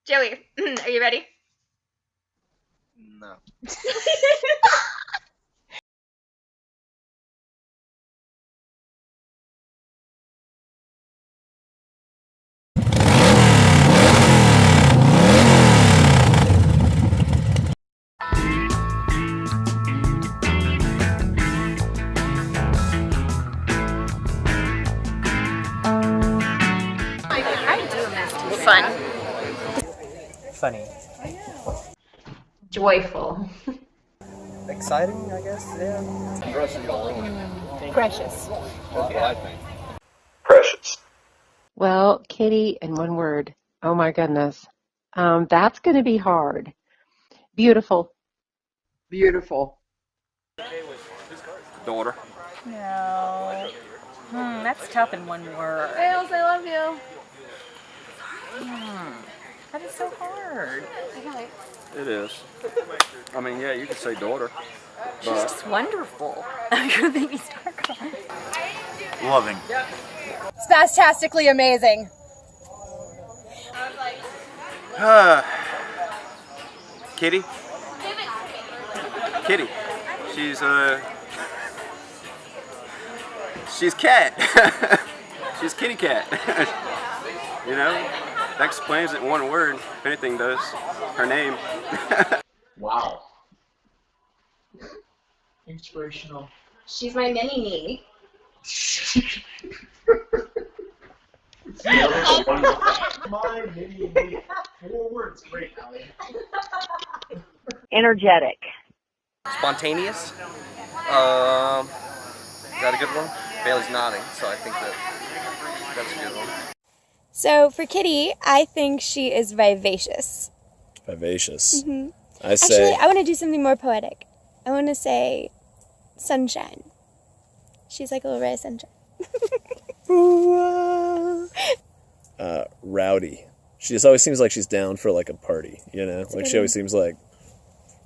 Joey, are you ready? No. Fun. Funny. Joyful. Exciting, I guess, yeah. Precious. Precious. Well, Kitty, in one word. Oh my goodness. That's going to be hard. Beautiful. Beautiful. Daughter. No. That's tough in one word. Wales, I love you. That is so hard. It is. I mean, yeah, you could say daughter. She's just wonderful. Your baby star card. Loving. Spastastically amazing. Kitty. Kitty. She's cat. She's kitty cat. You know, that explains it in one word. If anything does, her name. Wow. Inspirational. She's my mini-me. My mini. 4 words. Great, Allie. Energetic. Spontaneous. Is that a good one? Bailey's nodding, so I think that's a good one. So for Kitty, I think she is vivacious. Vivacious. Mm-hmm. I say. Actually, I want to do something more poetic. I want to say sunshine. She's like a little ray of sunshine. Rowdy. She just always seems like she's down for like a party, you know? Like she always seems like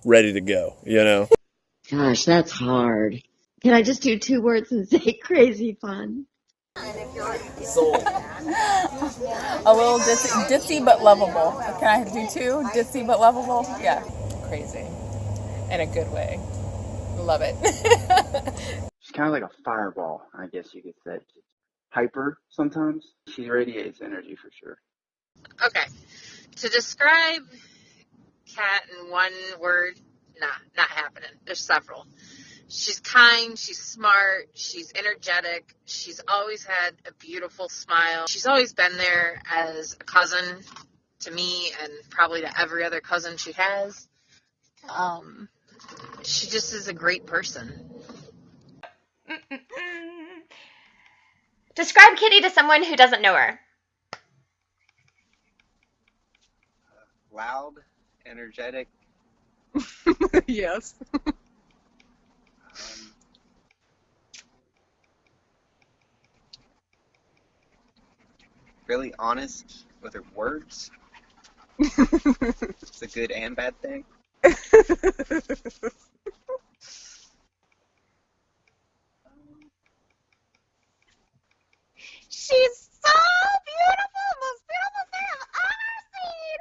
ready to go, you know? Gosh, that's hard. Can I just do 2 words and say crazy fun? Soul. A little ditzy but lovable. Can I do 2? Ditzy but lovable? Yeah. Crazy. In a good way. Love it. She's kind of like a fireball, I guess you could say. Hyper sometimes. She radiates energy for sure. Okay. To describe Kat in one word, not happening. There's several. She's kind, she's smart, she's energetic, she's always had a beautiful smile. She's always been there as a cousin to me and probably to every other cousin she has. She just is a great person. Describe Kitty to someone who doesn't know her. Loud, energetic. Yes. Really honest with her words. It's a good and bad thing. She's so beautiful, most beautiful thing I've ever seen.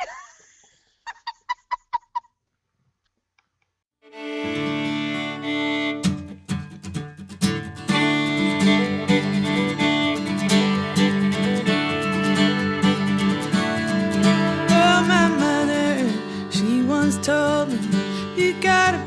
Oh, my mother, she once told me, you gotta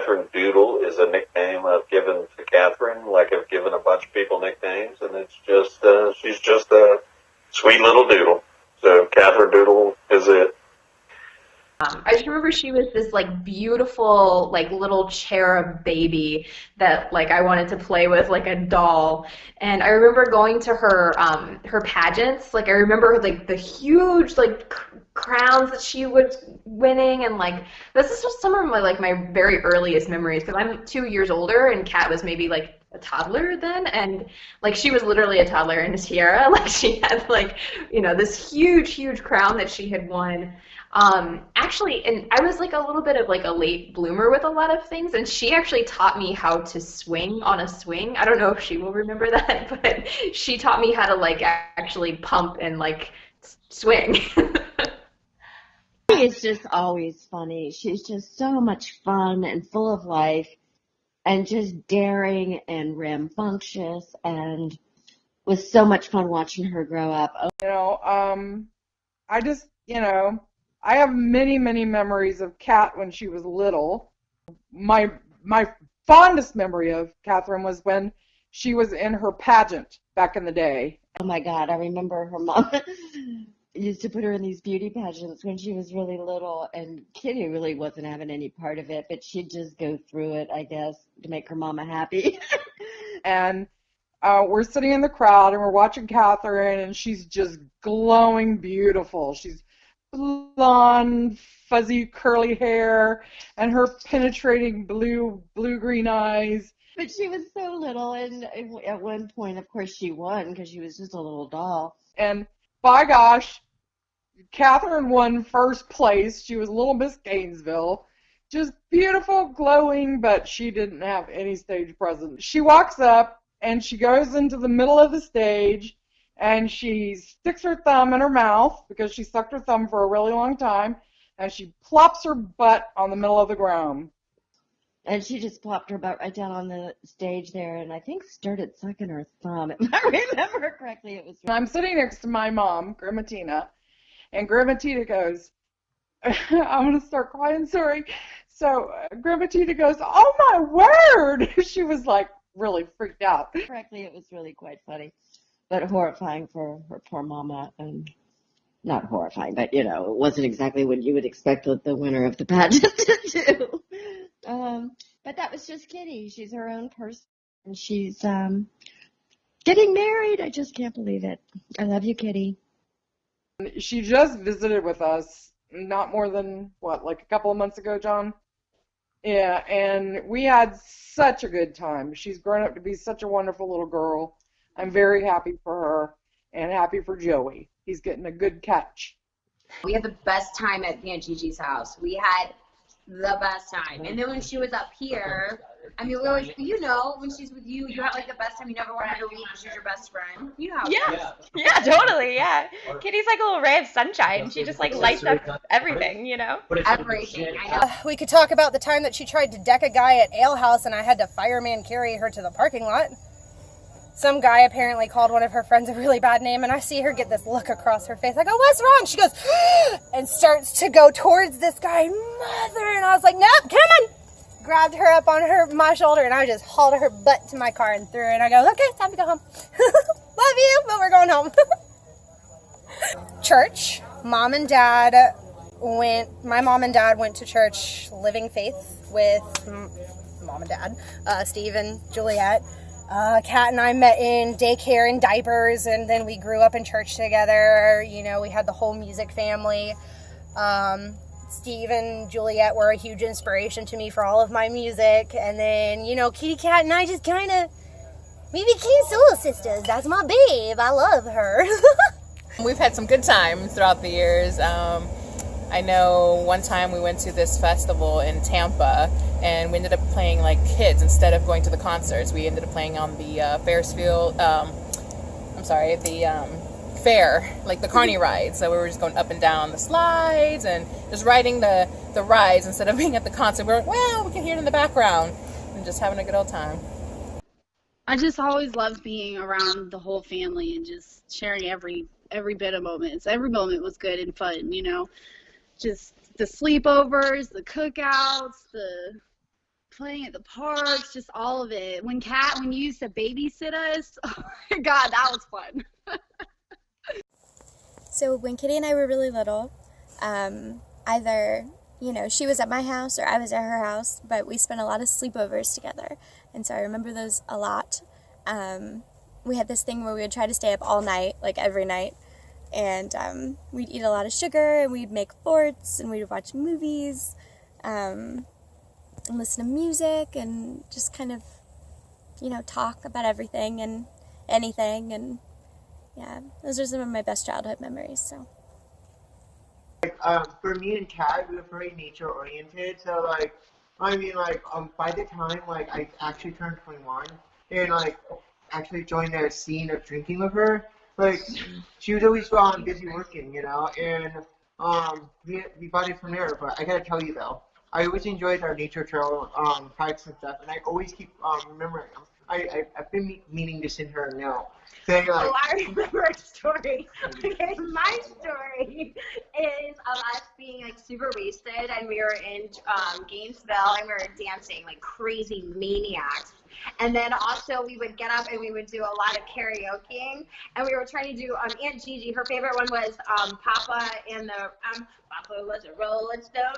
Catherine Doodle is a nickname I've given to Catherine, like I've given a bunch of people nicknames, and it's just, she's just a sweet little doodle. So Catherine Doodle is it. I just remember she was this like beautiful like little cherub baby that like I wanted to play with like a doll. And I remember going to her her pageants. Like I remember like the huge like crowns that she was winning, and like this is just some of my like my very earliest memories because I'm 2 years older and Kat was maybe like a toddler then, and like she was literally a toddler in a tiara. Like she had like, you know, this huge crown that she had won. Actually, and I was like a little bit of like a late bloomer with a lot of things, and she actually taught me how to swing on a swing. I don't know if she will remember that, but she taught me how to like actually pump and like swing. It's just always funny. She's just so much fun and full of life and just daring and rambunctious, and was so much fun watching her grow up. You know, I just, you know, I have many memories of Kat when she was little. My fondest memory of Catherine was when she was in her pageant back in the day. Oh my God, I remember her mom used to put her in these beauty pageants when she was really little, and Kitty really wasn't having any part of it, but she'd just go through it, I guess, to make her mama happy. And we're sitting in the crowd and we're watching Catherine, and she's just glowing beautiful. She's blonde, fuzzy, curly hair, and her penetrating blue-green eyes. But she was so little, and at one point, of course, she won because she was just a little doll. And by gosh, Catherine won first place. She was Little Miss Gainesville. Just beautiful, glowing, but she didn't have any stage presence. She walks up, and she goes into the middle of the stage, and she sticks her thumb in her mouth because she sucked her thumb for a really long time, and she plops her butt on the middle of the ground. And she just plopped her butt right down on the stage there, and I think started sucking her thumb. If I remember correctly, it was. I'm sitting next to my mom, Grandma Tina, and Grandma Tina goes, I'm going to start crying, sorry. So Grandma Tina goes, oh my word! She was like really freaked out. Correctly, it was really quite funny, but horrifying for her poor mama, and not horrifying, but you know, it wasn't exactly what you would expect the winner of the pageant to do. But that was just Kitty. She's her own person, and she's getting married. I just can't believe it. I love you, Kitty. She just visited with us not more than, what, like a couple of months ago, John? Yeah, and we had such a good time. She's grown up to be such a wonderful little girl. I'm very happy for her and happy for Joey. He's getting a good catch. We had the best time at Aunt Gigi's house. We had the best time. And then when she was up here, I mean, we always, you know, when she's with you, you have like the best time. You never want her to leave because she's your best friend. You know how it Yeah, is. yeah, totally, yeah. Kitty's like a little ray of sunshine. She just like lights up everything, you know? Everything. I know. We could talk about the time that she tried to deck a guy at Ale House and I had to fireman carry her to the parking lot. Some guy apparently called one of her friends a really bad name, and I see her get this look across her face. I go, what's wrong? She goes, and starts to go towards this guy, mother, and I was like, nope, come on. Grabbed her up on my shoulder, and I just hauled her butt to my car and threw her, and I go, okay, time to go home. Love you, but we're going home. Church. My mom and dad went to church Living Faith with mom and dad, Steve and Juliet. Kat and I met in daycare in diapers, and then we grew up in church together. You know, we had the whole music family. Steve and Juliet were a huge inspiration to me for all of my music. And then, you know, Kitty Cat and I just kind of, we became soul sisters. That's my babe. I love her. We've had some good times throughout the years. I know one time we went to this festival in Tampa, and we ended up playing like kids instead of going to the concerts. We ended up playing on the fair, like the carny rides. So we were just going up and down the slides and just riding the rides instead of being at the concert. We were like, well, we can hear it in the background and just having a good old time. I just always loved being around the whole family and just sharing every bit of moments. Every moment was good and fun, you know. Just the sleepovers, the cookouts, the playing at the parks, just all of it. When you used to babysit us, oh my God, that was fun. So when Kitty and I were really little, either, she was at my house or I was at her house, but we spent a lot of sleepovers together. And so I remember those a lot. We had this thing where we would try to stay up all night, like every night. And we'd eat a lot of sugar, and we'd make forts, and we'd watch movies, and listen to music, and just kind of, talk about everything and anything. And yeah, those are some of my best childhood memories. So. For me and Kat, we were very nature oriented. So by the time I actually turned 21 and actually joined the scene of drinking with her, she was always busy working, and we bought it from there. But I gotta tell you though, I always enjoyed our nature trail hikes and stuff, and I always keep remembering them. I've been meaning to send her a note. Saying, I remember a story. Okay, my story is of us being super wasted, and we were in Gainesville, and we were dancing like crazy maniacs. And then also we would get up and we would do a lot of karaokeing, and we were trying to do Aunt Gigi. Her favorite one was Papa and the Papa was a roller stone,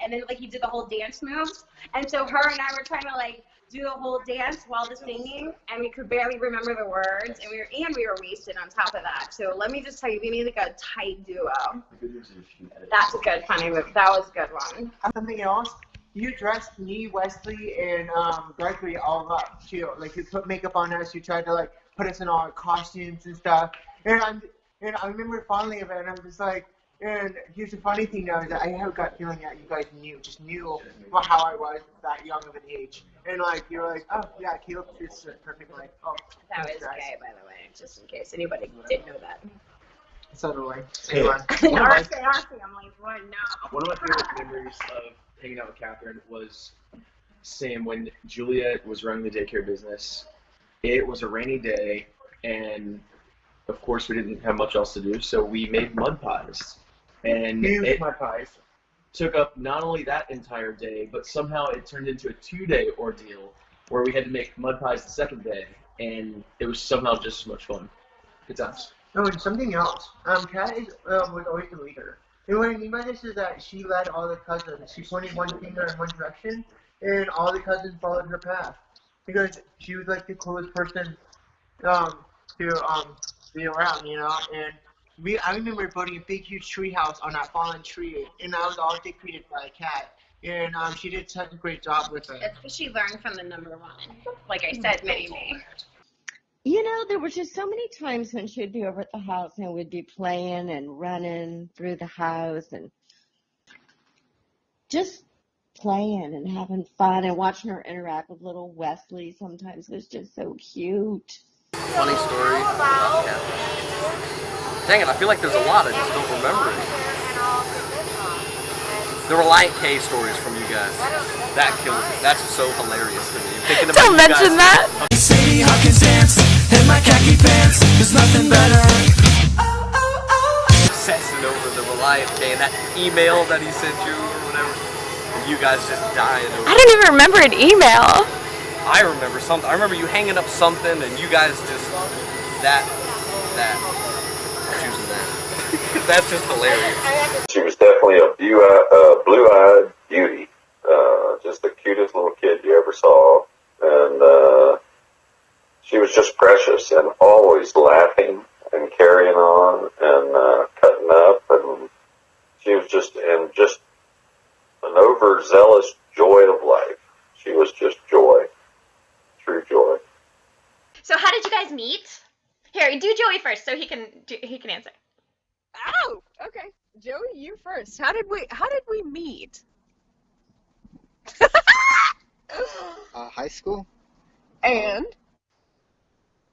and then he did the whole dance moves. And so her and I were trying to do the whole dance while the singing, and we could barely remember the words, and we were wasted on top of that. So let me just tell you, we made a tight duo. That's a good funny movie. That was a good one. Something else. You dressed me, Wesley, and Gregory all up too. You put makeup on us. You tried to put us in all our costumes and stuff. And I remember fondly of it. And I'm just and here's the funny thing though, is that I have a gut feeling that you guys knew how I was that young of an age. And you're oh yeah, Caleb fits perfect. Oh, that was gay, by the way, just in case anybody didn't know that. So do I. Hey, I'm what? No. One of my favorite memories of hanging out with Catherine was same when Julia was running the daycare business. It was a rainy day, and of course we didn't have much else to do, so we made mud pies. And Huge mud pies. Took up not only that entire day, but somehow it turned into a 2-day ordeal where we had to make mud pies the second day, and it was somehow just as much fun. Good times. Oh, and something else. Kat was always the leader. And what I mean by this is that she led all the cousins. She pointed one finger in one direction, and all the cousins followed her path. Because she was the coolest person to be around, And I remember building a big, huge tree house on that fallen tree, and that was all decorated by Kat. And she did such a great job with it. That's what she learned from the number one. Like I said, me. There were just so many times when she'd be over at the house and we'd be playing and running through the house and just playing and having fun, and watching her interact with little Wesley sometimes was just so cute. Funny story about Catherine. Dang it, I feel like there's a lot, I just don't remember it. The Reliant K stories from you guys. That kills it. That's so hilarious to me. Thinking about Don't mention that. Sadie Hawkins dance in my khaki pants. There's nothing better. Obsessing over the Reliant K and that email that he sent you or whatever. And you guys just dying over I don't even remember an email. I remember something. I remember you hanging up something and you guys just that. I'm choosing that. That's just hilarious. She was definitely a blue-eyed beauty. Just the cutest little kid you ever saw. And she was just precious and always laughing and carrying on and cutting up. And she was just an overzealous joy of life. She was just joy. True joy. So how did you guys meet? Here, do Joey first so he can answer. Oh, okay. Joey, you first. How did we meet? High school. And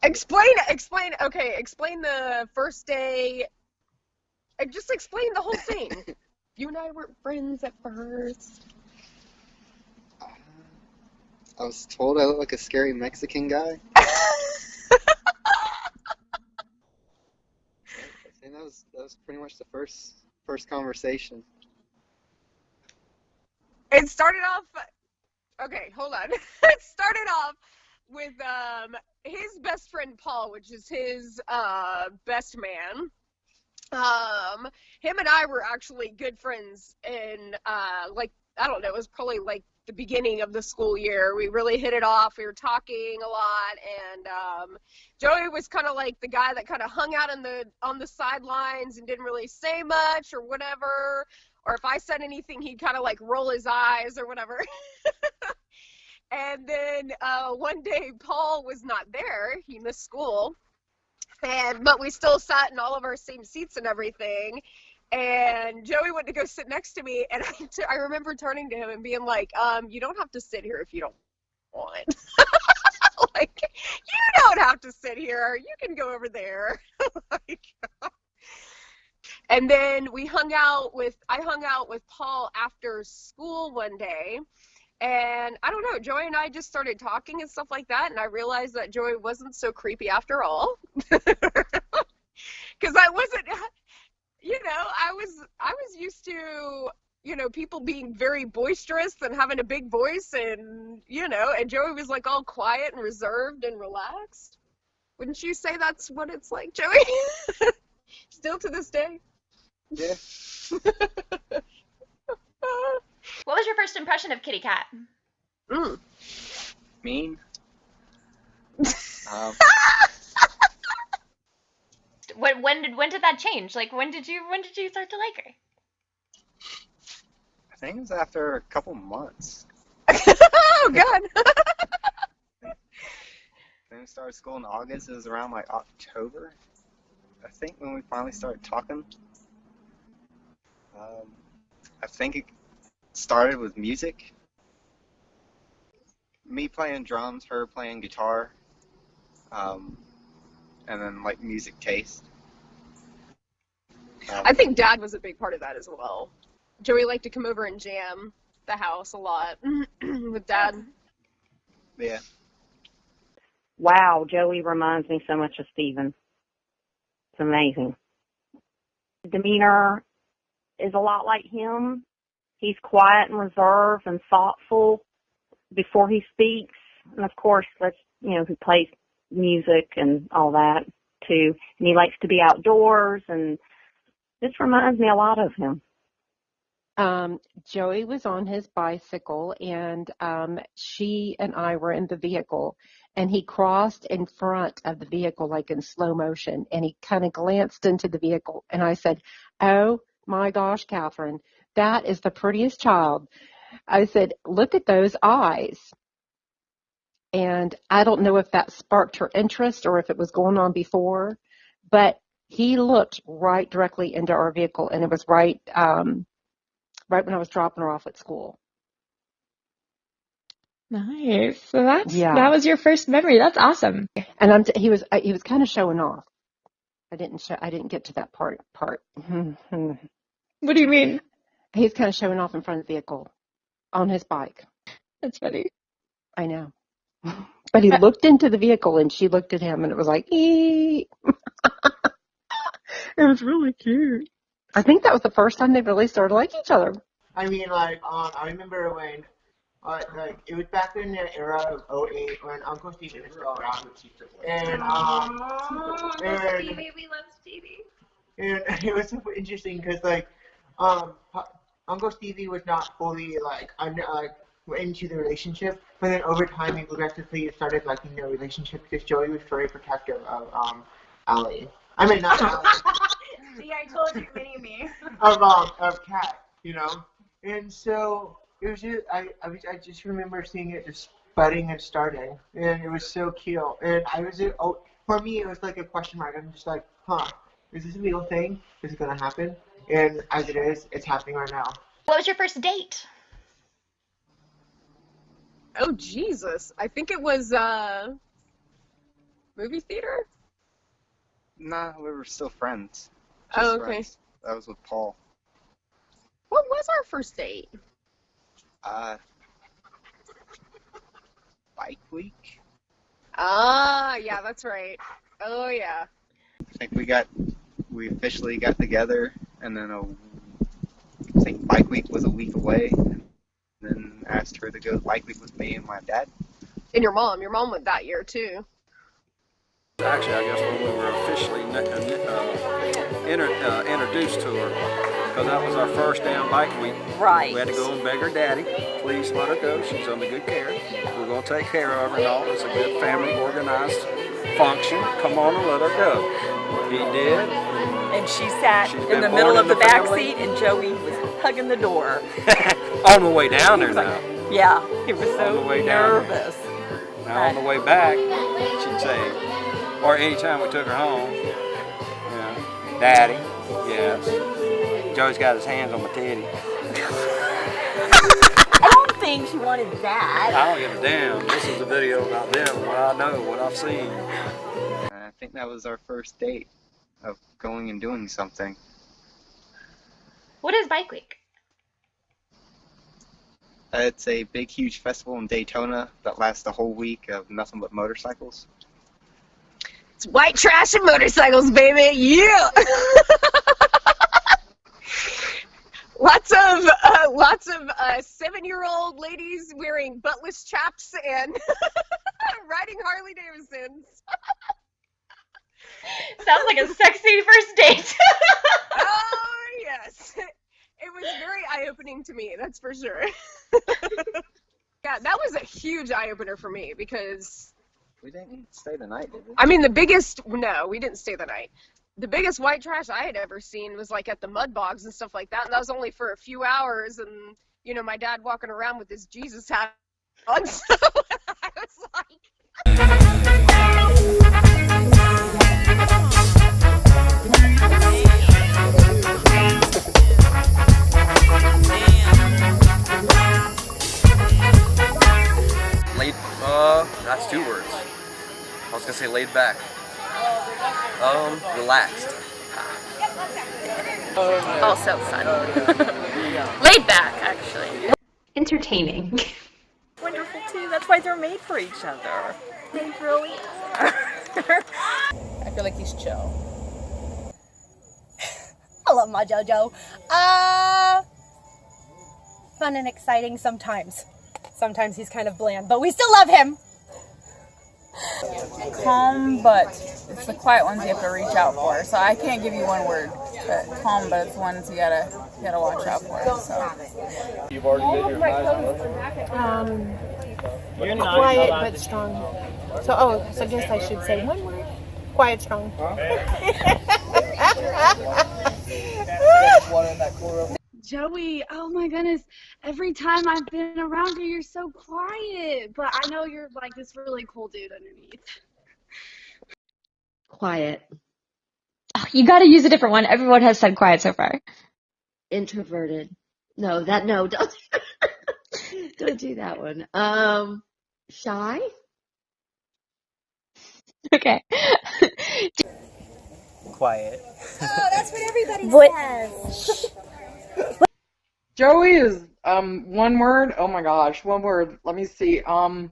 explain the first day. Just explain the whole thing. You and I weren't friends at first. I was told I looked like a scary Mexican guy. I think that was pretty much the first conversation. It started off. Okay, hold on. It started off with his best friend Paul, which is his best man. Him and I were actually good friends in like, I don't know, it was probably like the beginning of the school year. We really hit it off. We were talking a lot, and Joey was kind of like the guy that kind of hung out on the sidelines and didn't really say much or whatever. Or if I said anything, he'd kind of like roll his eyes or whatever. And then one day Paul was not there. He missed school. But we still sat in all of our same seats and everything. And Joey went to go sit next to me, and I remember turning to him and being like, you don't have to sit here if you don't want. Like, you don't have to sit here. You can go over there. Like, and then I hung out with Paul after school one day. And I don't know, Joey and I just started talking and stuff like that, and I realized that Joey wasn't so creepy after all. Because I wasn't, you know, I was used to, you know, people being very boisterous and having a big voice, and, you know, and Joey was like all quiet and reserved and relaxed. Wouldn't you say that's what it's like, Joey? Still to this day? Yeah. What was your first impression of Kitty Cat? Mean. When did that change? Like, when did you start to like her? I think it was after a couple months. Oh God. Then we started school in August. It was around like October, I think, when we finally started talking. I think it started with music. Me playing drums, her playing guitar, and then like music taste. I think Dad was a big part of that as well. Joey liked to come over and jam the house a lot with Dad. Yeah. Wow, Joey reminds me so much of Steven. It's amazing. His demeanor is a lot like him. He's quiet and reserved and thoughtful before he speaks. And of course, he plays music and all that too. And he likes to be outdoors, and this reminds me a lot of him. Joey was on his bicycle, and she and I were in the vehicle, and he crossed in front of the vehicle like in slow motion, and he kind of glanced into the vehicle, and I said, "Oh my gosh, Catherine, that is the prettiest child." I said, "Look at those eyes." And I don't know if that sparked her interest or if it was going on before, but he looked right directly into our vehicle, and it was right when I was dropping her off at school. Nice. So that Yeah. was your first memory. That's awesome. And he was kind of showing off. I didn't get to that part. What do you mean? He's kind of showing off in front of the vehicle on his bike. That's funny. I know. But he looked into the vehicle, and she looked at him, and it was like, ee. It was really cute. I think that was the first time they really started liking each other. I mean, like, I remember when, like, it was back in the era of 2008 when Uncle Stevie was still around. And, Stevie, we love Stevie. And it was super interesting because, like, Uncle Stevie was not fully, like, into the relationship, but then over time he progressively started liking the relationship because Joey was very protective of, Allie. I mean, not Allie. See, I told you, mini-me. of Kat, you know? And so, it was just, I just remember seeing it just budding and starting, and it was so cute. And for me, it was like a question mark. I'm just like, is this a real thing? Is it gonna happen? And as it is, it's happening right now. What was your first date? Oh, Jesus. I think it was, movie theater? Nah, we were still friends. Oh, Just okay. friends. That was with Paul. What was our first date? Bike week. Ah, yeah, that's right. Oh, yeah. I think we officially got together, and then I think bike week was a week away. and then asked her to go to Bike Week with me and my dad. And your mom went that year too. Actually, I guess when we were officially introduced to her, because that was our first damn Bike Week. Right. We had to go and beg her daddy, please let her go. She's under good care. We're going to take care of her and all. It's a good family organized function. Come on and let her go. He did. And she sat She's in the been middle born of the in back family. seat, and Joey was hugging the door. On the way down there now. Yeah, he was On so the way down there. nervous. Now on the way back, she'd say, or anytime we took her home, you know, Daddy, yes. Joey's got his hands on my titty. I don't think she wanted that. I don't give a damn. This is a video about them, what I know, what I've seen. And I think that was our first date of going and doing something. What is Bike Week? It's a big, huge festival in Daytona that lasts the whole week of nothing but motorcycles. It's white trash and motorcycles, baby. Yeah. Lots of 7-year-old ladies wearing buttless chaps and riding Harley Davidsons. Sounds like a sexy first date. Oh yes, it was very eye-opening to me. That's for sure. Yeah, that was a huge eye-opener for me because We didn't stay the night, did we? I mean no, we didn't stay the night. The biggest white trash I had ever seen was like at the mud bogs and stuff like that, and that was only for a few hours. And you know, my dad walking around with his Jesus hat on, so I was like. Laid, that's 2 words. I was gonna say laid back. Relaxed. Also fun. Laid back, actually. Entertaining. Wonderful too. That's why they're made for each other. They really are. I feel like he's chill. I love my JoJo. Fun and exciting sometimes. Sometimes he's kind of bland, but we still love him. Calm, but it's the quiet ones you have to reach out for. So I can't give you one word, but calm, but it's ones you gotta watch out for. So. You've already did your Quiet but strong. So I guess I should say one word. Quiet, strong. Joey, oh my goodness. Every time I've been around you, you're so quiet. But I know you're like this really cool dude underneath. Quiet. Oh, you gotta use a different one. Everyone has said quiet so far. Introverted. No, don't don't do that one. Shy? Okay. Quiet. Oh, that's what everybody says. Joey is one word. Oh my gosh, one word. Let me see. I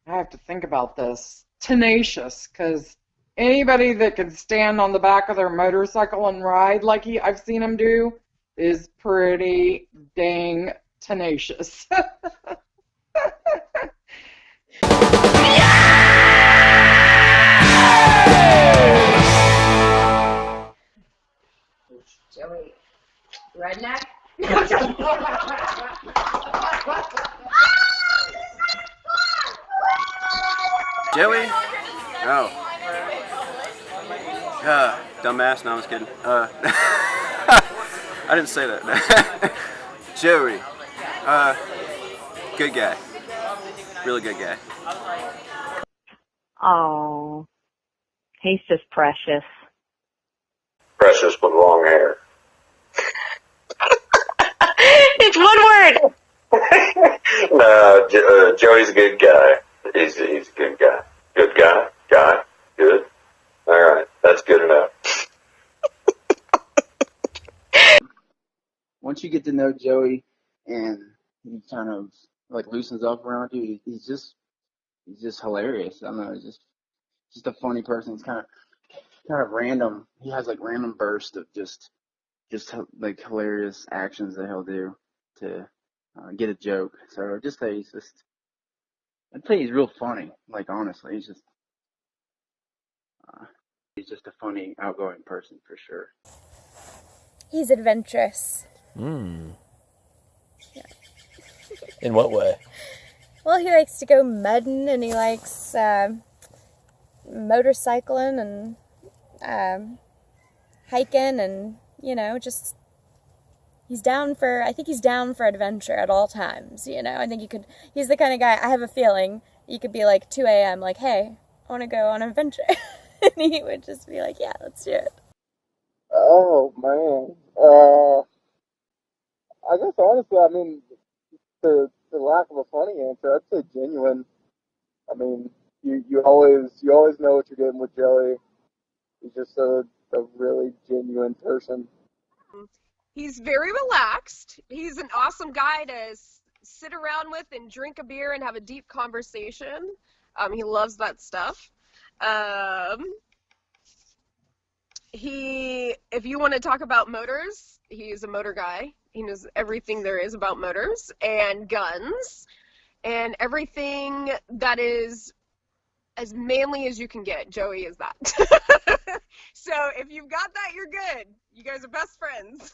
have to think about this. Tenacious, because anybody that can stand on the back of their motorcycle and ride like I've seen him do is pretty dang tenacious. Joey, redneck? Joey? Oh. Dumbass. No, I was kidding. I didn't say that. Joey. Good guy. Really good guy. Oh, he's just precious. Precious with long hair. It's one word. No, Joey's a good guy. He's a good guy. Good guy. Good. All right, that's good enough. Once you get to know Joey and he kind of like loosens up around you, he's just hilarious. I don't know, he's just a funny person. He's kind of random. He has like random bursts of just like hilarious actions that he'll do to get a joke. So just say I'd say he's real funny. Like honestly, he's just a funny, outgoing person for sure. He's adventurous. In what way? Well, he likes to go mudding, and he likes motorcycling and hiking, and just I think he's down for adventure at all times. I think he's the kind of guy. I have a feeling you could be like 2 a.m. like, hey, I want to go on an adventure, and he would just be like, yeah, let's do it. Oh man, I guess honestly, I mean, the lack of a funny answer, I'd say genuine. I mean, you always know what you're getting with Joey. He's just a really genuine person. He's very relaxed. He's an awesome guy to sit around with and drink a beer and have a deep conversation. He loves that stuff. If you want to talk about motors, he's a motor guy. He knows everything there is about motors and guns and everything that is as manly as you can get. Joey is that. So if you've got that, you're good. You guys are best friends.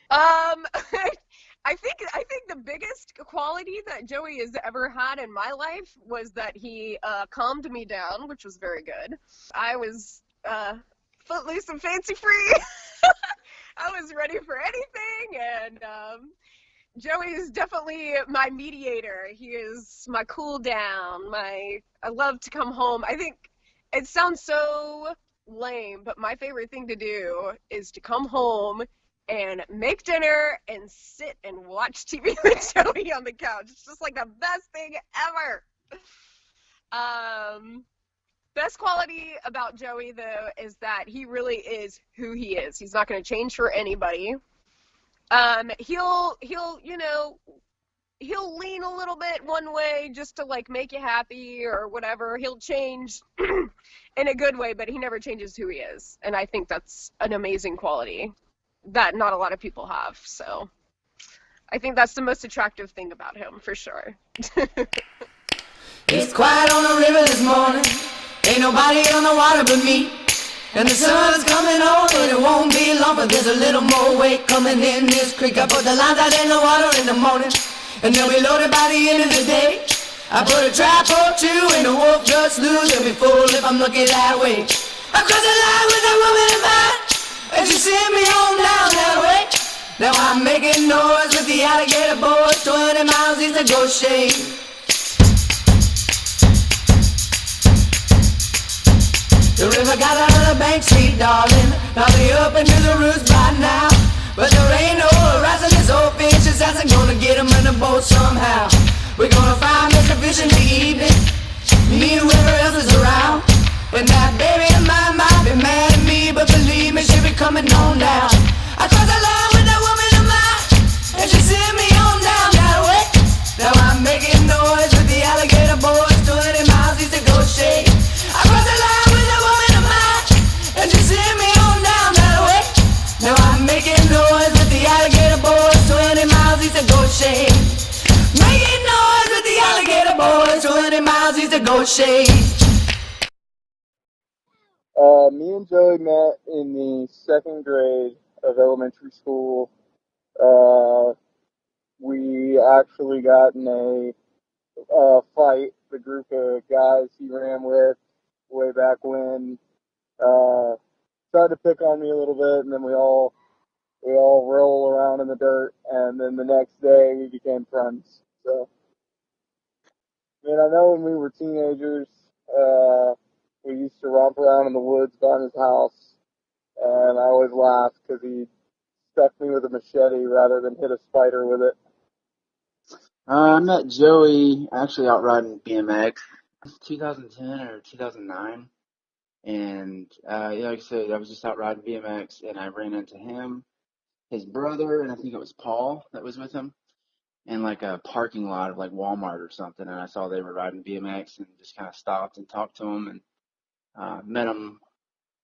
I think the biggest quality that Joey has ever had in my life was that he calmed me down, which was very good. I was footloose and fancy free. I was ready for anything, and Joey is definitely my mediator. He is my cool down. I love to come home. I think it sounds so lame, but my favorite thing to do is to come home and make dinner and sit and watch TV with Joey on the couch. It's just like the best thing ever. Best quality about Joey, though, is that he really is who he is. He's not going to change for anybody. He'll lean a little bit one way just to like make you happy or whatever. He'll change in a good way, but he never changes who he is. And I think that's an amazing quality that not a lot of people have. So I think that's the most attractive thing about him, for sure. It's quiet on the river this morning. Ain't nobody on the water but me. And the sun's coming on, and it won't be long, but there's a little more weight coming in this creek. I put the lines out in the water in the morning, and they'll be loaded by the end of the day. I put a trap or two, and the wolf just lose. They'll be full if I'm looking that way. I crossed the line with that woman in mind, and she sent me on down that way. Now I'm making noise with the alligator boys, 20 miles east of Goshen. The river got out of the bank, sweet darling. Now they up into the roots by now. But there ain't no horizon, this old fish is asking, gonna get him in the boat somehow. We're gonna find Mr. Fish in the evening, me and whoever else is around. And that baby of mine might be mad at me, but believe me, she'll be coming on down. I crossed the line with that woman of mine, and she sent me on down that way. Now I'm making noise with the alligator boys, 20 miles east of Goshen. I crossed the line with that woman of mine, and she sent me on down that way. Now I'm making noise with the alligator boys, 20 miles east of Goshen. Making noise with the alligator boys, 20 miles east of Goshen. Me and Joey met in the 2nd grade of elementary school. We actually got in a fight, the group of guys he ran with way back when, tried to pick on me a little bit, and then we all roll around in the dirt, and then the next day we became friends. So, I mean, I know when we were teenagers, we used to romp around in the woods behind his house, and I always laughed because he stuck me with a machete rather than hit a spider with it. I met Joey actually out riding BMX, 2010 or 2009, and like I said, I was just out riding BMX, and I ran into him, his brother, and I think it was Paul that was with him, in like a parking lot of like Walmart or something, and I saw they were riding BMX and just kind of stopped and talked to them, and met him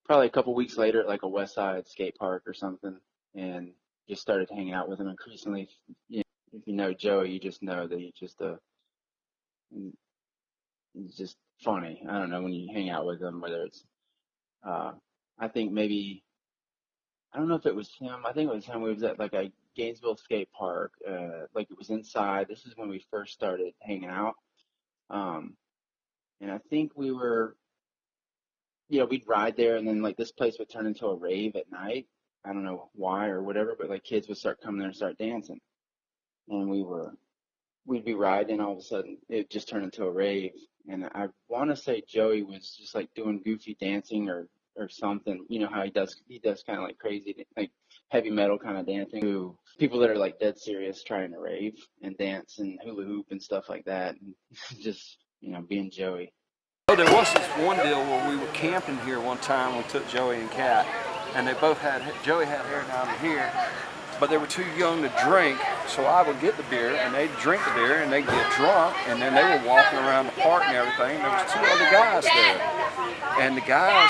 probably a couple weeks later at like a West Side skate park or something, and just started hanging out with him increasingly. If you know Joey, you just know that he's just funny. I don't know, when you hang out with him, whether it's, I think maybe, I don't know if it was him. I think it was him. We was at like a Gainesville skate park. Like it was inside. This is when we first started hanging out. And I think we were, we'd ride there, and then like this place would turn into a rave at night. I don't know why or whatever, but like kids would start coming there and start dancing. And we'd be riding, and all of a sudden it just turned into a rave. And I want to say Joey was just like doing goofy dancing or something. You know how he does kind of like crazy, like heavy metal kind of dancing to people that are like dead serious trying to rave and dance and hula hoop and stuff like that. And just, being Joey. Oh, there was this one deal where we were camping here one time. We took Joey and Kat, and they both Joey had hair down to here, but they were too young to drink, so I would get the beer, and they'd drink the beer, and they'd get drunk, and then they were walking around the park and everything, and there was 2 other guys there. And the guys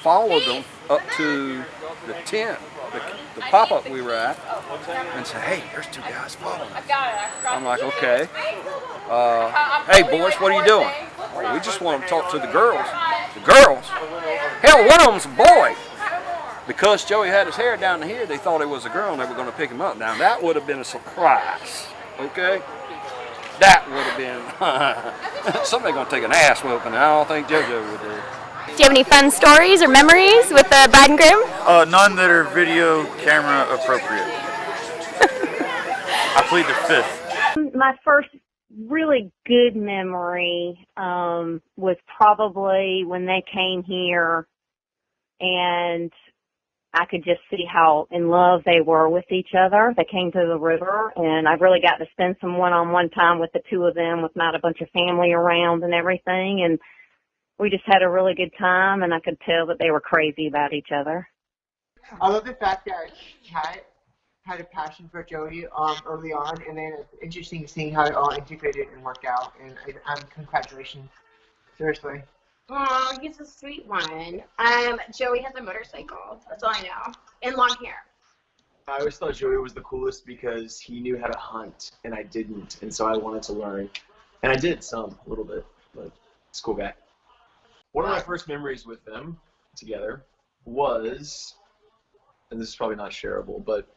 followed them up to the tent, the pop-up we were at, and said, "Hey, there's 2 guys following us." I'm like, "Okay. Hey, boys, what are you doing?" "Well, we just want to talk to the girls." "The girls? Hell, one of them's a boy." Because Joey had his hair down to here, they thought it was a girl, and they were going to pick him up. Now, that would have been a surprise, okay? That would have been, somebody going to take an ass whooping, and I don't think JoJo would do it. Do you have any fun stories or memories with the bride and groom? None that are video camera appropriate. I plead the 5th. My first really good memory was probably when they came here, and I could just see how in love they were with each other. They came to the river, and I really got to spend some one-on-one time with the 2 of them with not a bunch of family around and everything, and we just had a really good time, and I could tell that they were crazy about each other. I love the fact that Kat had a passion for Joey early on, and then it's interesting seeing how it all integrated and worked out, and congratulations. Seriously. Oh, he's a sweet one. Joey has a motorcycle. That's all I know. And long hair. I always thought Joey was the coolest because he knew how to hunt, and I didn't, and so I wanted to learn. And I did a little bit, but he's a cool guy. One of my first memories with them together was, and this is probably not shareable, but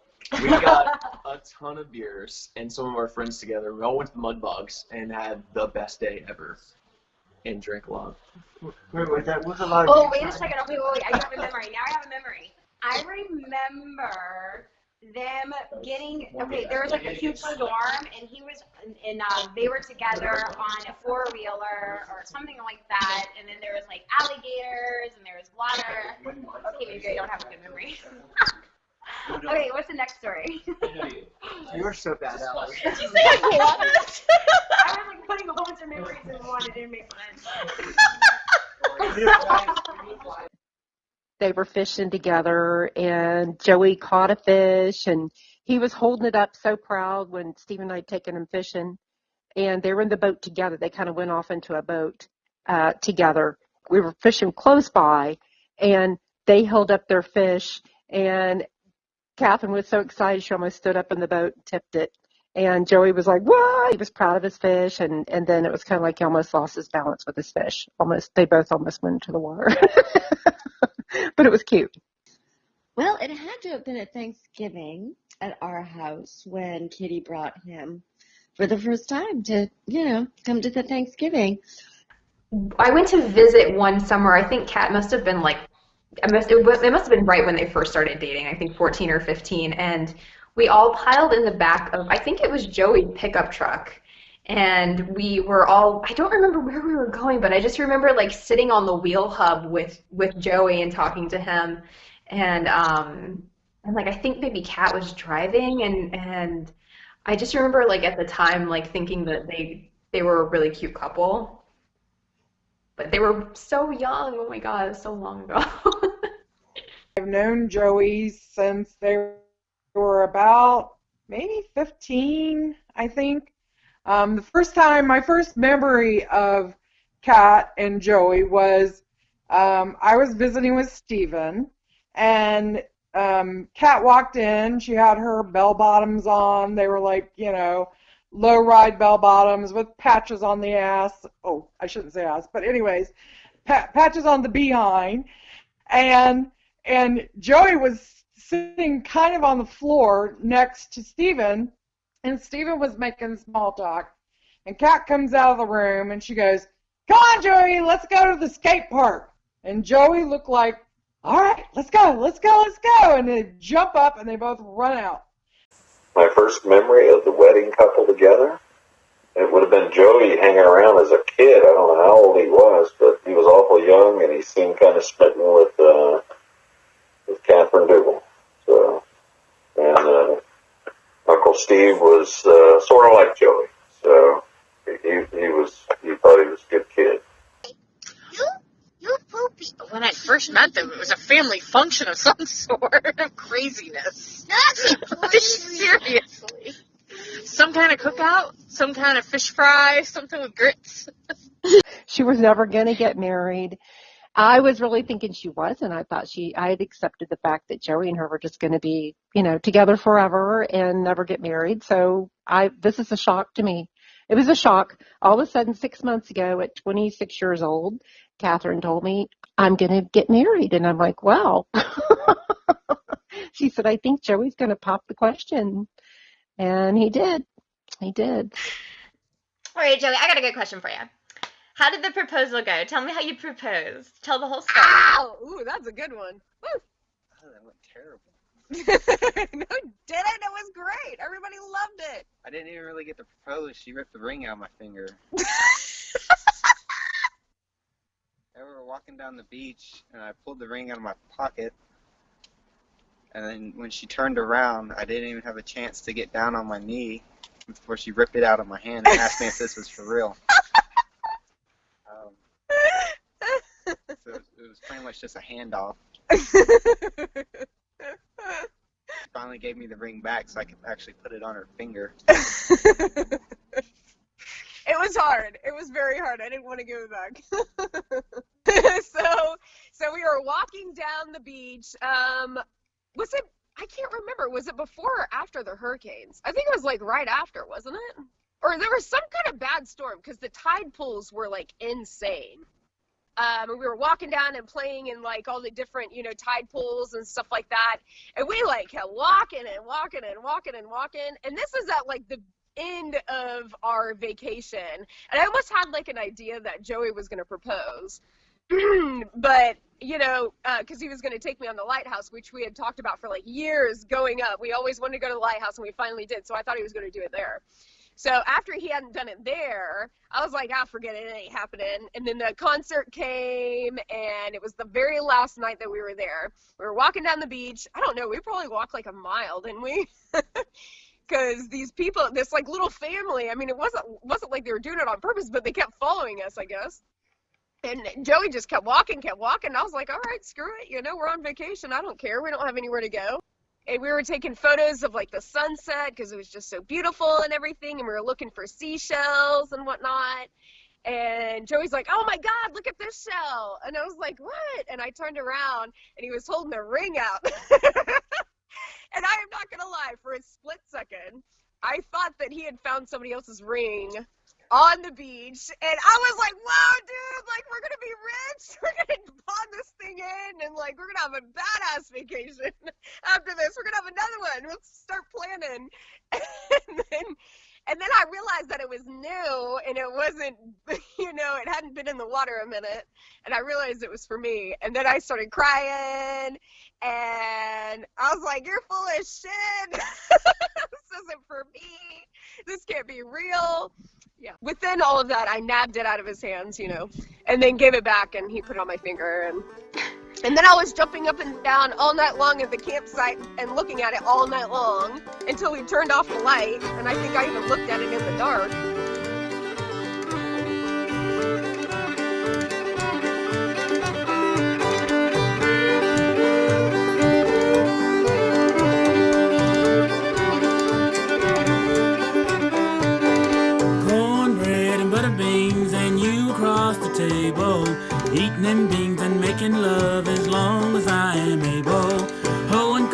we got a ton of beers and some of our friends together. We all went to the Mud Bugs and had the best day ever and drank a lot. Wait, that was a lot of Oh, wait a second. Wait. I have a memory. Now I have a memory. I remember them getting, okay, there was like a huge storm, and they were together on a 4-wheeler or something like that, and then there was like alligators, and there was water. Okay, maybe I don't have a good memory. Okay, what's the next story? You were so bad, Alex. Did you say what? I was like putting a whole bunch of memories in one. It didn't make sense. They were fishing together, and Joey caught a fish, and he was holding it up so proud when Steve and I had taken him fishing, and they were in the boat together. They kind of went off into a boat together. We were fishing close by, and they held up their fish, and Catherine was so excited she almost stood up in the boat and tipped it. And Joey was like, "What?" He was proud of his fish, and then it was kind of like he almost lost his balance with his fish. They both almost went into the water. But it was cute. Well, it had to have been at Thanksgiving at our house when Kitty brought him for the first time to, come to the Thanksgiving. I went to visit one summer. I think Kat must have been like, it must have been right when they first started dating, I think 14 or 15, and we all piled in the back of, I think it was Joey's pickup truck, and we were all, I don't remember where we were going, but I just remember like sitting on the wheel hub with Joey and talking to him, and like I think maybe Kat was driving, and I just remember like at the time like thinking that they were a really cute couple. But they were so young. Oh my God, it was so long ago. I've known Joey since they were about maybe 15, I think. My first memory of Kat and Joey was I was visiting with Steven, and Kat walked in. She had her bell bottoms on. They were like, low ride bell bottoms with patches on the ass. Oh, I shouldn't say ass, but anyways, patches on the behind. And Joey was sitting kind of on the floor next to Steven, and Steven was making small talk. And Kat comes out of the room and she goes, "Come on, Joey, let's go to the skate park." And Joey looked like, "All right, let's go, let's go, let's go." And they jump up and they both run out. My first memory of the wedding couple together, it would have been Joey hanging around as a kid. I don't know how old he was, but he was awful young, and he seemed kind of smitten with Catherine Dougal. So, and Uncle Steve was sort of like Joey. So he thought he was a good kid. You poopy. When I first met them, it was a family function of some sort of craziness. Seriously. Some kind of cookout, some kind of fish fry, something with grits. She was never going to get married. I was really thinking she was, and I thought I had accepted the fact that Joey and her were just going to be, together forever and never get married. So this is a shock to me. It was a shock. All of a sudden, 6 months ago, at 26 years old, Catherine told me, "I'm going to get married." And I'm like, wow. She said, "I think Joey's going to pop the question." And he did. He did. All right, Joey, I got a good question for you. How did the proposal go? Tell me how you proposed. Tell the whole story. Ow! Ooh, that's a good one. Woo. Oh, that went terrible. No, did it? It was great. Everybody loved it. I didn't even really get to propose. She ripped the ring out of my finger. We were walking down the beach, and I pulled the ring out of my pocket. And then when she turned around, I didn't even have a chance to get down on my knee before she ripped it out of my hand and asked me if this was for real. So it was pretty much just a handoff. She finally gave me the ring back so I could actually put it on her finger. It was hard. It was very hard. I didn't want to give it back. So we were walking down the beach. Was it? I can't remember. Was it before or after the hurricanes? I think it was like right after, wasn't it? Or there was some kind of bad storm because the tide pools were like insane. And we were walking down and playing in like all the different, tide pools and stuff like that. And we like kept walking and walking and walking and walking. And this is at like the end of our vacation. And I almost had like an idea that Joey was going to propose. But, because he was going to take me on the lighthouse, which we had talked about for like years going up. We always wanted to go to the lighthouse, and we finally did. So I thought he was going to do it there. So after he hadn't done it there, I was like, forget it. It ain't happening. And then the concert came, and it was the very last night that we were there. We were walking down the beach. I don't know. We probably walked like a mile, didn't we? Because these people, this like little family, I mean, it wasn't like they were doing it on purpose, but they kept following us, I guess. And Joey just kept walking. I was like, all right, screw it. We're on vacation. I don't care. We don't have anywhere to go. And we were taking photos of like the sunset because it was just so beautiful and everything. And we were looking for seashells and whatnot. And Joey's like, "Oh my God, look at this shell." And I was like, "What?" And I turned around and he was holding a ring out. And I am not going to lie, for a split second, I thought that he had found somebody else's ring on the beach, and I was like, "Whoa, dude, like, we're gonna be rich, we're gonna pawn this thing in, and like, we're gonna have a badass vacation after this, we're gonna have another one, let's start planning." And then I realized that it was new, and it wasn't, it hadn't been in the water a minute, and I realized it was for me, and then I started crying, and I was like, "You're full of shit, this isn't for me, this can't be real." Yeah. Within all of that, I nabbed it out of his hands, and then gave it back, and he put it on my finger, and then I was jumping up and down all night long at the campsite and looking at it all night long until we turned off the light, and I think I even looked at it in the dark. Eating them beans and making love as long as I am able. Oh, and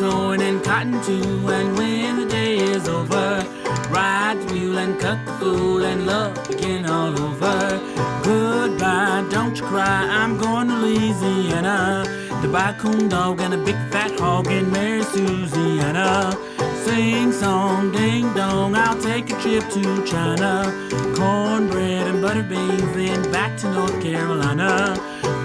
cotton too. And when the day is over, ride the mule and cut the fool and love begin all over. Goodbye, don't you cry, I'm going to Louisiana to buy a coon dog and a big fat hog and marry Susiana. Sing song, ding dong, I'll take a trip to China. Cornbread and butter beans, then back to North Carolina.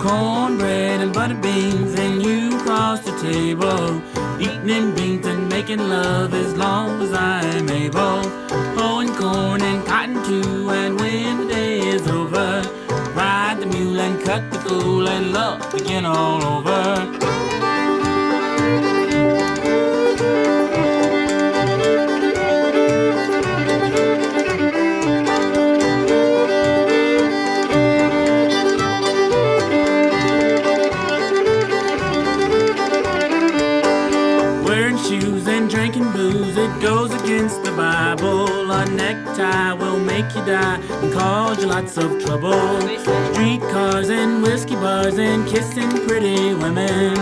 Cornbread and butter beans, and you cross the table, eating in beans and making love as long as I'm able. Hoeing corn and cotton too, and when the day is over, ride the mule and cut the fool and love begin all over. Shoes and drinking booze, it goes against the Bible. A necktie will make you die and cause you lots of trouble. Streetcars and whiskey bars and kissing pretty women.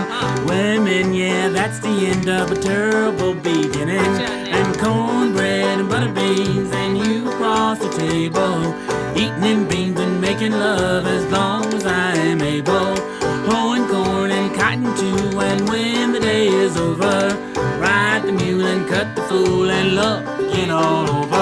Women, yeah, that's the end of a terrible beginning. And cornbread and butter beans, and you cross the table, eating in beans and making love as long as I'm able. Hoeing corn and cotton too, and when the day is over, ride the mule and cut the fool and love begin all over.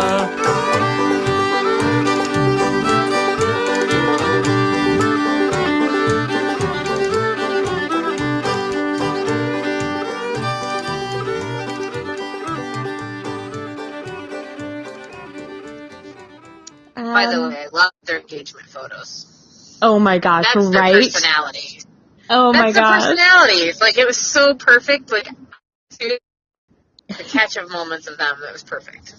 By the way, I love their engagement photos. Oh my gosh, That's right? their personality. Oh my That's their gosh. personalities. Like, it was so perfect. Like, the catch of moments of them, that was perfect.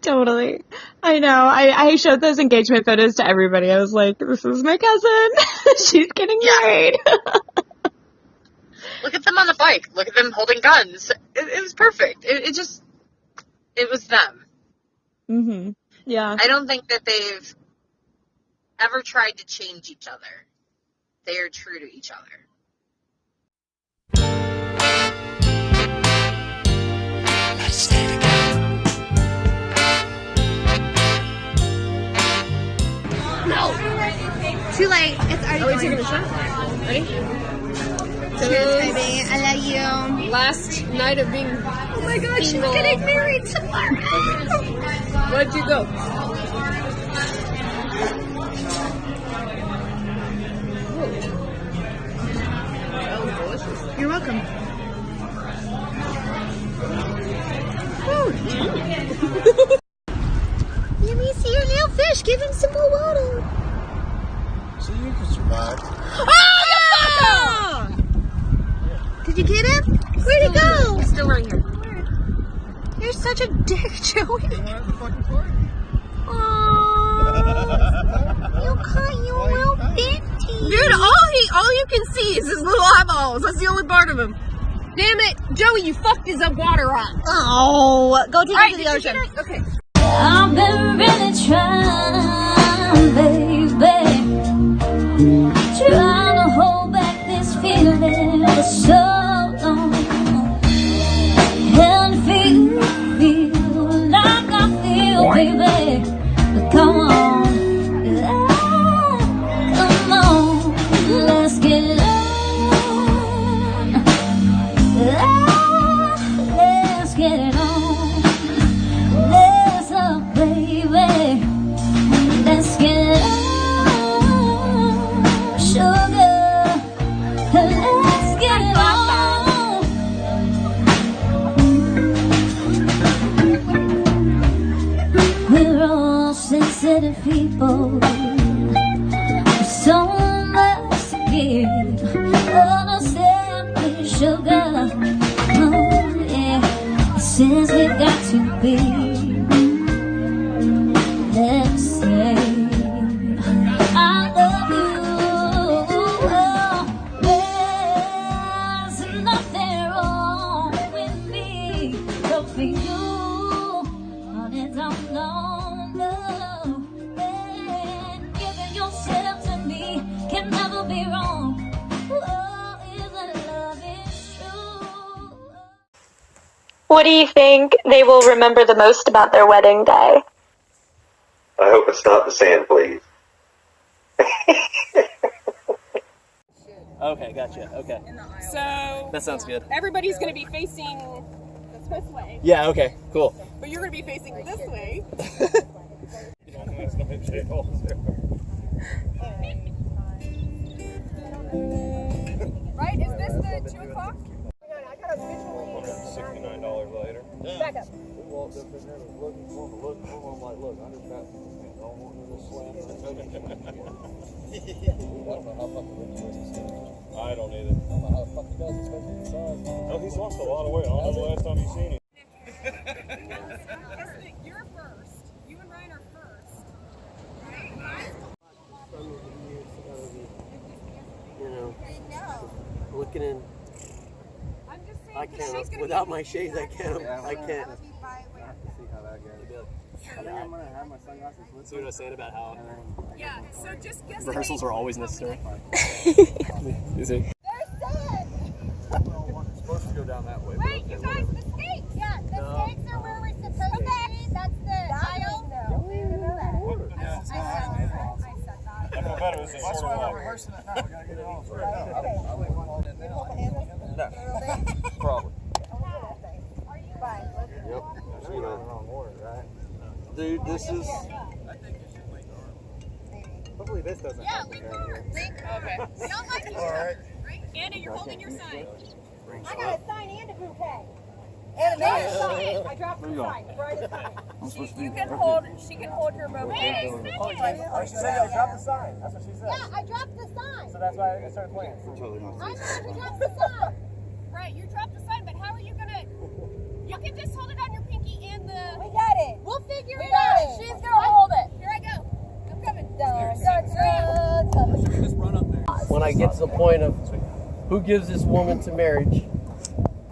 Totally. I know. I showed those engagement photos to everybody. I was like, this is my cousin. She's getting married. Look at them on the bike. Look at them holding guns. It was perfect. It was them. Mhm. Yeah. I don't think that they've ever tried to change each other. They are true to each other. No! Too late. It's already Are we taking a shot? Ready? Cheers, baby. I love you. Last night of being Oh my god, she's single. getting married tomorrow. Where'd you go? You're welcome. Let me see your little fish. Give him some more water. So you can survive. Oh, did you get him? Where'd he go? He's still right here. You're such a dick, Joey. You caught your little bitty. Dude, all you can see is his little eyeballs. That's the only part of him. Damn it, Joey, you fucked his water up. Oh, go take it to the ocean. Okay. I've been really trying, baby, trying to hold back this feeling for so long, and feel like I feel, baby, but come on, let's get it on, let's get it on. Let's up, baby. Let's get it on, sugar. Let's get it on. We're all sensitive people with so much to give. Understand me, sugar. Oh yeah, since we've got to be. Let's say I love you. There's nothing wrong with me, but for you, on its own, no. And giving yourself to me can never be wrong. Oh, if the love is true. What do you think they will remember the most about their wedding day? I hope it's not the sand, please. Okay, gotcha. Okay. So That sounds good. everybody's going to be facing this way. Yeah, okay, cool. But you're going to be facing this way. Right? Is this the 2 o'clock? I got a visual. $169 later. Back up. We walked up in there and was looking for him, I'm like, look, I just got, I don't want to slam it. I don't either. I don't know how the fuck he does, especially inside. No, he's lost a lot of weight. I don't know the last time you've seen him. You're first. You and Ryan are first. You know, looking in. I can't, without my shades, I can't. I can't. See what I was saying about how Yeah, so just guess rehearsals are always necessary. Is it? It's supposed to go down that way. Wait, you guys, the skates! Yeah, the skates are where we're supposed to be. That's the aisle. I feel better. This is sort of like... rehearsing it now. We gotta get it all straight out. No. Probably. Yep. You know. Dude, this is... Hopefully this doesn't happen. Okay. We don't like each other. Right? Anna, you're holding your sign. I got a sign and a bouquet. And a sign. I dropped the sign. You can hold, she can hold her bouquet. Wait a second. She said, yo, drop the sign. That's what she said. Yeah, I dropped the sign. So that's why I started playing. I know, you dropped the sign. Right, you dropped the sign, but how are you gonna... You can just hold it on your pinky and the... We got it. We'll figure it out. She's gonna hold it. Here I go. I'm coming. When I get to the point of who gives this woman to marriage,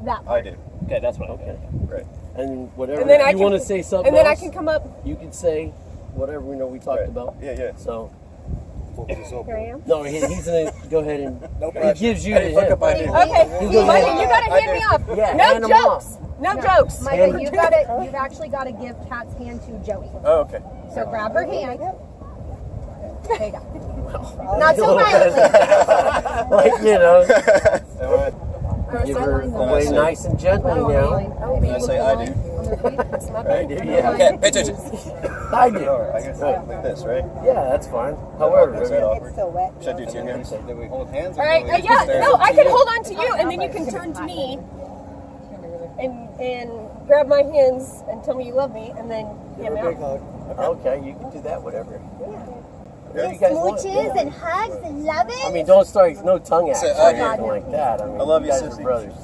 That I do. okay, that's what. Okay, Right. and whatever. And then if I you can- want to say something And then I else, can come up. you can say whatever we talked Right. about. Yeah, yeah. So Here I am. no, he's gonna go ahead and No he pressure. gives you Hey, the fuck up hint. idea. Okay, You go Micah, ahead. you gotta I hand me do. off. Yeah, No hand 'em jokes. No jokes. Micah, you've actually got to give Kat's hand to Joey. Oh, okay. So grab her hand. There you go. Not Not so violently. like you know, Am give her away nice and gently now. I say I do? I do, yeah. Okay, pay attention. I do. All right, I guess like this, right? Yeah, that's fine. However, Is that awkward? So wet. Should I do two hands? Do we hold hands? All right. Yeah. No, I can hold on to you, and then you can turn to me, and grab my hands and tell me you love me, and then give her a big hug. Okay, you can do that. Whatever. With you guys want. smooches and hugs and loving. I mean, don't start no tongue acts Say, or I do. anything like that. I mean, I love you, guys are sissy. brothers.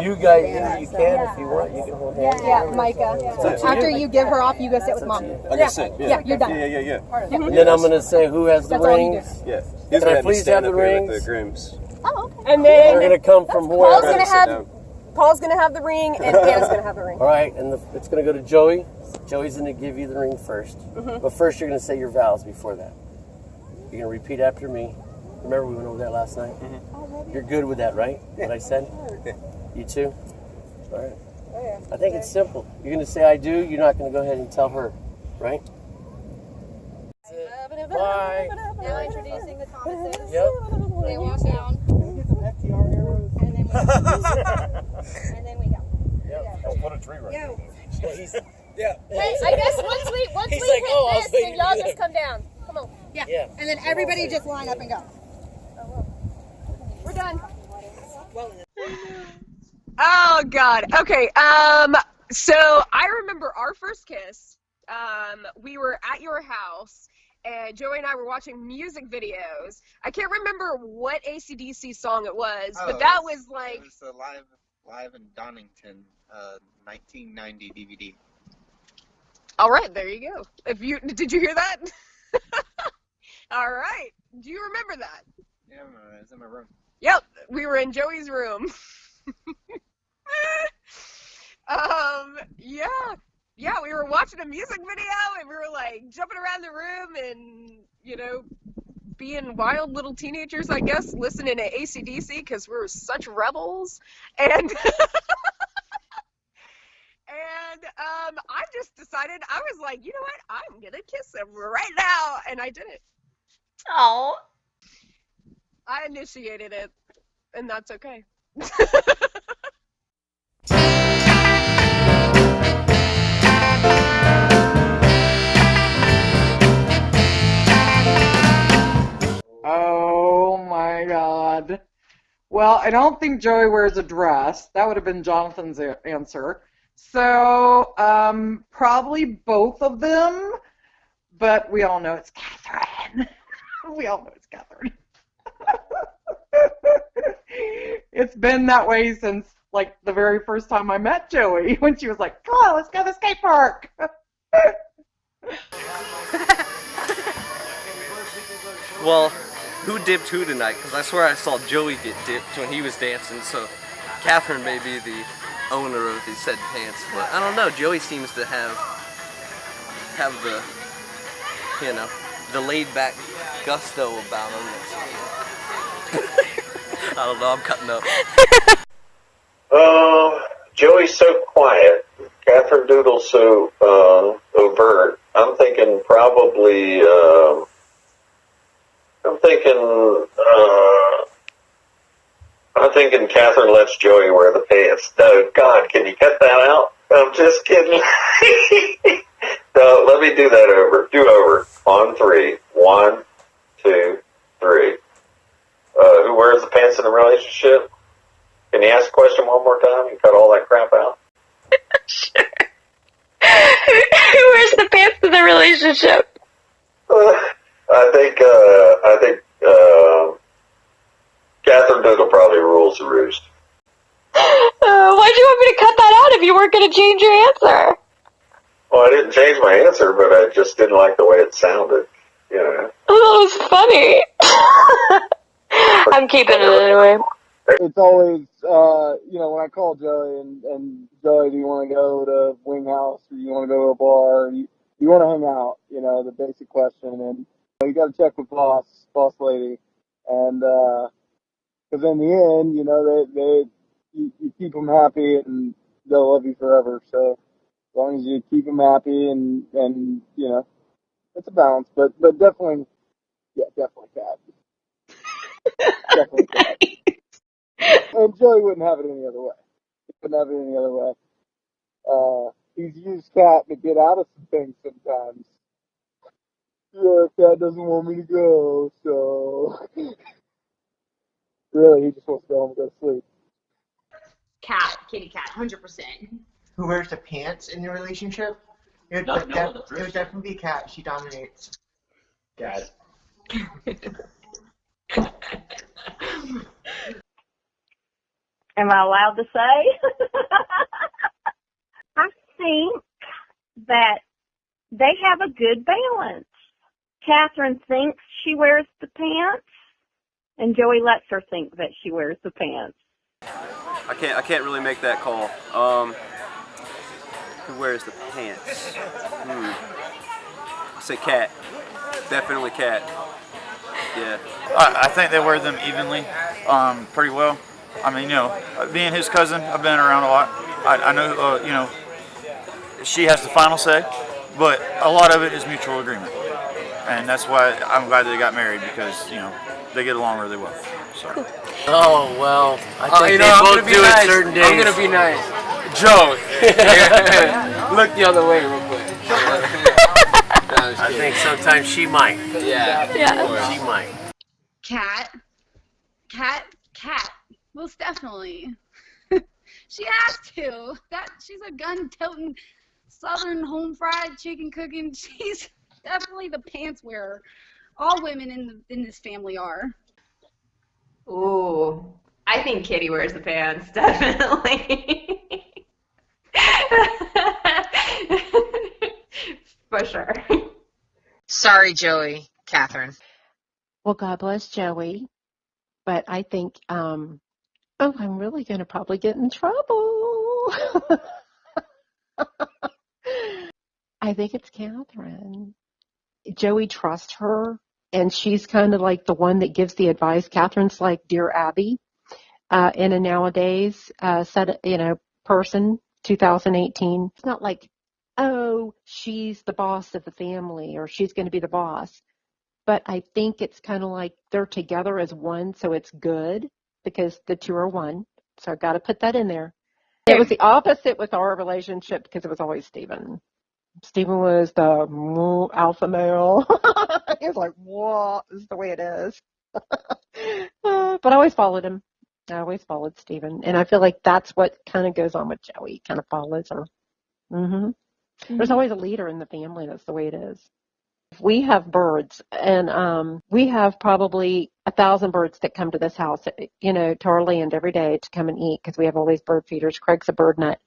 You guys, you can if you want. You can hold hands. Yeah, Micah. It's up to After you. you give her off, you go sit with mom. I can sit. Yeah, you're done. Yeah. And then I'm gonna say who has the That's all you rings. Yeah. Can I please have the rings? With the grooms. Oh, okay. And They're then gonna come from Paul's where? gonna Sit have down. Paul's gonna have the ring, and Anna's gonna have the ring. All right, and it's gonna go to Joey. Joey's gonna give you the ring first. But first, you're gonna say your vows before that. You're gonna repeat after me. Remember we went over that last night? You're good with that, right? What I said? Yeah. You too? All right. I think it's simple. You're going to say I do. You're not going to go ahead and tell her, right? Bye. Now introducing the Thomases. Yep. They walk down. And then we go. Yep. I'll put a tree right Go. Yeah. Hey, I guess once we He's hit like, oh, I was this, then thinking y'all that. just come down. Come on. Yeah. And then everybody just line up and go. We're done. Oh God. Okay. So I remember our first kiss. We were at your house, and Joey and I were watching music videos. I can't remember what AC/DC song it was, but that was like. It was the Live in Donington, 1990 DVD. All right, there you go. Did you hear that? All right. Do you remember that? Yeah, it's in my room. Yep, we were in Joey's room. Yeah, we were watching a music video and we were like jumping around the room and, being wild little teenagers, I guess, listening to AC/DC because we were such rebels. And excited. I was like, you know what? I'm gonna kiss him right now, and I did it. Oh. I initiated it, and that's okay. Oh my God. Well, I don't think Joey wears a dress. That would have been Jonathan's answer. So, probably both of them, but we all know it's Catherine. We all know it's Catherine. It's been that way since, like, the very first time I met Joey, when she was like, come on, let's go to the skate park. Well, who dipped who tonight? Because I swear I saw Joey get dipped when he was dancing, so Catherine may be the owner of these said pants, but I don't know, Joey seems to have the, you know, the laid-back gusto about him. I don't know, I'm cutting up. Joey's so quiet. Catherine Doodle's so overt. I'm thinking probably. I'm thinking Catherine lets Joey wear the pants. No, God, can you cut that out? I'm just kidding. No, let me do that over. Do over. On 3. 1, 2, 3. Who wears the pants in a relationship? Can you ask the question one more time and cut all that crap out? Sure. Who wears the pants in the relationship? I think Catherine Doodle probably rules the roost. Why'd you want me to cut that out if you weren't going to change your answer? Well, I didn't change my answer, but I just didn't like the way it sounded, you know. Oh, that was funny. I'm keeping it anyway. It's always, you know, when I call Joey and Joey, do you want to go to Wing House or you want to go to a bar? You want to hang out, you know, the basic question. And you got to check with boss lady. And, because in the end, you know, you keep them happy and they'll love you forever. So as long as you keep them happy and you know, it's a balance. But definitely, yeah, definitely Cat. Definitely Cat. And Joey wouldn't have it any other way. He wouldn't have it any other way. He's used Cat to get out of some things sometimes. Yeah, Cat doesn't want me to go, so really, he just wants to go home and go to sleep. Cat, kitty cat, 100%. Who wears the pants in the relationship? It would definitely be Cat. She dominates. Cat. Am I allowed to say? I think that they have a good balance. Catherine thinks she wears the pants, and Joey lets her think that she wears the pants. I can't really make that call. Who wears the pants? I say Cat. Definitely Cat. Yeah. I think they wear them evenly, pretty well. I mean, you know, being his cousin, I've been around a lot. I know, you know, she has the final say, but a lot of it is mutual agreement. And that's why I'm glad they got married, because, you know, they get along really well. So. Oh, well, I think you know, they I'm both gonna be do nice. it certain days. I'm going to be nice. Joe, look the other way real quick. I think sometimes she might. Yeah. She might. Cat. Most definitely. She has to. She's a gun-toting, southern home-fried chicken cooking. She's definitely the pants wearer. All women in this family are. Ooh, I think Kitty wears the pants, definitely. For sure. Sorry, Joey. Catherine. Well, God bless Joey. But I think, I'm really going to probably get in trouble. I think it's Catherine. Joey trusts her, and she's kind of like the one that gives the advice. Catherine's like Dear Abby in a nowadays person, 2018. It's not like oh, she's the boss of the family or she's going to be the boss. But I think it's kind of like they're together as one, so it's good because the two are one. So I've got to put that in there. It was the opposite with our relationship because it was always Stephen. Stephen was the alpha male. He was like, what? This is the way it is. But I always followed him. I always followed Stephen. And I feel like that's what kind of goes on with Joey. Kind of follows her. There's always a leader in the family. That's the way it is. We have birds, and we have probably 1,000 birds that come to this house, to our land every day to come and eat because we have all these bird feeders. Craig's a bird nut.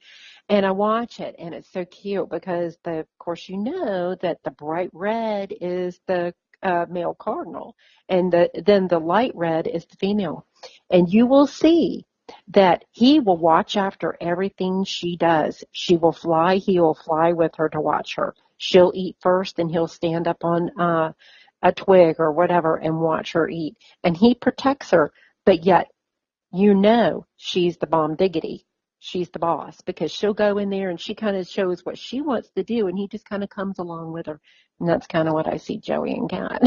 And I watch it, and it's so cute because, of course, that the bright red is the male cardinal, and then the light red is the female. And you will see that he will watch after everything she does. She will fly. He will fly with her to watch her. She'll eat first, and he'll stand up on a twig or whatever and watch her eat. And he protects her, but yet she's the bomb diggity. She's the boss because she'll go in there and she kind of shows what she wants to do, and he just kind of comes along with her. And that's kind of what I see Joey and Kat.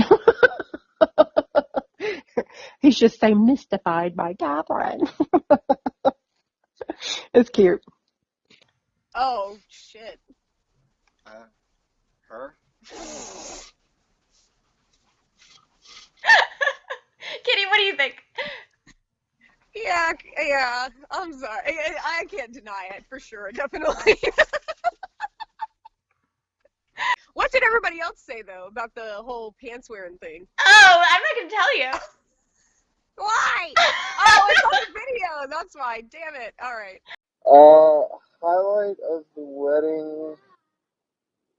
He's just so mystified by Catherine. It's cute. Oh, shit. Her? Kitty, what do you think? Yeah, I'm sorry. I can't deny it, for sure, definitely. What did everybody else say, though, about the whole pants wearing thing? Oh, I'm not going to tell you. Why? Oh, it's on the video. That's why. Damn it. All right. Highlight of the wedding,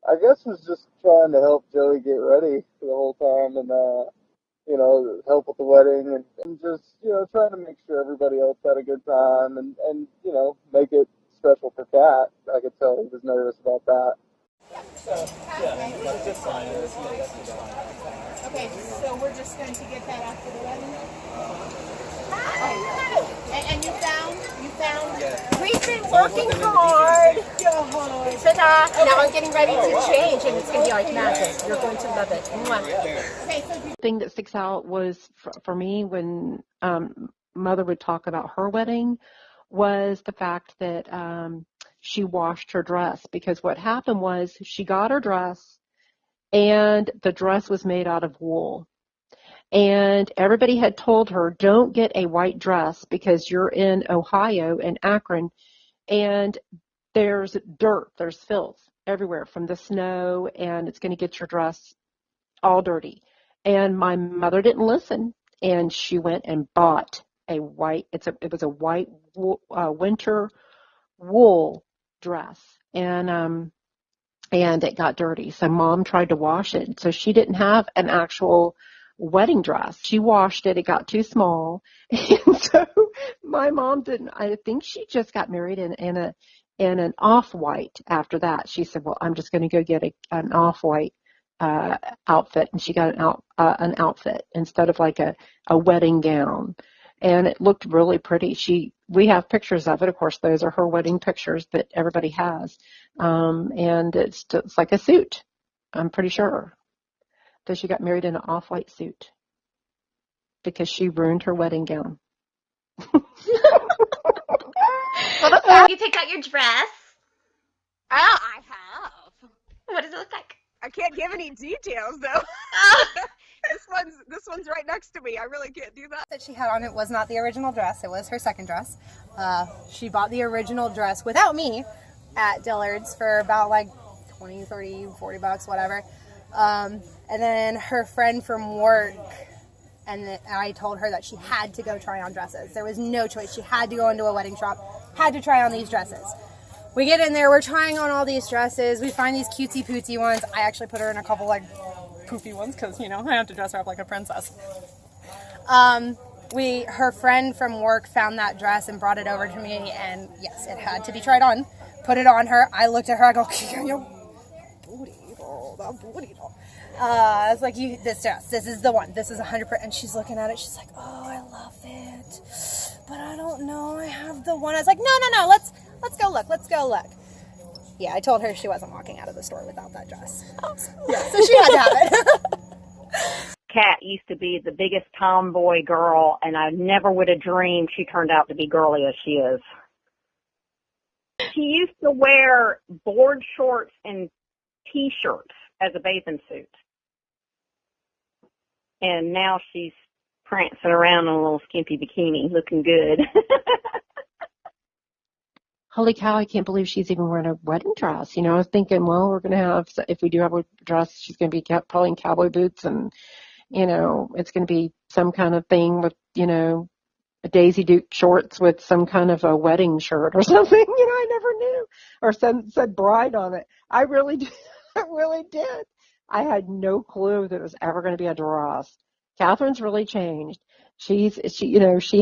I guess, was just trying to help Joey get ready for the whole time and, help with the wedding and just, trying to make sure everybody else had a good time and make it special for Kat. I could tell he was nervous about that. Okay, so we're just going to get that after the wedding? And you found? We've been working hard. Ta-da! Now I'm getting ready to change, and it's going to be like magic. You're going to love it. The thing that sticks out was for me when Mother would talk about her wedding was the fact that she washed her dress, because what happened was she got her dress and the dress was made out of wool. And everybody had told her, don't get a white dress because you're in Ohio and Akron and there's dirt, there's filth everywhere from the snow, and it's going to get your dress all dirty. And my mother didn't listen, and she went and bought it was a white winter wool dress, and it got dirty. So Mom tried to wash it. So she didn't have an actual wedding dress. She washed it. It got too small. And so my mom didn't, I think she just got married in an off-white after that. She said, well, I'm just going to go get an off-white outfit. And she got an outfit instead of like a wedding gown. And it looked really pretty. We have pictures of it. Of course, those are her wedding pictures that everybody has. And it's like a suit, I'm pretty sure. So she got married in an off-white suit because she ruined her wedding gown. Have you picked out your dress? I have. What does it look like? I can't give any details, though. This one's right next to me. I really can't do that. That she had on it was not the original dress. It was her second dress. She bought the original dress without me at Dillard's for about like $20, $30, $40, whatever. And then her friend from work, and I told her that she had to go try on dresses. There was no choice. She had to go into a wedding shop, had to try on these dresses. We get in there, we're trying on all these dresses. We find these cutesy pootsy ones. I actually put her in a couple like poofy ones because, I have to dress her up like a princess. Her friend from work found that dress and brought it over to me, and yes, it had to be tried on. Put it on her. I looked at her, I go, your booty doll, that booty doll. I was like, this dress, this is the one. This is 100%. And she's looking at it. She's like, oh, I love it, but I don't know. I have the one. I was like, no. Let's go look. Yeah, I told her she wasn't walking out of the store without that dress. Yeah, so she had to have it. Kat used to be the biggest tomboy girl, and I never would have dreamed she turned out to be girly as she is. She used to wear board shorts and T-shirts as a bathing suit. And now she's prancing around in a little skimpy bikini, looking good. Holy cow, I can't believe she's even wearing a wedding dress. I was thinking, well, we're going to have, if we do have a dress, she's going to be probably in cowboy boots and, it's going to be some kind of thing with, a Daisy Duke shorts with some kind of a wedding shirt or something. I never knew. Or said bride on it. I really did. I really did. I had no clue that it was ever going to be a dress. Catherine's really changed. She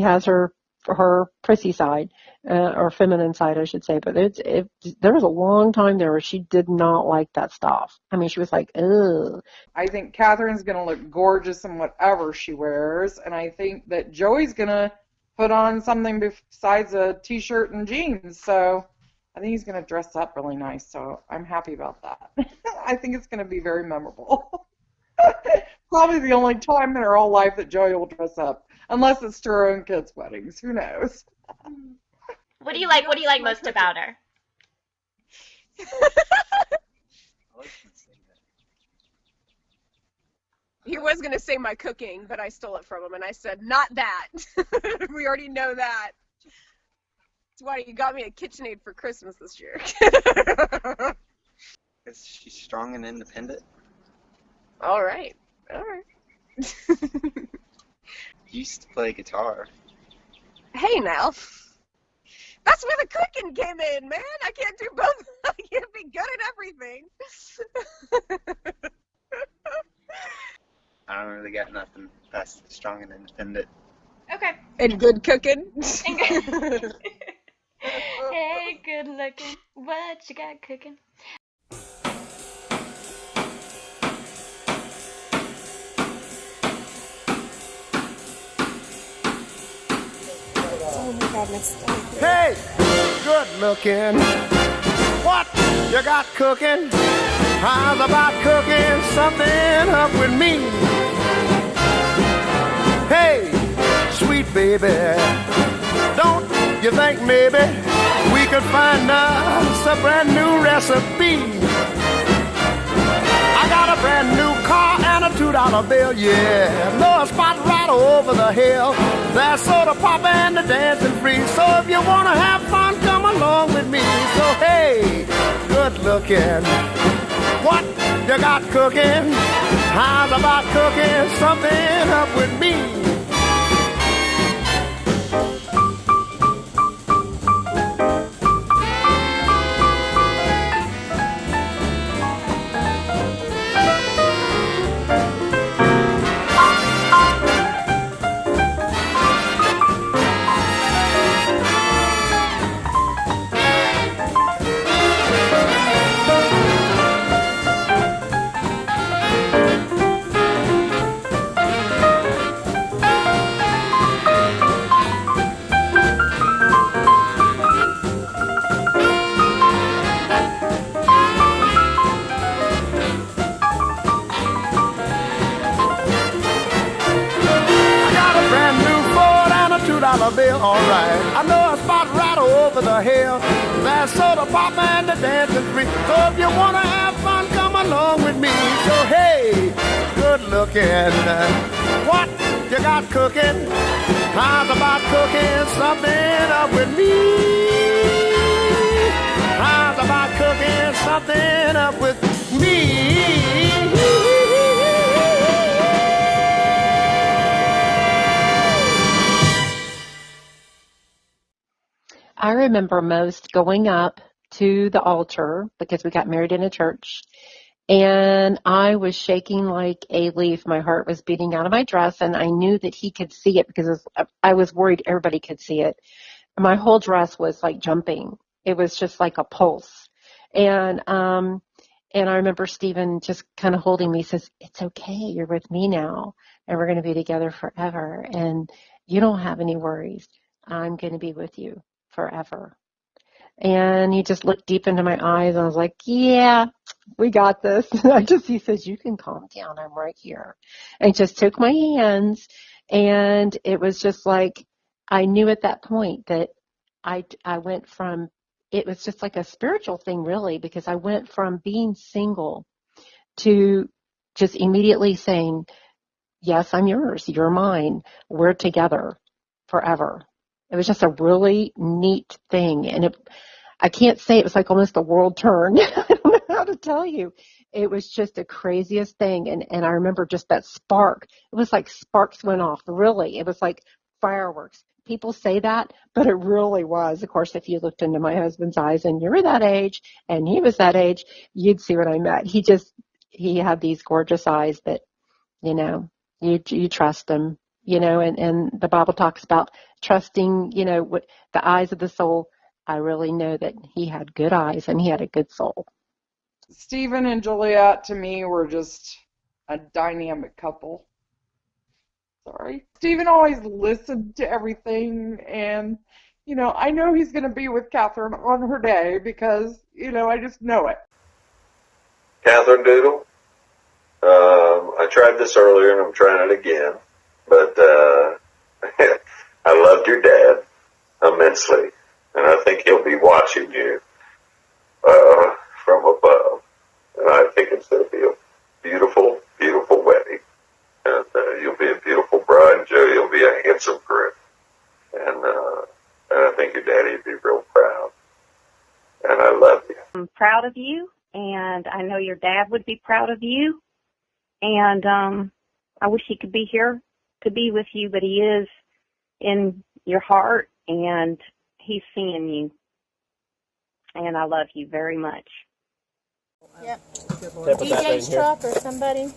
has her prissy side, or feminine side, I should say. But there was a long time there where she did not like that stuff. I mean, she was like, ugh. I think Catherine's going to look gorgeous in whatever she wears, and I think that Joey's going to put on something besides a T-shirt and jeans. So I think he's going to dress up really nice. So I'm happy about that. I think it's going to be very memorable. Probably the only time in her whole life that Joey will dress up, unless it's to her own kids' weddings. Who knows? What do you like? What do you like most about her? He was going to say my cooking, but I stole it from him, and I said, not that. We already know that. That's why you got me a KitchenAid for Christmas this year. Is she strong and independent? All right. All right. Used to play guitar. Hey, now. That's where the cooking came in, man. I can't do both. I can't be good at everything. I don't really got nothing. That's strong and independent. Okay. And good cooking. Hey, good looking. What you got cooking? Oh my God, my stomach. Hey, good looking. What you got cooking? How's about cooking something up with me? Hey, sweet baby, don't you think maybe we could find us a brand new recipe? I got a brand new car and a $2 bill, yeah. No spot right over the hill. There's soda pop and the dancing free. So if you wanna have fun, come along with me. So hey, good looking. What you got cooking? How's about cooking something up with me? Bill, alright. I know a spot right over the hill. There's soda pop and the dancing free. So if you wanna have fun, come along with me. So hey, good looking. What you got cooking? How's about cooking something up with me? How's about cooking something up with me? I remember most going up to the altar because we got married in a church, and I was shaking like a leaf. My heart was beating out of my dress, and I knew that he could see it because I was worried everybody could see it. My whole dress was like jumping. It was just like a pulse. And I remember Stephen just kind of holding me, says, "It's okay. You're with me now, and we're going to be together forever, and you don't have any worries. I'm going to be with you forever." And he just looked deep into my eyes, and I was like, yeah, we got this. He says, you can calm down. I'm right here. And he just took my hands, and it was just like, I knew at that point that I went from, it was just like a spiritual thing, really, because I went from being single to just immediately saying, yes, I'm yours. You're mine. We're together forever. It was just a really neat thing. And I can't say it was like almost the world turned. I don't know how to tell you. It was just the craziest thing. And I remember just that spark. It was like sparks went off. Really. It was like fireworks. People say that, but it really was. Of course, if you looked into my husband's eyes and you were that age and he was that age, you'd see what I meant. He had these gorgeous eyes that, you trust him, and the Bible talks about trusting, what the eyes of the soul. I really know that he had good eyes and he had a good soul. Stephen and Juliet, to me, were just a dynamic couple. Sorry. Stephen always listened to everything, and, I know he's going to be with Catherine on her day because, I just know it. Catherine Doodle, I tried this earlier and I'm trying it again, but I loved your dad immensely, and I think he'll be watching you from above, and I think it's going to be a beautiful, beautiful wedding, and you'll be a beautiful bride, and Joe, you'll be a handsome groom, and I think your daddy would be real proud, and I love you. I'm proud of you, and I know your dad would be proud of you, and I wish he could be here to be with you, but he is in your heart, and he's seeing you, and I love you very much. Yep. DJ's truck or somebody.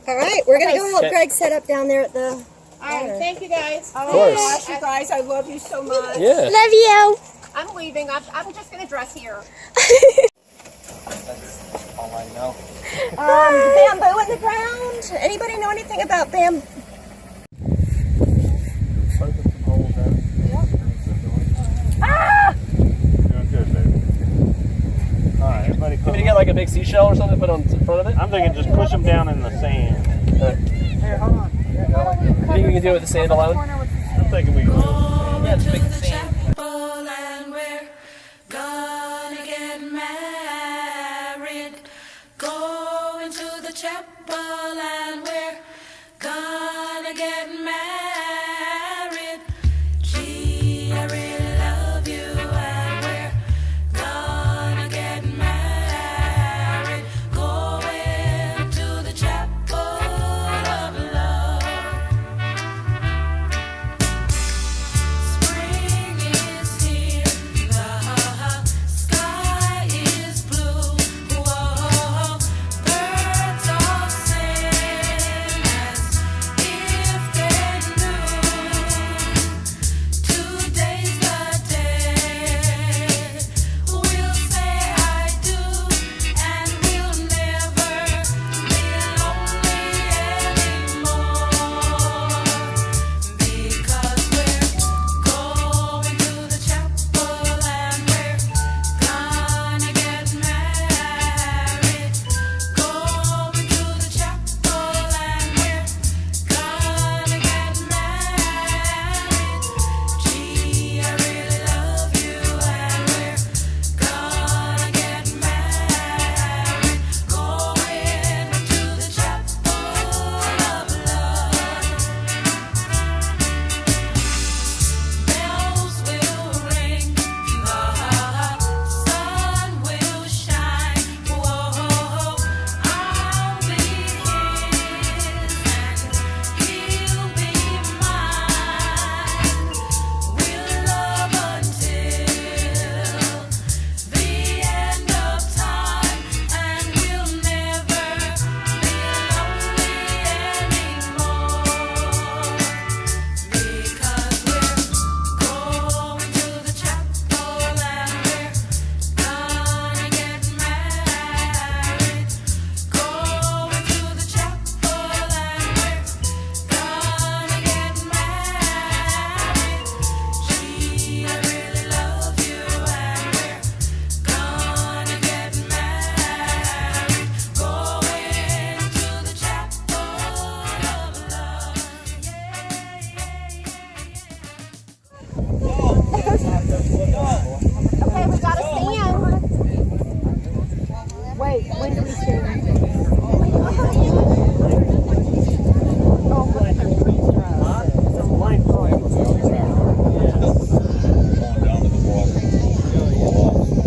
All right, we're going to go help Greg set up down there at the... All right, thank you guys. Of course. course. You guys, I love you so much. Yeah. Love you. I'm leaving. I'm just going to dress here. That's all I know. Bamboo in the ground. Anybody know anything about bamboo? Ah! Doing good, baby. All right, everybody. You want me to get like a big seashell or something to put on in front of it? I'm thinking just push them down in the sand. Hey, hold on. You think we can do it with the sand alone? I'm thinking we can do it with the sand. Yeah, just make the sand. And we're gonna get married. Going to the chapel and we're gonna get married. Gee, I really love you and we're gonna get married. Going to the chapel of love. Spring is here, the sky is blue. Whoa, birds all singing.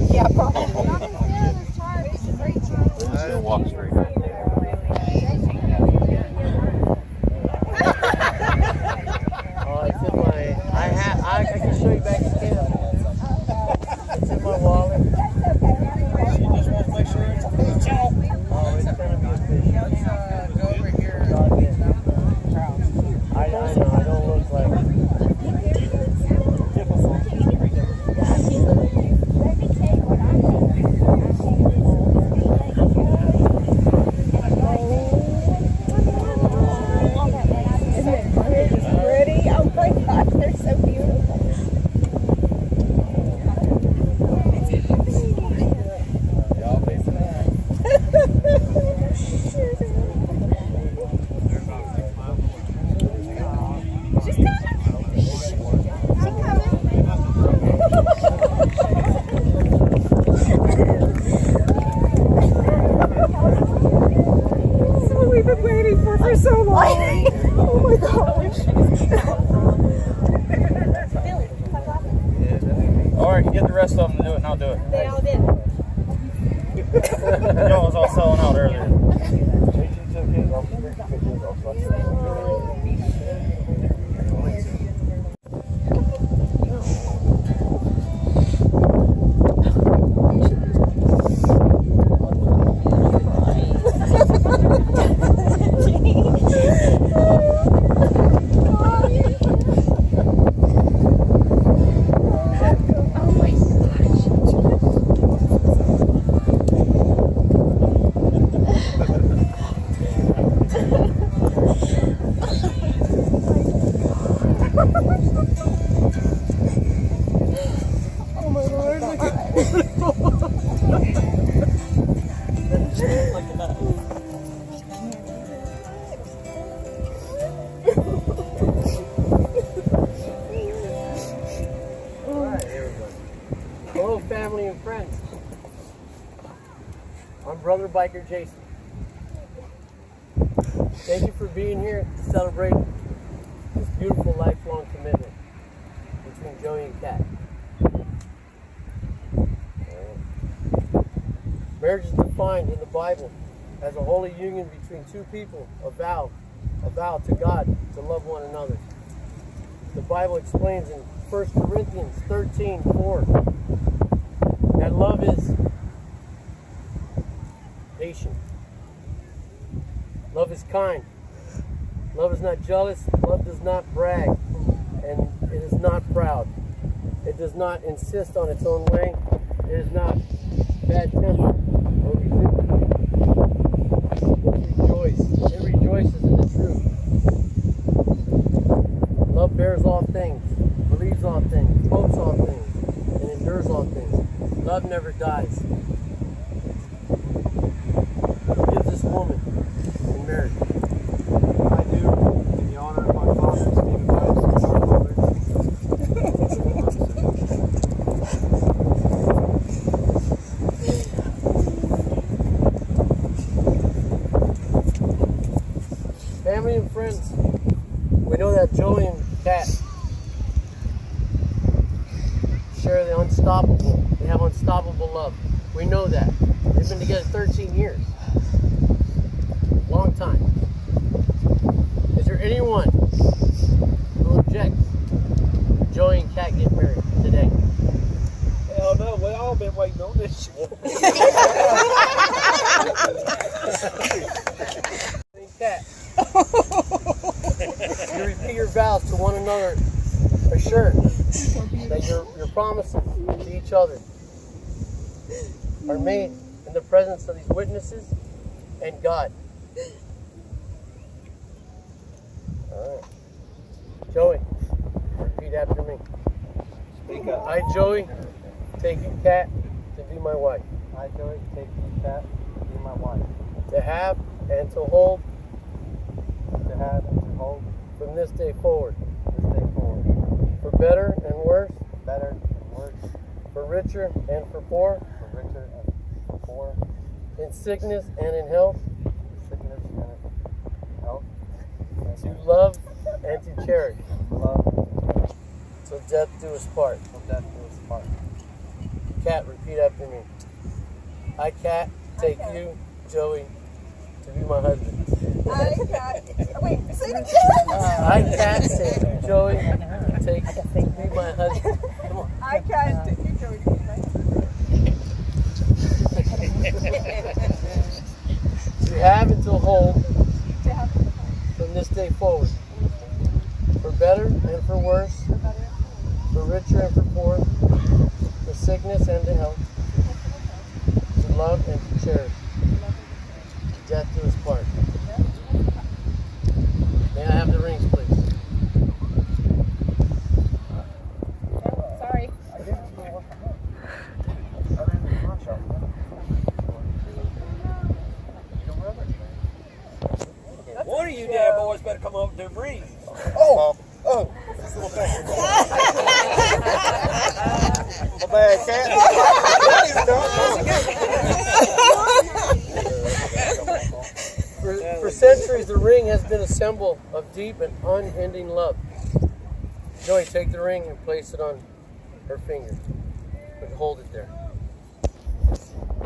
Yeah, probably. Walk straight. Oh, it's in my. I can show you back in camp. It's in my wallet. You just want to make sure it's a fish. Oh, it's gonna be a fish. Go over here. I know. I don't look like. Pretty. Oh my gosh, they're so beautiful. Y'all facing She's coming. She's coming. That's what we've been waiting for so long. Oh my gosh. All right, get the rest of them to do it, and I'll do it. They all did. Y'all was all selling out earlier. Oh my Lord, look at Hello, family and friends. I'm Brother Biker Jason. Thank you for being here to celebrate this beautiful lifelong commitment between Joey and Kat. Marriage is defined in the Bible as a holy union between two people, a vow to God to love one another. The Bible explains in 1 Corinthians 13:4 that love is patient. Love is kind. Love is not jealous. Love does not brag. And it is not proud. It does not insist on its own way. It is not bad tempered or resentful. It rejoices in the truth. Love bears all things, believes all things, hopes all things, and endures all things. Love never dies. Who gives this woman in marriage? I do, in the honor of my father, Stephen Price, and our mother. Family and friends, we know that Joey and Kat share the unstoppable. They have unstoppable love. We know that. They've been together 13 years. Long time. Is there anyone who objects to Joey and Kat get married today? Hell no, we all been waiting on this shit. Kat, you repeat your vows to one another, assured that your promises to each other are made in the presence of these witnesses and God. All right. Joey, repeat after me. Speak up. I, Joey, take you, Kat, to be my wife. I, Joey, take you, Kat, to be my wife. To have and to hold To have and to hold from this day forward. this day forward. For better and worse, Better and worse, for richer and for poor, for richer and for poor, in sickness and in health, sickness and health, to love and to cherish, love, till death do us part. till death do us part. Kat, repeat after me. I, Kat, take you, Joey, to be my husband. I got. Wait, say it again. I, Kat, take you, Joey, to be my husband. Come on. I got take you, Joey, to be my You have and to hold from this day forward, for better and for worse, for richer and for poor, for sickness and to health, to love and to cherish, to death do us part. May I have the rings, please? Sorry. One of you damn boys better come up with them rings. Oh! My bad, Cat. For centuries, the ring has been a symbol of deep and unending love. Joey, take the ring and place it on her finger. And hold it there.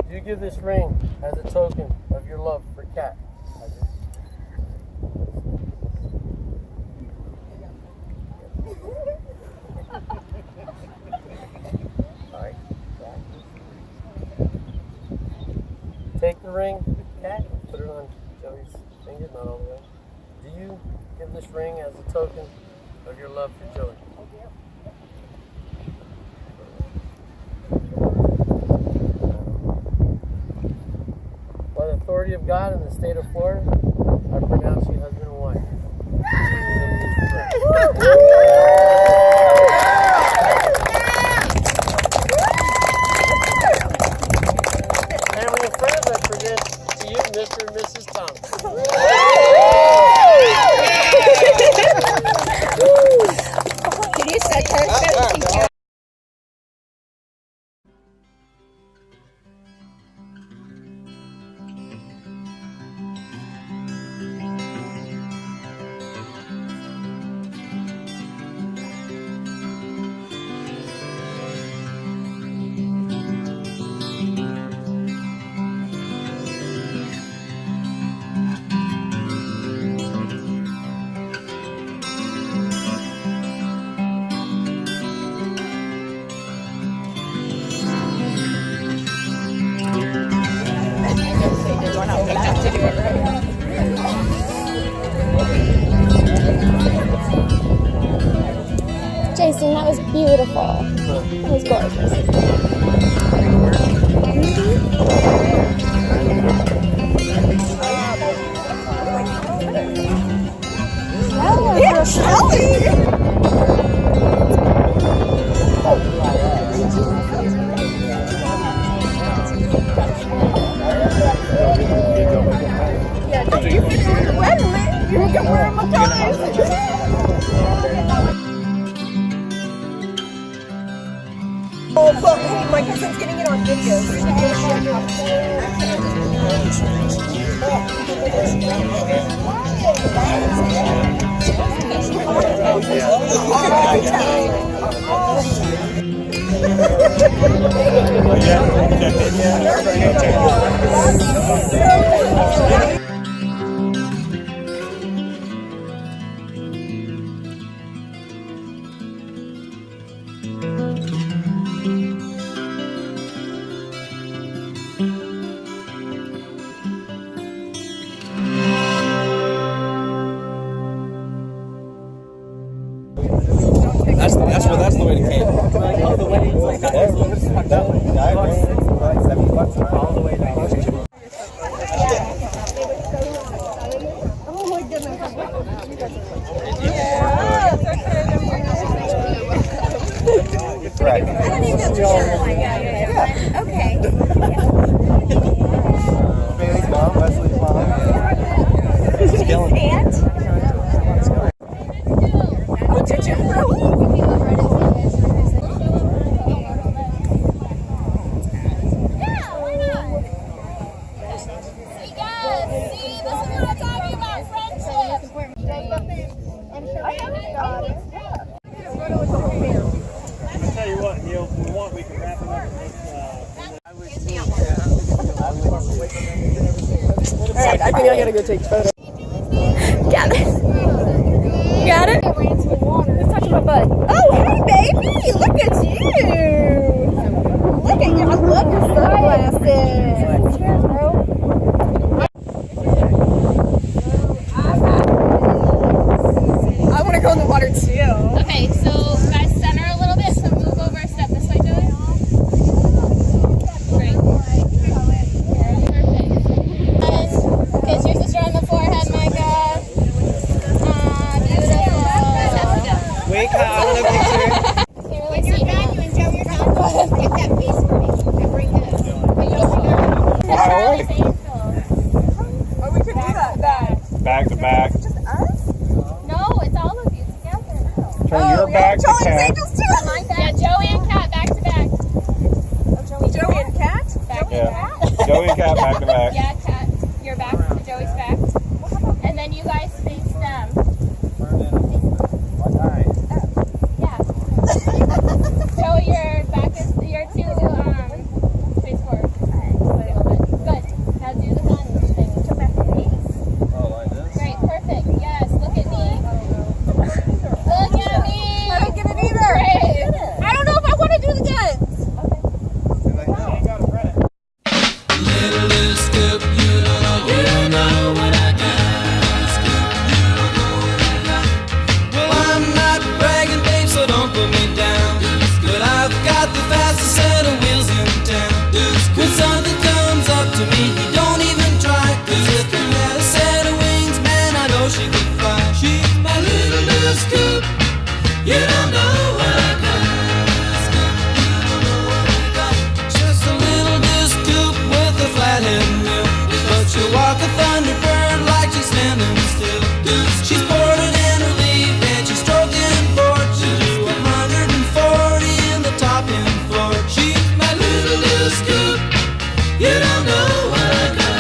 Do you give this ring as a token of your love for Kat? Alright. Take the ring, Kat, and put it on Joey's finger, not all the way. Do you give this ring as a token of your love for Joey? By the authority of God in the state of Florida, I pronounce you husband and wife. Family and friends, I present to you Mr. and Mrs. Thompson. Did you set her? Jason, that was beautiful. That was gorgeous. Yeah, Shelly! Yeah, you can wear the wedding ring. You can wear them a Oh, look, hey, my cousin's getting it on video. That's the way to camp. Oh, the wedding's like that. That one, $70 all the way down. Oh my goodness. Right. I don't even know the Yeah. Okay. Bailey's mom, Leslie's mom. She's killing it. Oh, did you really? Alright, I think I gotta go take photos. Got it. You got it? Just touch my butt. Oh, hey, baby! Look at you! Look at you! I love your sunglasses! Cheers, bro. I want to go in the water too. Okay, so guys, center a little bit. So move over a step this way, Joey. Great. Perfect. Kiss your sister on the forehead, Micah. Beautiful. Wait, I want a picture. When you're done, you and Joey are done. Go ahead and get that piece for me. And bring that. Oh, we could do that. Back to back. No, it's all of you together. Turn your back to Kat. Yeah, Joey and Kat back to back. Joey and Kat? Back to Yeah. back. Joey and Kat back to back. Yeah, Kat, your back to Joey's back. And then you guys face them. Yeah. Joey, your back is your two face forward. Just a little bit. Good. Now do the gun thing. Oh, like this? Great, perfect. Yes, look at me. Look at me. I don't get it either. Great. I don't know if I want to do the guns. Little scoop, you don't know what I got. Scoop, you don't know what I got. Well, I'm not bragging, babe, so don't put me down. But I've got the fastest set of wheels in town. When something comes up to me, he don't even try. 'Cause if he had a set of wings, man, I know she could fly. She's my little scoop. You don't know what I got. Scoop, you don't know what I got. Just a little disc coupe with a flathead mill. But she'll walk a Thunderbird like she's standing still. She's boarded and relieved and she's stroking board. She'll do 140 in the top end floor. She's my little disc coupe. You don't know what I got.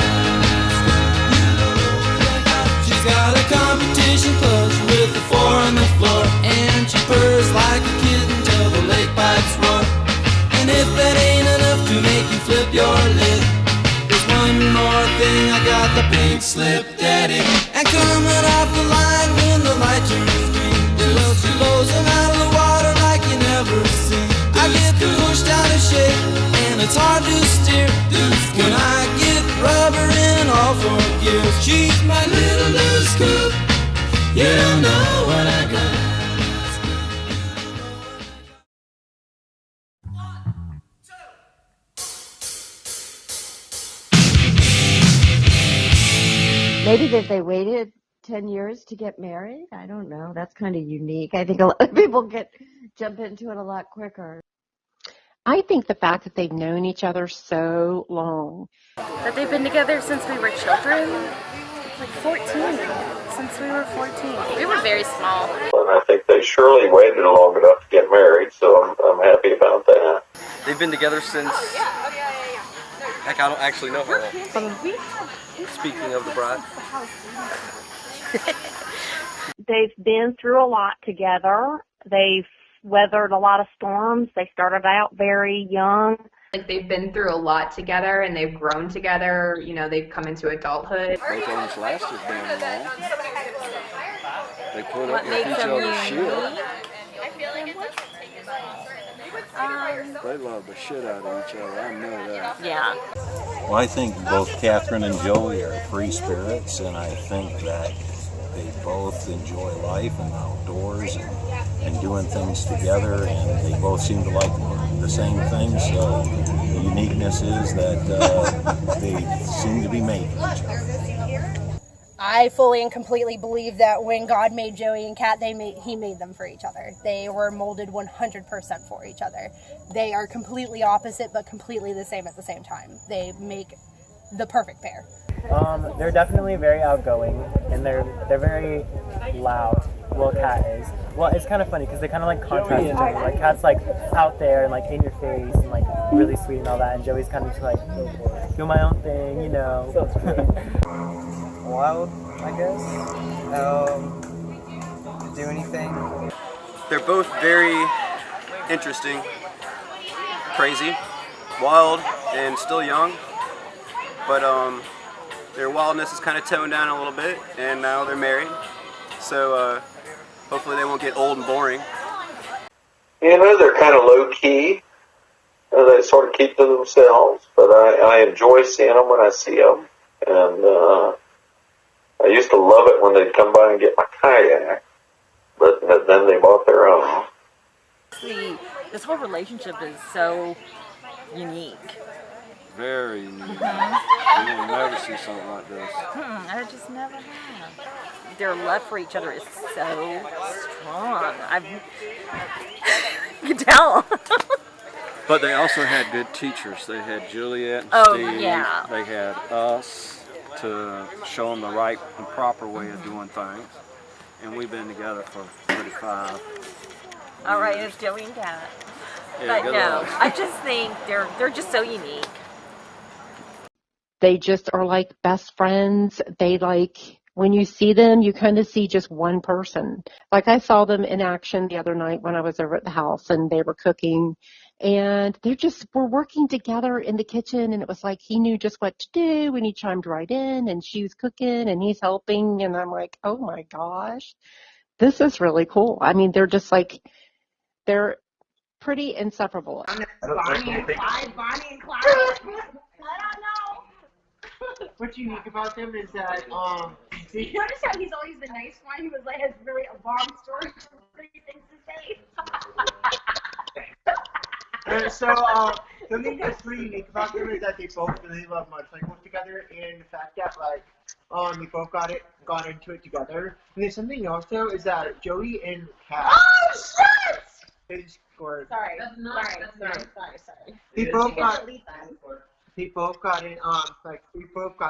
You don't know what I got. She's got a competition clutch with a 4 on the floor. And she purrs like a kitten till the lake pipes roar. And if that ain't enough to make you flip your lid, there's one more thing, I got the pink slip daddy. And coming off the line when the light turns green, well, she blows them out of the water like you never seen. I get pushed out of shape and it's hard to steer when I get rubber in all 4 gears. She's my little scoop. You don't know what I got. Maybe that they waited 10 years to get married. I don't know. That's kind of unique. I think a lot of people jump into it a lot quicker. I think the fact that they've known each other so long. That they've been together since we were children? Like 14. Since we were 14. We were very small. And I think they surely waited long enough to get married, so I'm happy about that. They've been together since. Heck, I don't actually know how long. Speaking of the bride. They've been through a lot together. They've weathered a lot of storms. They started out very young. Like they've been through a lot together and they've grown together. You know, they've come into adulthood. Both of them lasted damn long. They put What up with makes each them other's unique? shit. I feel like it doesn't take as long. They love the shit out of each other. I know that. Yeah. Well, I think both Catherine and Joey are free spirits, and I think that they both enjoy life and outdoors and doing things together, and they both seem to like the same things. So the uniqueness is that they seem to be made for each other. I fully and completely believe that when God made Joey and Kat, He made them for each other. They were molded 100% for each other. They are completely opposite, but completely the same at the same time. They make the perfect pair. They're definitely very outgoing, and they're very loud. Well, Kat is. Well, it's kind of funny because they kind of like contrast each other. Like Kat's like out there and like in your face and like really sweet and all that, and Joey's kind of just like do my own thing, you know. Wild, I guess. Do anything. They're both very interesting, crazy, wild, and still young. but their wildness is kind of toned down a little bit, and now they're married. So hopefully they won't get old and boring. You know, they're kind of low key. They sort of keep to themselves, but I enjoy seeing them when I see them. And I used to love it when they'd come by and get my kayak, but then they bought their own. See, this whole relationship is so unique. Very unique. You will never see something like this. I just never have. Their love for each other is so strong. You can tell. But they also had good teachers. They had Juliet and Oh, Steve. yeah. They had us to show them the right and proper way of doing things. And we've been together for 35 All right, it's Joey and Kat. Yeah, But good no, luck. I just think they're just so unique. They just are like best friends. They like, when you see them, you kind of see just one person. Like I saw them in action the other night when I was over at the house and they were cooking, and they just were working together in the kitchen, and it was like he knew just what to do and he chimed right in, and she was cooking and he's helping, and I'm like, oh my gosh, this is really cool. I mean, they're just like, they're pretty inseparable. Bonnie and Clyde. I don't know. What's unique about them is that You notice how he's always the nice one? He was like, has really a bomb story for three things to say. Something that's pretty unique about them is that they both really love motorcycles together, and the fact that they both got into it together. And then something else though is that Joey and Kat. Oh shit! They scored. Sorry. They both got in we both got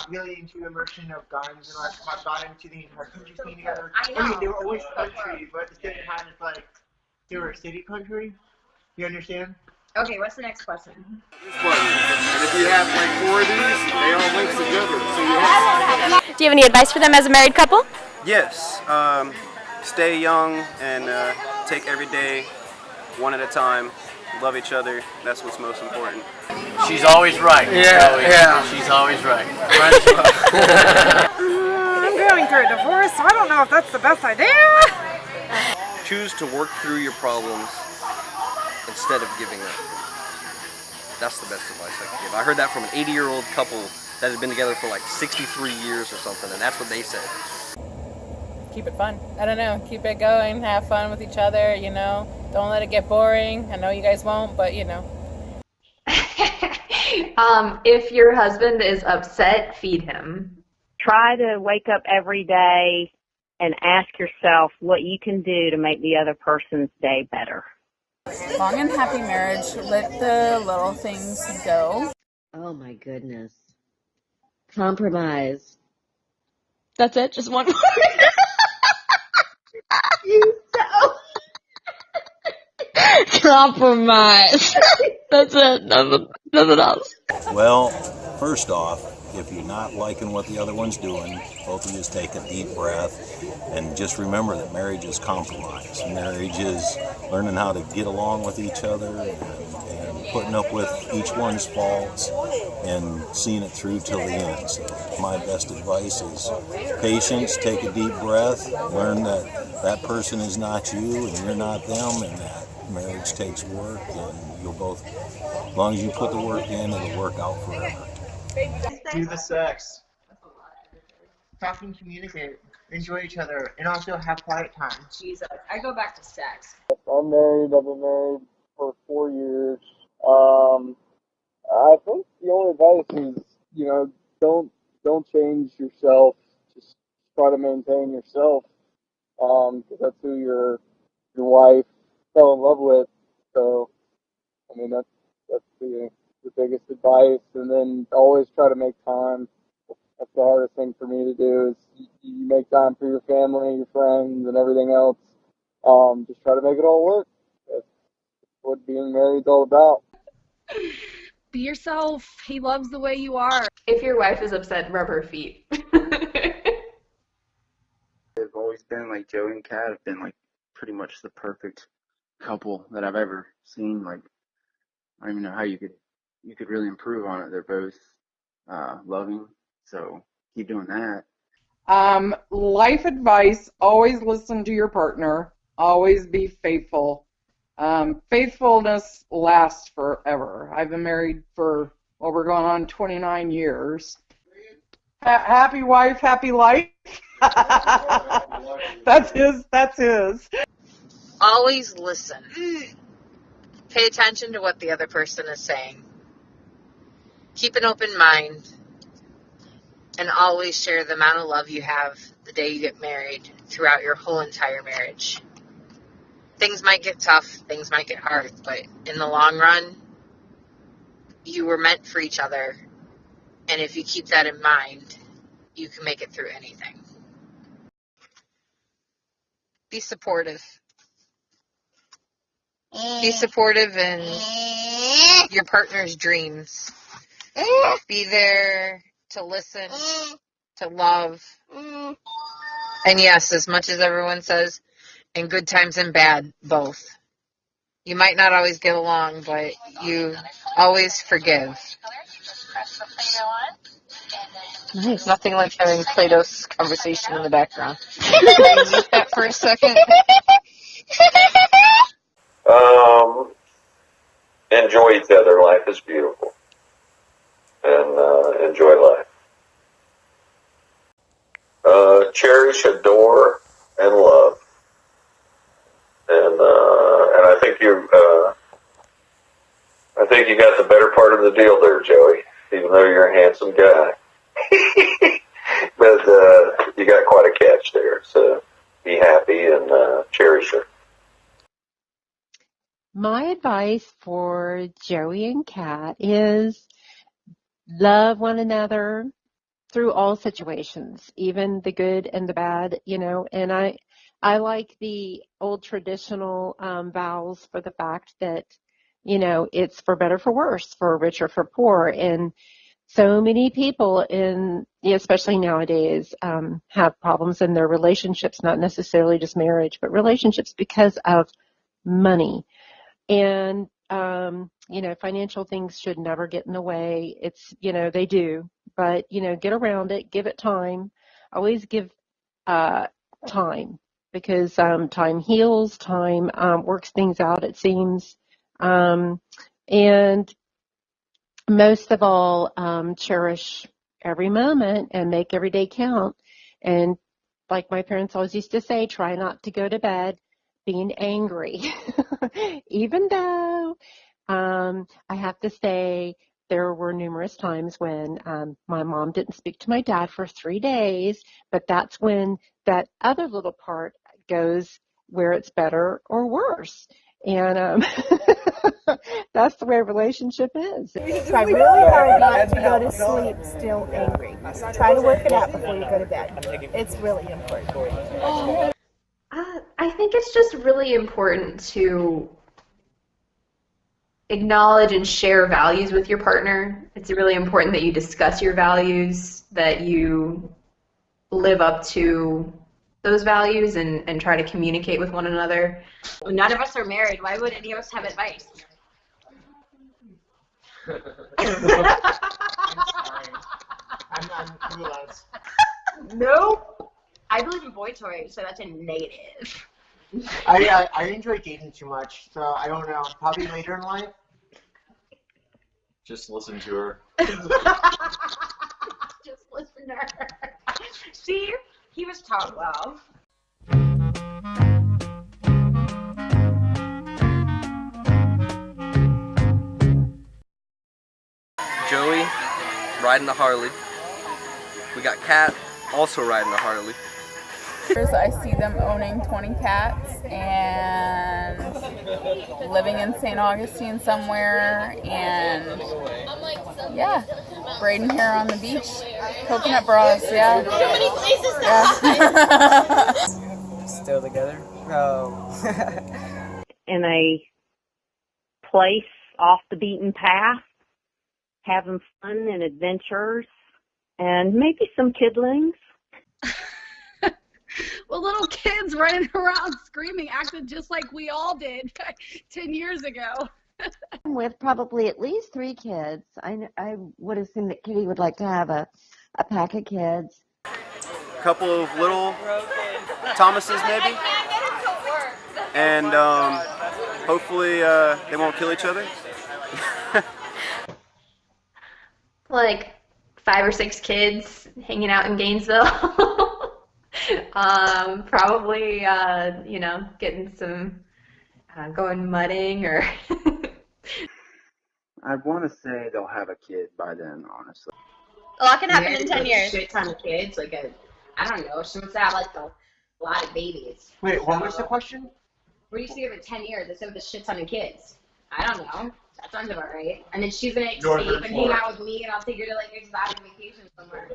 really into the immersion of guns and got into the entire country scene together. I mean, they were always country, but at the same time it's like they were a city country. You understand? Okay, what's the next question? And if you have like 4 of these, they all link together. So you have Do you have any advice for them as a married couple? Yes, stay young and take every day one at a time. Love each other. That's what's most important. She's always right. Yeah. She's always right. I'm going through a divorce, so I don't know if that's the best idea. Choose to work through your problems instead of giving up. That's the best advice I can give. I heard that from an 80-year-old couple that had been together for like 63 years or something, and that's what they said. Keep it fun. I don't know. Keep it going. Have fun with each other, you know. Don't let it get boring. I know you guys won't, but you know. If your husband is upset, feed him. Try to wake up every day and ask yourself what you can do to make the other person's day better. Long and happy marriage. Let the little things go. Oh my goodness. Compromise. That's it? Just one more? You so compromise. That's it. Nothing else. Well, first off, if you're not liking what the other one's doing, both of you just take a deep breath and just remember that marriage is compromise. Marriage is learning how to get along with each other and putting up with each one's faults and seeing it through till the end. So my best advice is patience, take a deep breath, learn that that person is not you and you're not them, and that marriage takes work, and you'll both, as long as you put the work in, it'll work out forever. Do the sex. Talk and communicate. Enjoy each other, and also have quiet time. Jesus, I go back to sex. I'm married. I've been married for 4 years. I think the only advice is, you know, don't change yourself. Just try to maintain yourself, because that's who your wife fell in love with. So, I mean, that's the biggest advice. And then always try to make time. That's the hardest thing for me to do, is you make time for your family, your friends, and everything else. Just try to make it all work. That's what being married is all about. Be yourself. He loves the way you are. If your wife is upset, rub her feet. They've always been like Joey and Kat have been like pretty much the perfect couple that I've ever seen. Like, I don't even know how you could really improve on it. They're both loving. So keep doing that. Life advice, always listen to your partner. Always be faithful. Faithfulness lasts forever. I've been married for, well, we're going on 29 years. Happy wife, happy life. That's his. Always listen. Pay attention to what the other person is saying. Keep an open mind. And always share the amount of love you have the day you get married throughout your whole entire marriage. Things might get tough, things might get hard, but in the long run, you were meant for each other. And if you keep that in mind, you can make it through anything. Be supportive. Be supportive in your partner's dreams. Be there to listen, to love. And yes, as much as everyone says, in good times and bad, both. You might not always get along, but you always forgive. Nice. Nothing like having Play-Doh's conversation in the background. Can you mute that for a second? Enjoy each other. Life is beautiful. And enjoy life. Cherish, adore, and love. And I think you got the better part of the deal there, Joey. Even though you're a handsome guy, but you got quite a catch there. So be happy and cherish her. My advice for Joey and Kat is love one another through all situations, even the good and the bad, and I like the old traditional vows for the fact that, it's for better, for worse, for rich or for poor. And so many people especially nowadays, have problems in their relationships, not necessarily just marriage, but relationships because of money. And, financial things should never get in the way. It's, they do, but, get around it, give it time. Always give time, because time heals, time works things out, it seems. And most of all, cherish every moment and make every day count. And like my parents always used to say, try not to go to bed being angry. Even though I have to say there were numerous times when my mom didn't speak to my dad for 3 days, but that's when that other little part goes where it's better or worse. And that's the way a relationship is. Try really hard not to go to sleep still angry. Try to work it out before you go to bed. It's really important. I think it's just really important to acknowledge and share values with your partner. It's really important that you discuss your values, that you live up to those values and try to communicate with one another. None of us are married. Why would any of us have advice? I'm clueless. Nope. I believe in boy toys, so that's a negative. I enjoy dating too much, so I don't know. Probably later in life. Just listen to her. Just listen to her. See? He was taught well. Joey riding the Harley. We got Kat also riding the Harley. I see them owning 20 cats and living in St. Augustine somewhere, and yeah, braiding hair on the beach, coconut bras, yeah. So many places Yeah. Still together? Oh. In a place off the beaten path, having fun and adventures, and maybe some kidlings. Well, little kids running around screaming, acting just like we all did 10 years ago. With probably at least 3 kids. I would assume that Kitty would like to have a pack of kids. A couple of little Thomases maybe, and hopefully they won't kill each other. Like 5 or 6 kids hanging out in Gainesville. Probably, you know, getting some, going mudding or. I want to say they'll have a kid by then, honestly. A lot can happen in 10 years. Shit ton of kids, like I don't know. She wants to have like a lot of babies. Wait, what was the question? Where do you see her in 10 years? I said with a shit ton of kids. I don't know. That sounds about right. And then she's gonna escape and hang out with me, and I'll take her to like an exotic vacation somewhere.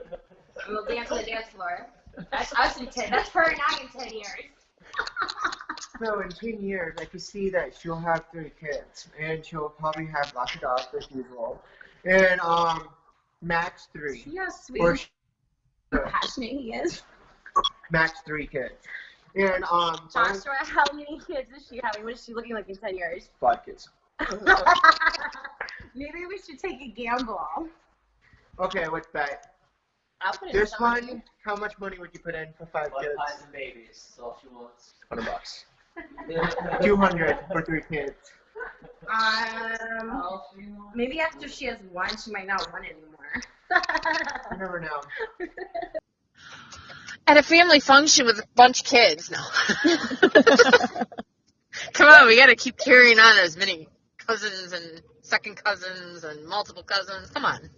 And we'll dance on the dance floor. That's us in 10. That's her and I in 10 years. So in 10 years, I can see that she'll have 3 kids, and she'll probably have lots of dogs as usual, and max 3. See how sweet, Or passionate he is. max 3 kids, and Joshua, how many kids is she having? What is she looking like in 10 years? 5 kids. Maybe we should take a gamble. Okay, let's bet. I'll put in This some one, money. how much money would you put in for 5 kids? Pies and babies. That's all she wants. $100. 200 for 3 kids. Maybe after she has 1, she might not want it anymore. You never know. At a family function with a bunch of kids, no. Come on, we gotta keep carrying on as many cousins and second cousins and multiple cousins. Come on.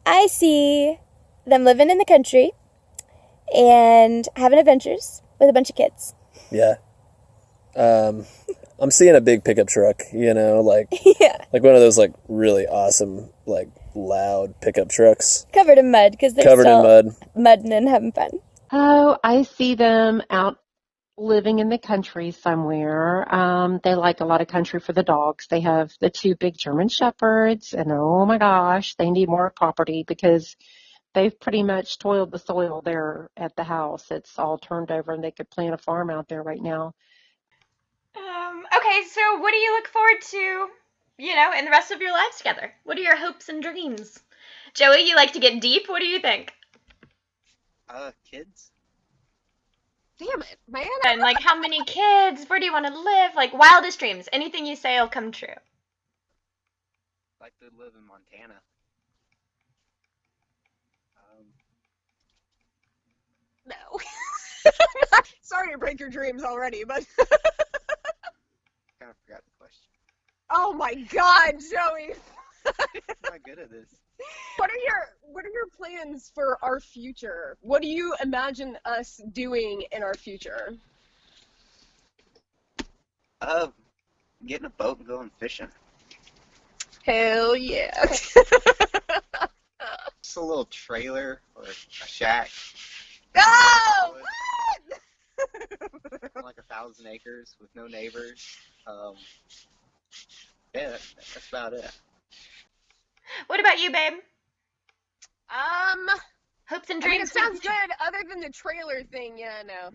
I see them living in the country and having adventures with a bunch of kids. Yeah. I'm seeing a big pickup truck, you know, like Yeah. like one of those like really awesome, like loud pickup trucks. Covered in mud because they're Covered in still mud. mudding and having fun. Oh, I see them out living in the country somewhere. They like a lot of country for the dogs. They have the 2 big German Shepherds, and oh my gosh, they need more property because they've pretty much spoiled the soil there at the house. It's all turned over, and they could plant a farm out there right now. Okay, so what do you look forward to, you know, in the rest of your lives together? What are your hopes and dreams? Joey, you like to get deep? What do you think? Kids? Damn it, man. And like how many kids? Where do you want to live? Like wildest dreams. Anything you say will come true. I'd like to live in Montana. No. Sorry to break your dreams already, but Kind of forgot the question. oh my God, Joey. I'm not good at this. What are your plans for our future? What do you imagine us doing in our future? Getting a boat and going fishing. Hell yeah. Just a little trailer or a shack. Oh! Like 1,000 acres with no neighbors. Yeah, that's about it. What about you, babe? Hopes and dreams. it sounds good. Other than the trailer thing, yeah, no.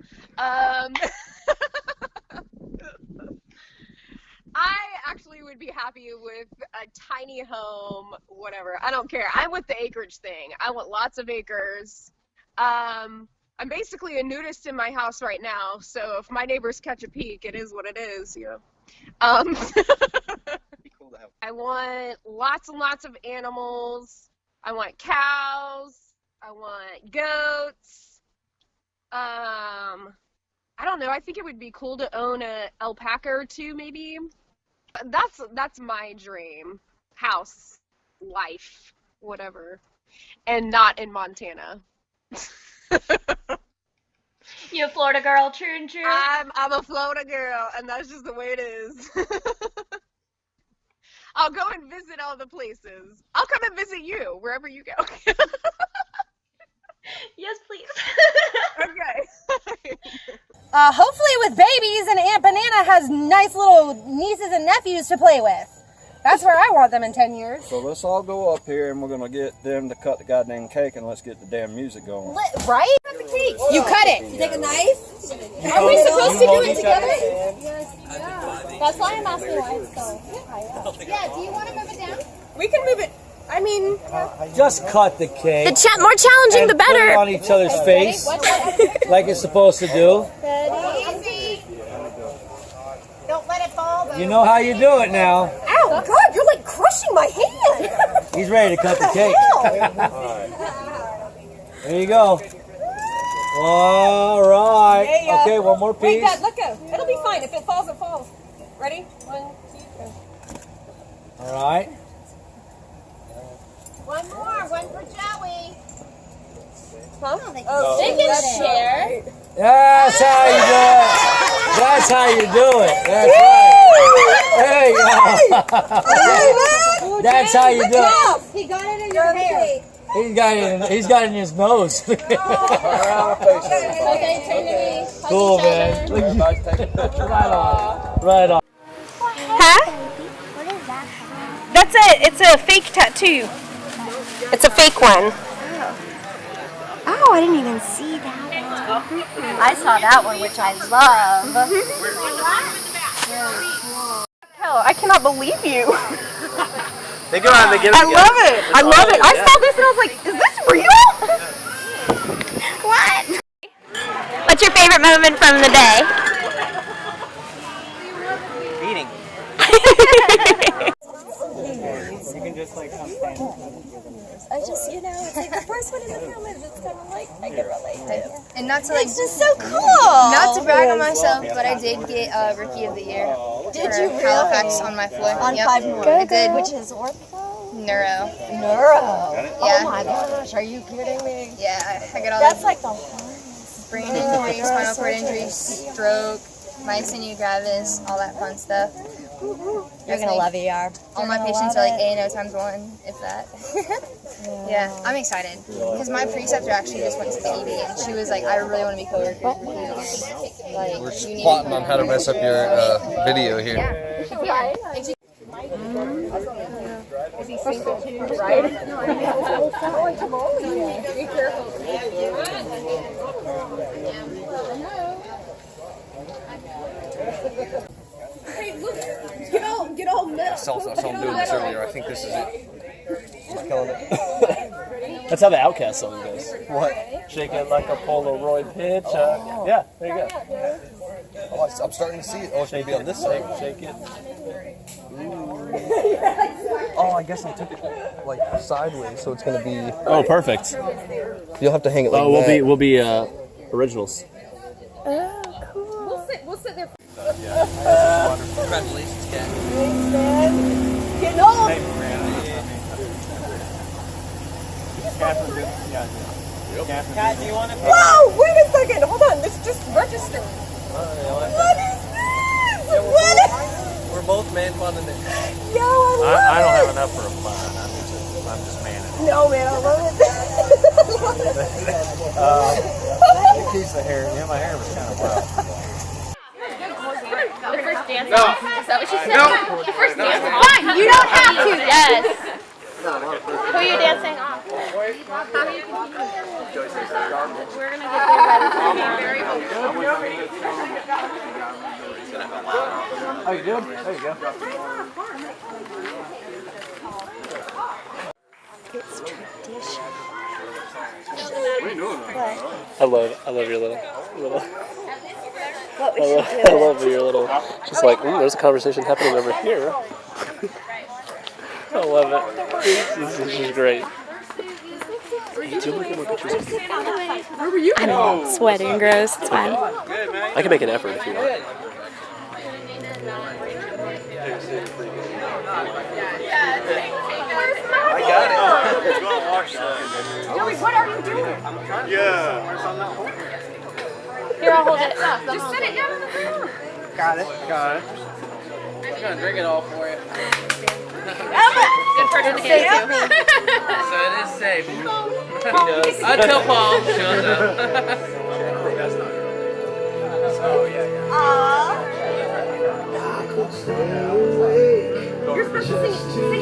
I actually would be happy with a tiny home, whatever. I don't care. I'm with the acreage thing. I want lots of acres. I'm basically a nudist in my house right now, so if my neighbors catch a peek, it is what it is, you know. I want lots and lots of animals. I want cows. I want goats. I don't know. I think it would be cool to own a alpaca or 2, maybe. That's my dream. House, life, whatever, and not in Montana. You a Florida girl, true and true? I'm a Florida girl, and that's just the way it is. I'll go and visit all the places. I'll come and visit you wherever you go. Yes, please. Okay. Hopefully with babies, and Aunt Banana has nice little nieces and nephews to play with. That's where I want them in 10 years. So let's all go up here and we're going to get them to cut the goddamn cake and let's get the damn music going. Right? You cut it. You take a knife? Are we supposed to do it together? Yes. That's why I'm asking why it's so high up. Yeah, do you want to move it down? We can move it. I mean, Just cut the cake. more challenging, and the better. Put it on each other's face, like it's supposed to do. Ready? Don't let it fall, though. You know how you do it now. Ow, God, you're like crushing my hand. He's ready to cut the cake. There you go. All right. Yeah. Okay, one more Wait, piece. Dad, let go. It'll be fine. If it falls, it falls. Ready? 1, 2, 3. All right. One more, one for Joey. Huh? Oh, they can share. That's how you do it. That's how you do it. That's right. There you go. That's how you do it. He got it in your hair. He's got it in his nose. Okay, turn to me. Cool, man. Right on. Right on. Huh? That's it. It's a fake tattoo. It's a fake one. Oh, I didn't even see that one. I saw that one, which I love. Hell, I cannot believe you. They go out and they get it I together. love it. I love it. I saw this and I was like, is this real? What? What's your favorite moment from the day? Eating. You can just like I just, it's like the first one in the film is it's kind of like, I can relate to. And not to like, It's just so cool. not to brag on myself, but I did get Rookie of the Year. Did for you really? Halifax on my floor. On Yep. 5 more. I did. Which is ortho? Neuro. Neuro. Yeah. Oh my gosh, are you kidding me? Yeah, I got all That's the like the hardest. brain injury, spinal cord injury, stroke, myasthenia gravis, all that fun stuff. You're gonna love ER. All my patients are like A&O times 1, if that. Yeah, I'm excited. Because my preceptor actually just went to the ED and she was like, I really want to be coworkers with you again. Like, We're you need plotting to on how to mess up your video here. Yeah. Hey, look. Get all I saw him doing this earlier. I think this is it. He's killing it. That's how the Outcast song goes. What? Shake it like a Polaroid pitch. Yeah, there you go. Oh, I'm starting to see it. Oh, it's going to be on this side. Shake it. Oh, I guess I took it like sideways, so it's going to be. Oh, perfect. You'll have to hang it like that. We'll be originals. Oh, cool. We'll sit there. Congratulations, Kat. Thanks, man. Getting old. Kat, do you want to? Whoa! Wait a second. Hold on. This just registered. What is this? What is? We're both man funding it. Yo, I don't love have enough for a fun. I'm just manning. it. No, man, I love it. It keeps the hair. Yeah, my hair was kind of wild. The first dance No. off? Is that what she said? No. The first dance off? Fine, you don't have to. Yes. Who are you dancing off? How are you competing? We're going to get there by the time very Oh, you do? There you go. It's tradition. I love your little. What was she I doing? love your little. Just like, there's a conversation happening over here. I love it. This is great. Where were you? I'm sweating, gross. It's fine. I can make an effort if you want. I got it. Joey, what are you doing? Yeah. Here, I'll hold it. Just set it down on the ground. Got it. I'm gonna drink it all for you. Good person to get it to. So it is safe. Until Paul shows up. You're supposed to sing it.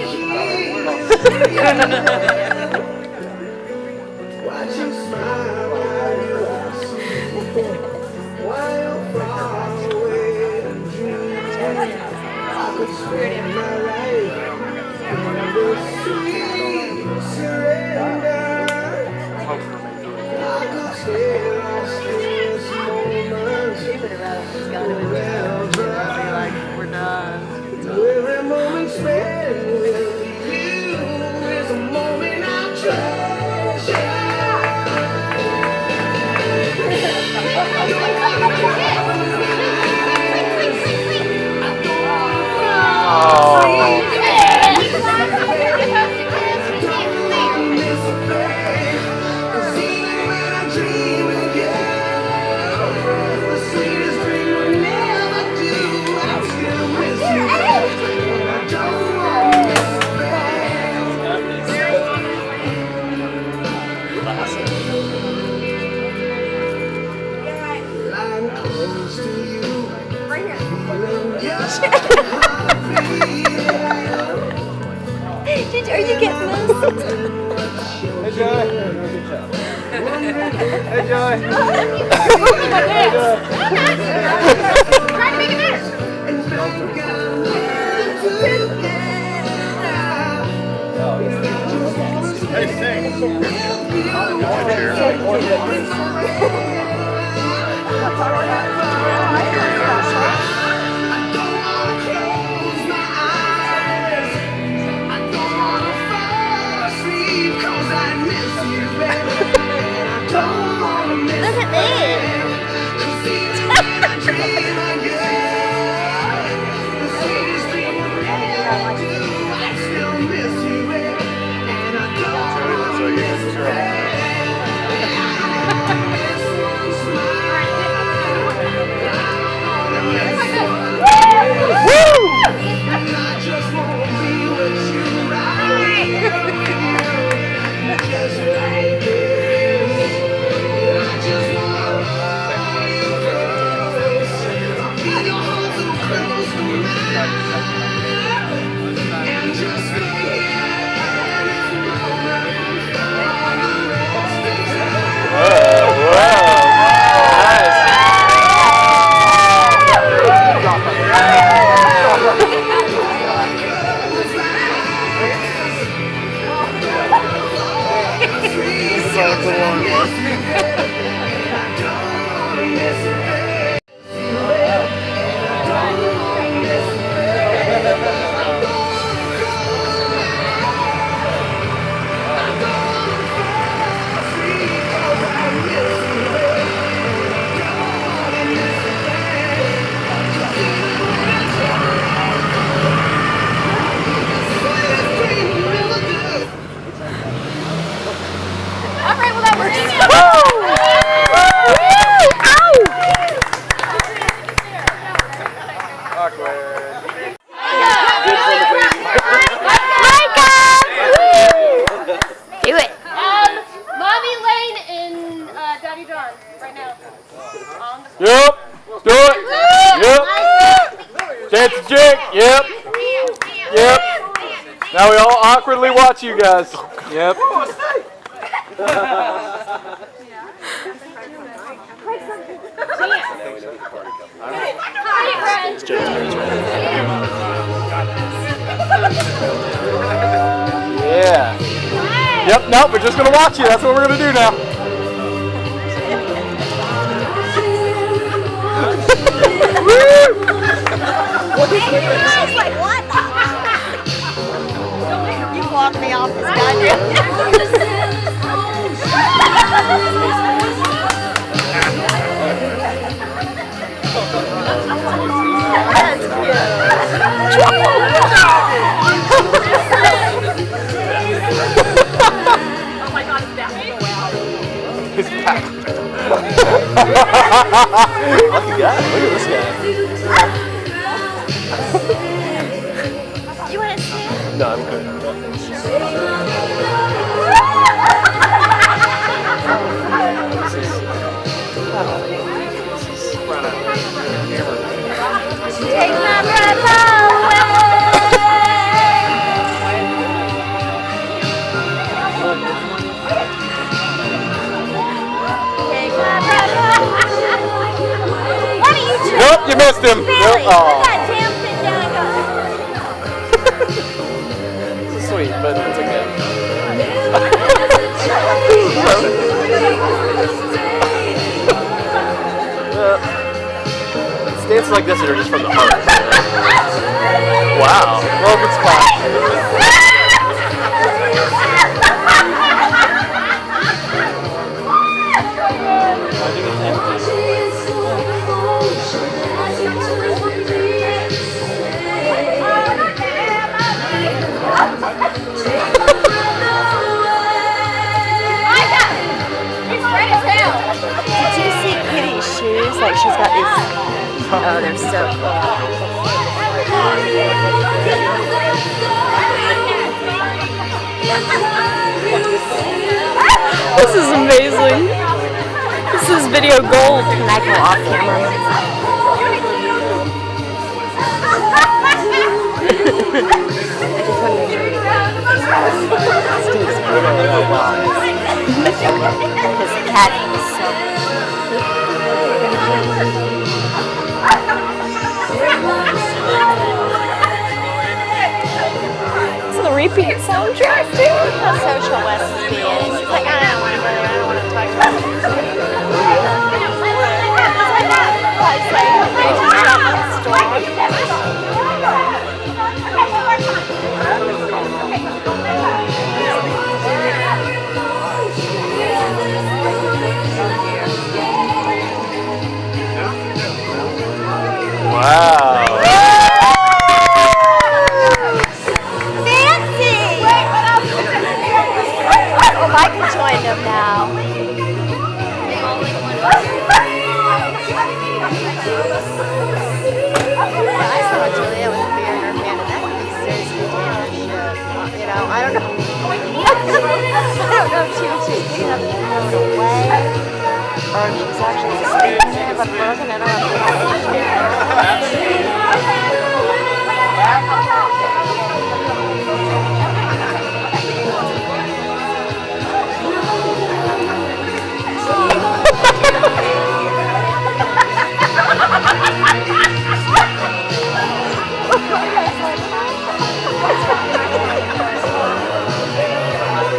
Watch you smile while far away and dream. Hey, Joey. Try to make it better. Hey, sing. Look at me. Yep. Do it. Yep. Chance to chick. Yep. Yep. Now we all awkwardly watch you guys. Yep. Yeah. Yep, nope, we're just gonna watch you. That's what we're gonna do now. She's like, what? You walked me off this goddamn. Oh my God, it's back. He's back. Lucky guy. Look at this guy. You want to see? No, I'm good. Take my breath away. Take my breath away. What are you doing? Nope, you missed him. Billy, Nope. put that damn thing down and go. This is sweet, but it's okay. Dances like this are just from the heart. Wow. Well, good spot. Did you see Kitty's shoes? Like she's got these. Oh, they're so cool. This is amazing. This is video gold. Can I go off camera? I just want to make sure you His cat is so. It's the repeat soundtrack too. How social West is being. She's like, I don't want to go there. I don't want to talk about it. It's like, Wow. Fancy! Oh, I can join them now. I saw Julia with a beer in her hand, and that would be seriously dangerous shit. You know, I don't know. I don't know if she was just big enough to throw it away, or if she was actually just sick of a bug, and I don't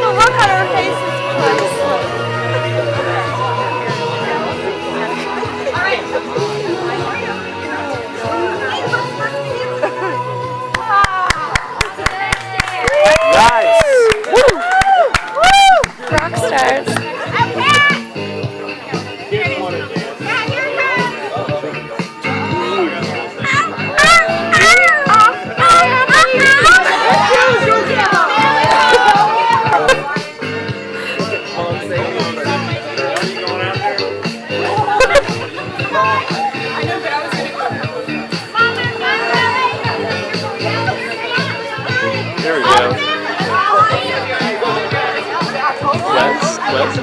the look on her face is priceless. Nice. Woo! Rock stars. There we go. Let's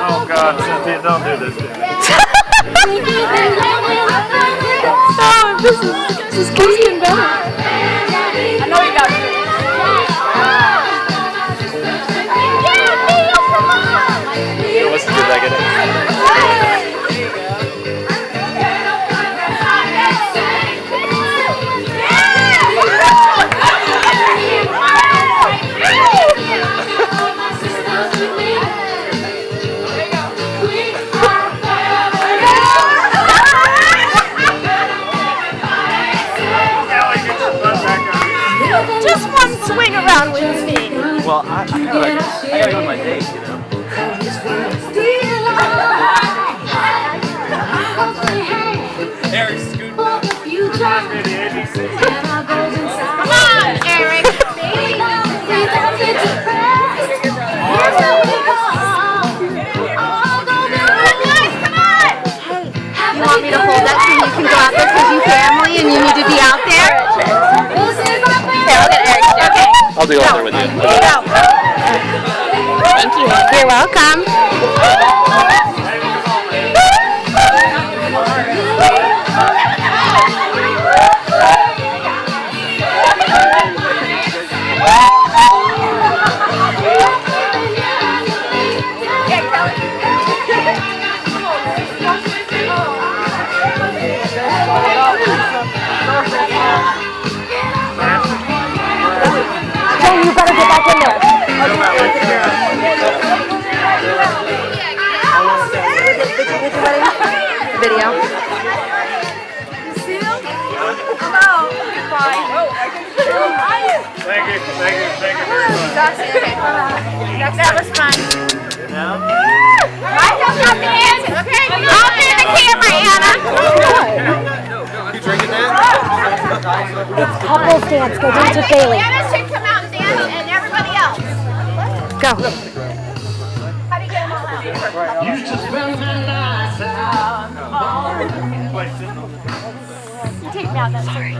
Oh God, Cynthia, don't do this to me. Oh, this is Kirsten Bennett. I know you got it. Listen to that good. Just one swing around with me. Well, I gotta go to my date, you know. Eric's scooting. Come on, Eric. You want me to hold that so you can go out there because you family and you need to be out there? Okay, I'll get Eric. Okay. I'll do all there with you. Here you go. Thank you. You're welcome. Joe, you better get back in there. That was fun. Michael's got the answer. Okay, I'll be in the camera, Anna. You drinking that? Couples dance. Go dance with Bailey. Anna should come out and dance, and everybody else. Go. How do you get them all out? You take me out, that's sorry.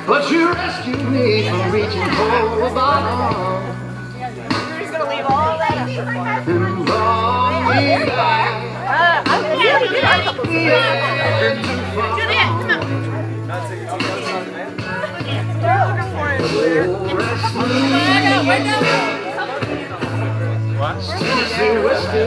But you rescued me from reaching for the bottom. You're just gonna leave all that And brought me back. Tennessee whiskey.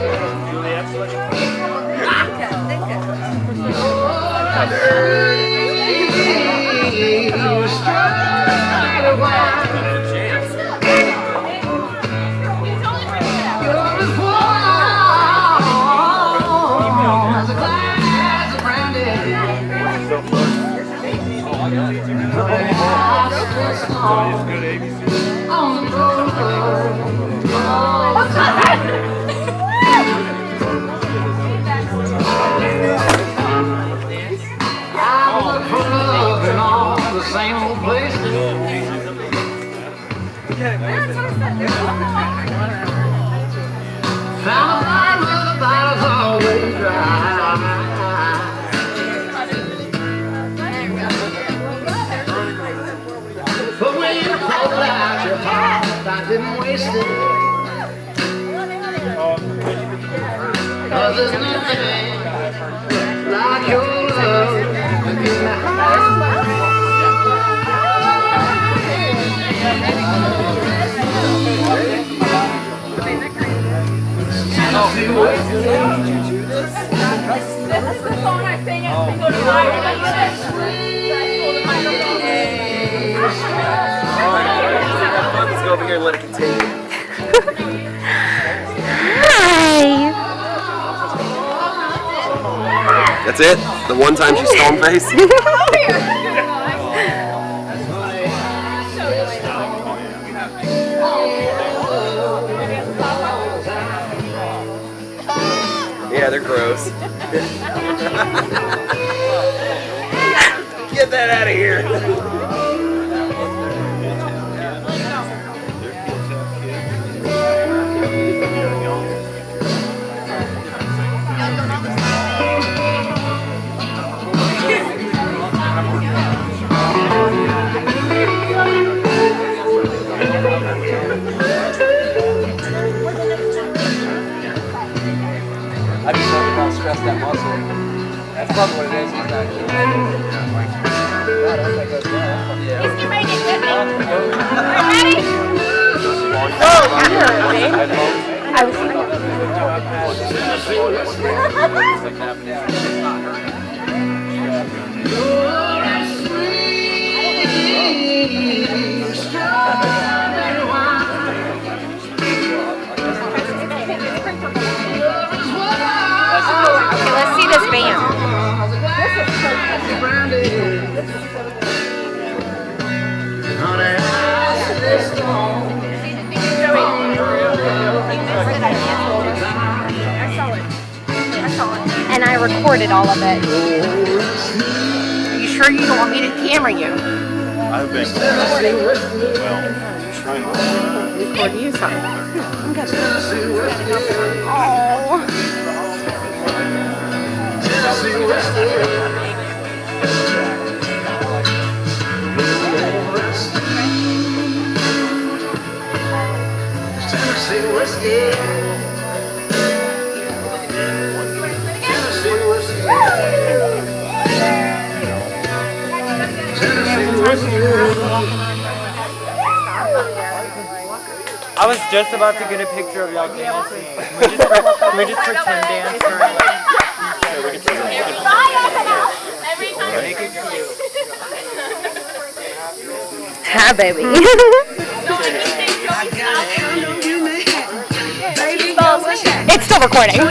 Same old place. Found a line where the bottle's always dry. But when you pulled out your heart, I didn't waste it. 'Cause there's nothing like your love to give me high. This is the song I sing at Cinco de Mayo. Let's go over here and let it continue. Hi. That's it? The one time she's stone faced? Yeah, they're gross. Get that out of here. I just don't know how to stress that muscle. That's probably what it is. He's getting ready to get with me. Ready? Let's see this band. And I recorded all of it. Are you sure you don't want me to camera you? I've been trying to record you something. I'm good. Oh. Tennessee whiskey. Tennessee whiskey. Tennessee whiskey. I was just about to get a picture of y'all dancing. Can we just pretend dance for a Hi, baby. It's not recording. A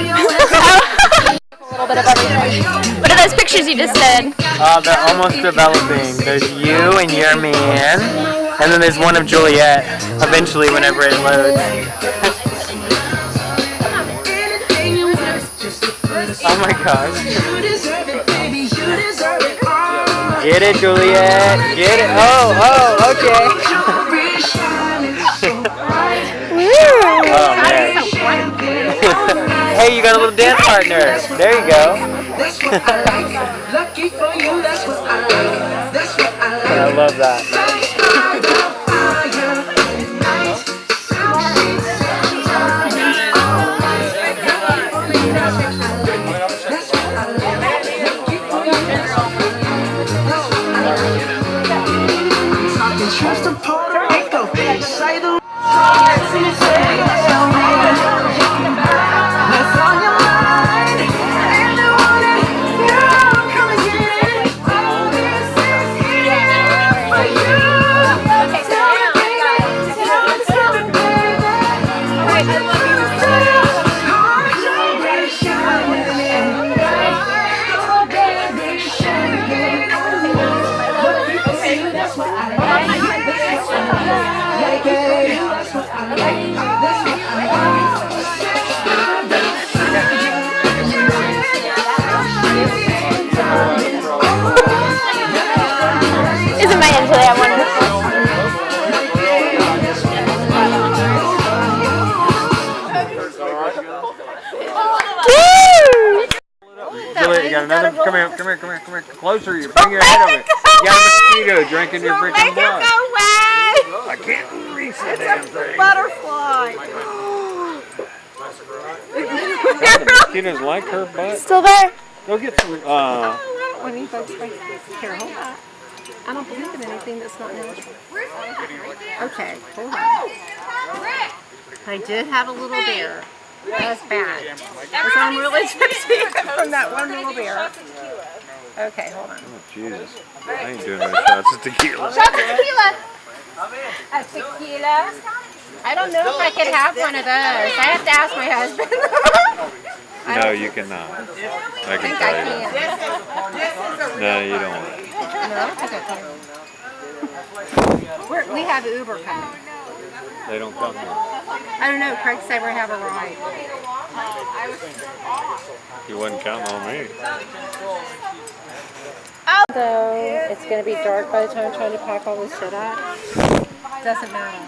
little bit of everything. What are those pictures you just did? They're almost developing. There's you and your man, and then there's one of Juliet, eventually whenever it loads. Oh my gosh. Get it, Juliet. Get it. Oh, okay. Oh, man. Hey, you got a little dance partner. There you go. I love that. Isn't my Angela? I wonder. Juliet, you got another? Come here. Closer, you bring your head over. You got a mosquito drinking your freaking blood. I can't reach the damn thing. Butterfly. The mosquitoes like her butt. Still there? Go get some, I don't want any bugs right here. Hold on. I don't believe in anything that's not natural. Okay, hold on. I did have a little beer. That's bad. Because I'm really tipsy from that one little beer. Okay, hold on. Oh, Jesus. I ain't doing no shots of tequila. Shots of tequila. A tequila. I don't know if I could have one of those. I have to ask my husband. No, you cannot. I can tell you that. No, you don't. No, it's okay. We have Uber coming. They don't come here. I don't know. Craig said we're have a ride. He wasn't counting on me. So it's going to be dark by the time I'm trying to pack all this shit up. Doesn't matter.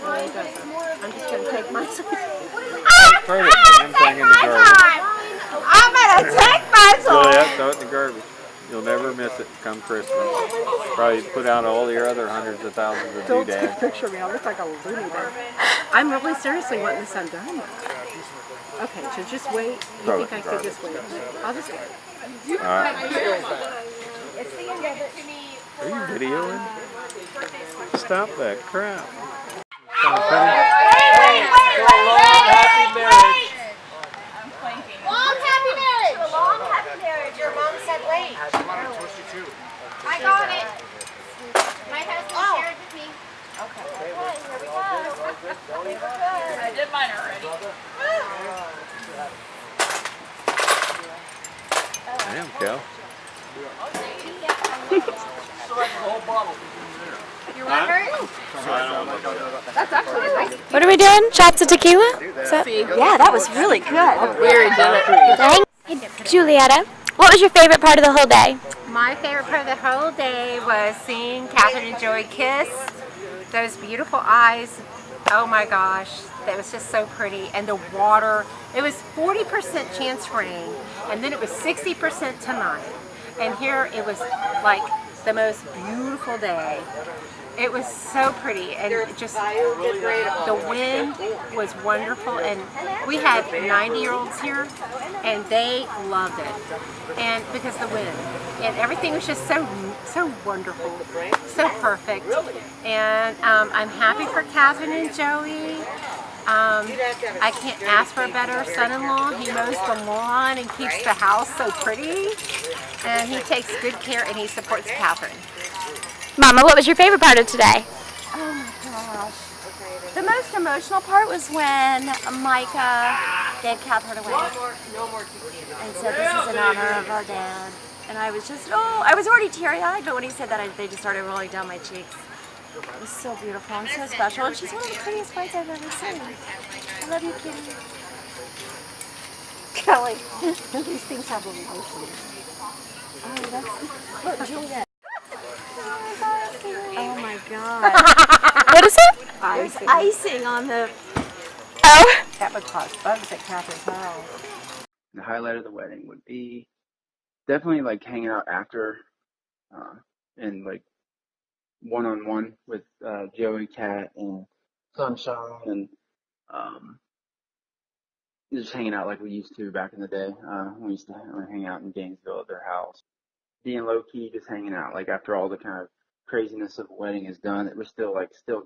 No, it doesn't. I'm just going to take my Throw the damn thing in the garbage. I'm going to take my Juliet, throw it in the garbage. You'll never miss it come Christmas. Probably put out all your other hundreds of thousands of Don't take a doodads. picture of me. I look like a loony bin. I'm really seriously wanting this undone. Okay, so just wait. You Throw think it I in could just wait? I'll just wait. All right. Are you videoing? Stop that crap. Long happy marriage. Long happy marriage. Your mom said wait. I got it. My husband shared with me. Okay. Here we go. I did mine already. Damn, Cal. That's actually nice. What are we doing? Shots of tequila? Yeah, that was really good. Very good. Julietta, what was your favorite part of the whole day? My favorite part of the whole day was seeing Catherine and Joey kiss. Those beautiful eyes. Oh my gosh. That was just so pretty. And the water, it was 40% chance rain, and then it was 60% tonight. And here it was like the most beautiful day. It was so pretty, and just the wind was wonderful, and we had 90-year-olds here, and they loved it, and because the wind, and everything was just so wonderful, so perfect, and I'm happy for Catherine and Joey. I can't ask for a better son-in-law. He mows the lawn and keeps the house so pretty, and he takes good care, and he supports Catherine. Mama, what was your favorite part of today? Oh my gosh. The most emotional part was when Micah gave Catherine away and said, "This is in honor of our dad." And I was just, I was already teary-eyed, but when he said that, they just started rolling down my cheeks. It was so beautiful and so special, and she's one of the prettiest fights I've ever seen. I love you, Kitty. Kelly, these things have emotion. Oh, that's, look, Juliet. Oh my God. What is it? There's icing on the... Oh. That would cause bugs at Catherine's house. The highlight of the wedding would be definitely like hanging out after, and like one-on-one with Joey, Kat, and Sunshine, and just hanging out like we used to back in the day. We used to hang out in Gainesville at their house, being low key, just hanging out. Like after all the kind of craziness of the wedding is done, it was still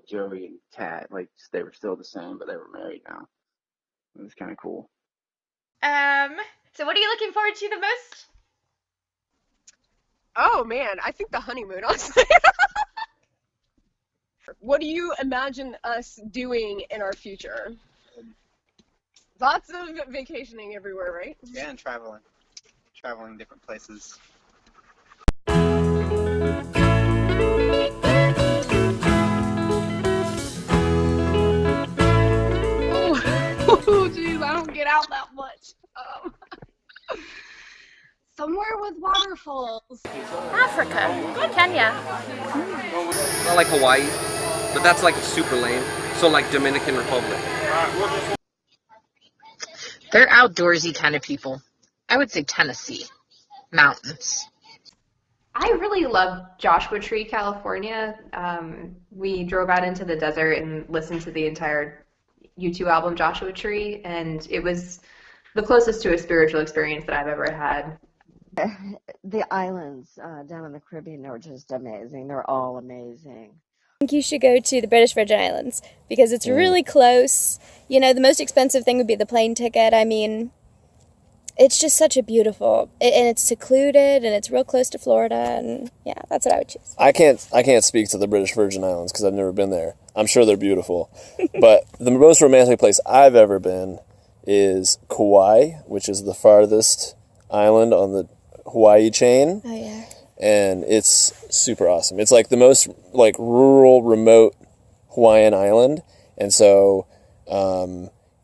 Joey and Kat. Like they were still the same, but they were married now. It was kind of cool. So what are you looking forward to the most? Oh man, I think the honeymoon, honestly. What do you imagine us doing in our future? Lots of vacationing everywhere, right? Yeah, and traveling different places. Oh, geez, I don't get out that much. Somewhere with waterfalls. Africa. Kenya. Not like Hawaii, but that's like super lame. So like Dominican Republic. They're outdoorsy kind of people. I would say Tennessee. Mountains. I really love Joshua Tree, California. We drove out into the desert and listened to the entire U2 album Joshua Tree, and it was the closest to a spiritual experience that I've ever had. The islands down in the Caribbean are just amazing. They're all amazing. I think you should go to the British Virgin Islands because it's really close. You know, the most expensive thing would be the plane ticket. I mean, it's just such a beautiful, and it's secluded, and it's real close to Florida, and yeah, that's what I would choose. I can't speak to the British Virgin Islands because I've never been there. I'm sure they're beautiful, but the most romantic place I've ever been is Kauai, which is the farthest island on the Hawaii chain. Oh yeah. And it's super awesome. It's like the most like rural, remote Hawaiian island, and so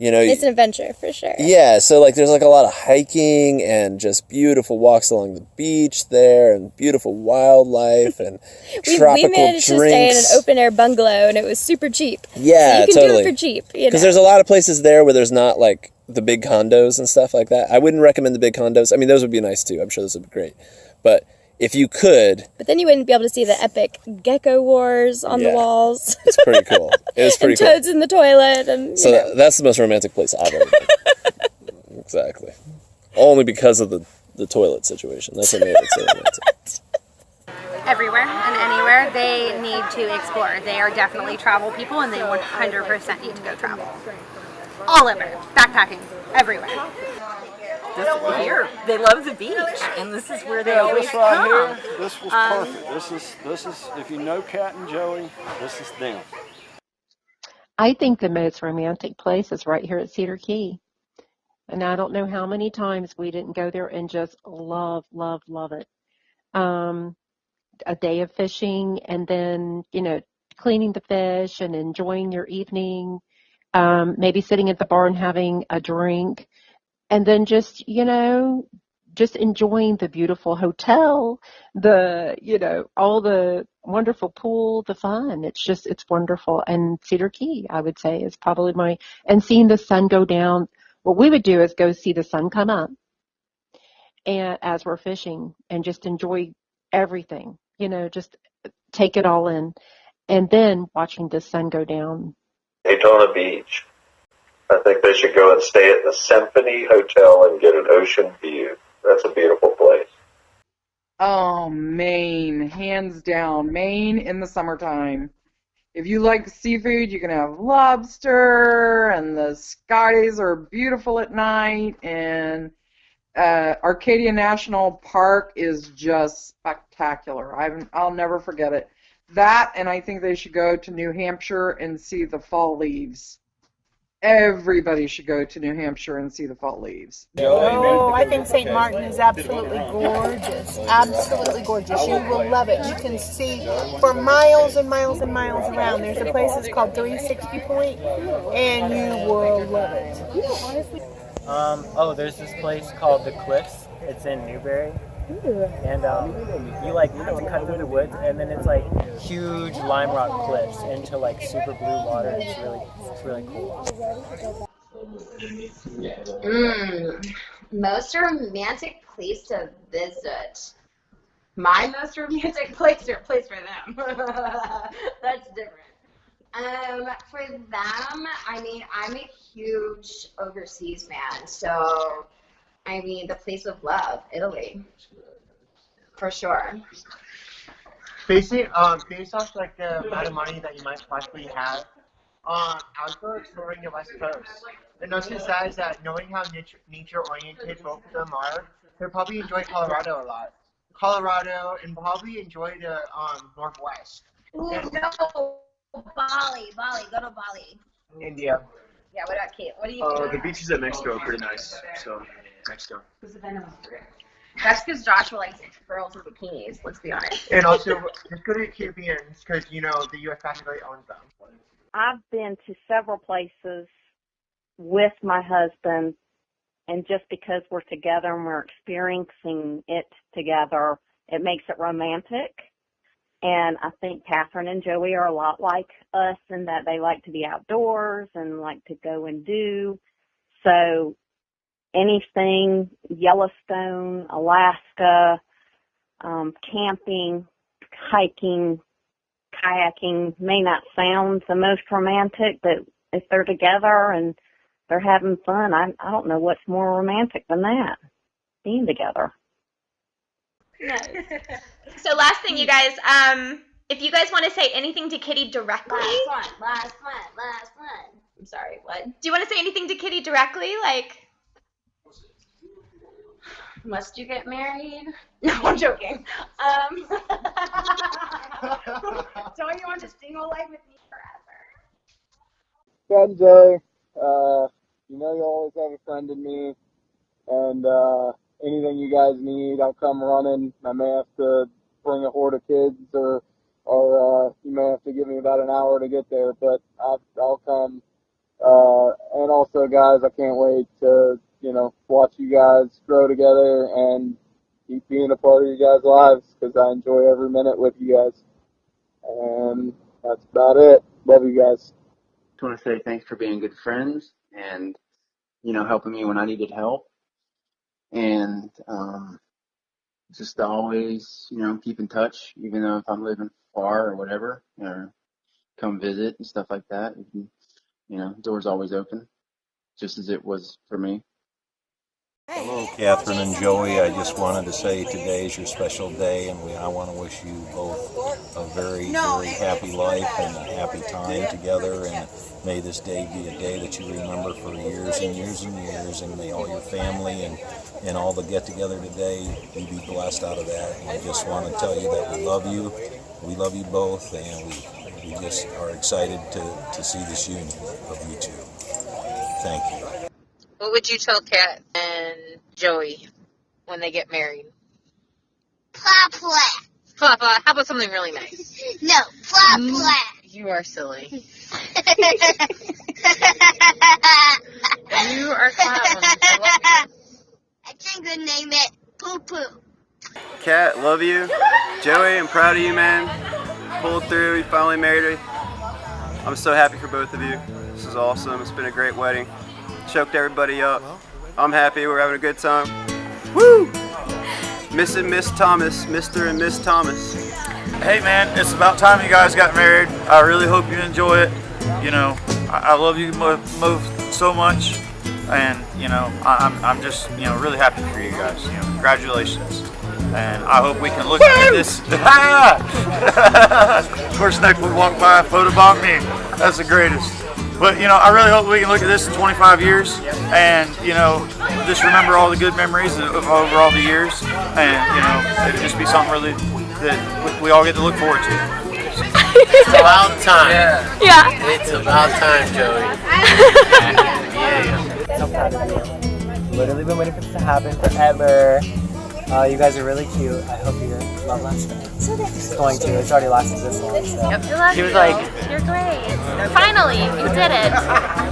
it's an adventure for sure. Yeah, so like there's like a lot of hiking and just beautiful walks along the beach there, and beautiful wildlife and tropical we managed drinks. to stay in an open air bungalow, and it was super cheap. Yeah, so you can totally. do it for cheap. Because there's a lot of places there where there's not like the big condos and stuff like that. I wouldn't recommend the big condos. I mean, those would be nice too. I'm sure those would be great, but if you could. But then you wouldn't be able to see the epic gecko wars on the walls. It's pretty cool. It was pretty and cool. toads in the toilet. And, so that's the most romantic place I've ever been. Exactly. Only because of the toilet situation. That's what made it so romantic. Everywhere and anywhere, they need to explore. They are definitely travel people, and they 100% need to go travel. All over. Backpacking. Everywhere. Here, they love the beach, and this is where they always this right come. here, this was perfect. This is if you know Kat and Joey, this is them. I think the most romantic place is right here at Cedar Key. And I don't know how many times we didn't go there and just love it. A day of fishing, and then, cleaning the fish and enjoying your evening, maybe sitting at the bar and having a drink. And then just enjoying the beautiful hotel, all the wonderful pool, the fun. It's wonderful. And Cedar Key, I would say, is probably and seeing the sun go down. What we would do is go see the sun come up, and as we're fishing, and just enjoy everything, just take it all in. And then watching the sun go down. Daytona Beach. I think they should go and stay at the Symphony Hotel and get an ocean view. That's a beautiful place. Oh, Maine, hands down. Maine in the summertime. If you like seafood, you can have lobster, and the skies are beautiful at night, and Arcadia National Park is just spectacular. I'll never forget it. That, and I think they should go to New Hampshire and see the fall leaves. Everybody should go to New Hampshire and see the fall leaves. Oh, I think St. Martin is absolutely gorgeous. Absolutely gorgeous. You will love it. You can see for miles and miles and miles around. There's a place that's called 360 Point, and you will love it. Oh, there's this place called The Cliffs. It's in Newberry. And you like have to cut through the woods, and then it's like huge lime rock cliffs into like super blue water. It's really cool. Most romantic place to visit. My most romantic place or place for them. That's different. For them, I mean, I'm a huge overseas fan, so I mean, the place of love, Italy, for sure. Based off like the amount of money that you might possibly have, I would go exploring the West Coast. And what's sad is that knowing how nature-oriented both of them are, they'll probably enjoy Colorado a lot. Colorado, and probably enjoy the Northwest. Ooh, no, Bali, go to Bali. India. Yeah, what about Kate? What do you think? The beaches in Mexico are pretty nice, so Mexico. That's because Joshua likes girls in bikinis, let's be honest. And also, just go to the Caribbeans, because, you know, the U.S. practically owns them. I've been to several places with my husband, and just because we're together and we're experiencing it together, it makes it romantic. And I think Catherine and Joey are a lot like us in that they like to be outdoors and like to go and do. So anything, Yellowstone, Alaska, camping, hiking, kayaking may not sound the most romantic, but if they're together and they're having fun, I don't know what's more romantic than that, being together. Nice. So last thing, you guys, if you guys want to say anything to Kitty directly. Last one. I'm sorry, what? Do you want to say anything to Kitty directly? Like, must you get married? No, I'm joking. Don't you want to single life with me forever? Ken Jay, you know you always have a friend in me, and anything you guys need, I'll come running. I may have to bring a horde of kids, or you may have to give me about an hour to get there, but I'll come. And also, guys, I can't wait to, watch you guys grow together and keep being a part of you guys' lives, because I enjoy every minute with you guys. And that's about it. Love you guys. Just want to say thanks for being good friends and, helping me when I needed help. And just to always, keep in touch, even though if I'm living far or whatever, or come visit and stuff like that. Doors always open, just as it was for me. Hello, Catherine and Joey. I just wanted to say today is your special day, and I want to wish you both a very, very happy life and a happy time together. And may this day be a day that you remember for years and years and years. And may all your family and all the get-together today, you be blessed out of that. And I just want to tell you that we love you. We love you both, and we just are excited to see this union of you two. Thank you. What would you tell Kat and Joey when they get married? Pla. How about something really nice? No, pla. You are silly. You are clowns. I think we'll name it Poo Poo. Kat, love you. Joey, I'm proud of you, man. Pulled through, you finally married her. I'm so happy for both of you. This is awesome. It's been a great wedding. Choked everybody up. I'm happy. We're having a good time. Woo! Miss and Miss Thomas, Mr. and Miss Thomas. Hey man, it's about time you guys got married. I really hope you enjoy it. I love you both so much, and I'm just really happy for you guys. Congratulations, and I hope we can look at this. First neck would walk by, photobomb me. That's the greatest. But, I really hope we can look at this in 25 years and, just remember all the good memories of over all the years. And, it'll just be something really that we all get to look forward to. It's about time. Yeah. It's about time, Joey. So proud of you. Literally been waiting for this to happen forever. You guys are really cute. I hope your love lasts. It's going to. It's already lasted this long. So. I love She was you. like, You're great. Finally, you did it.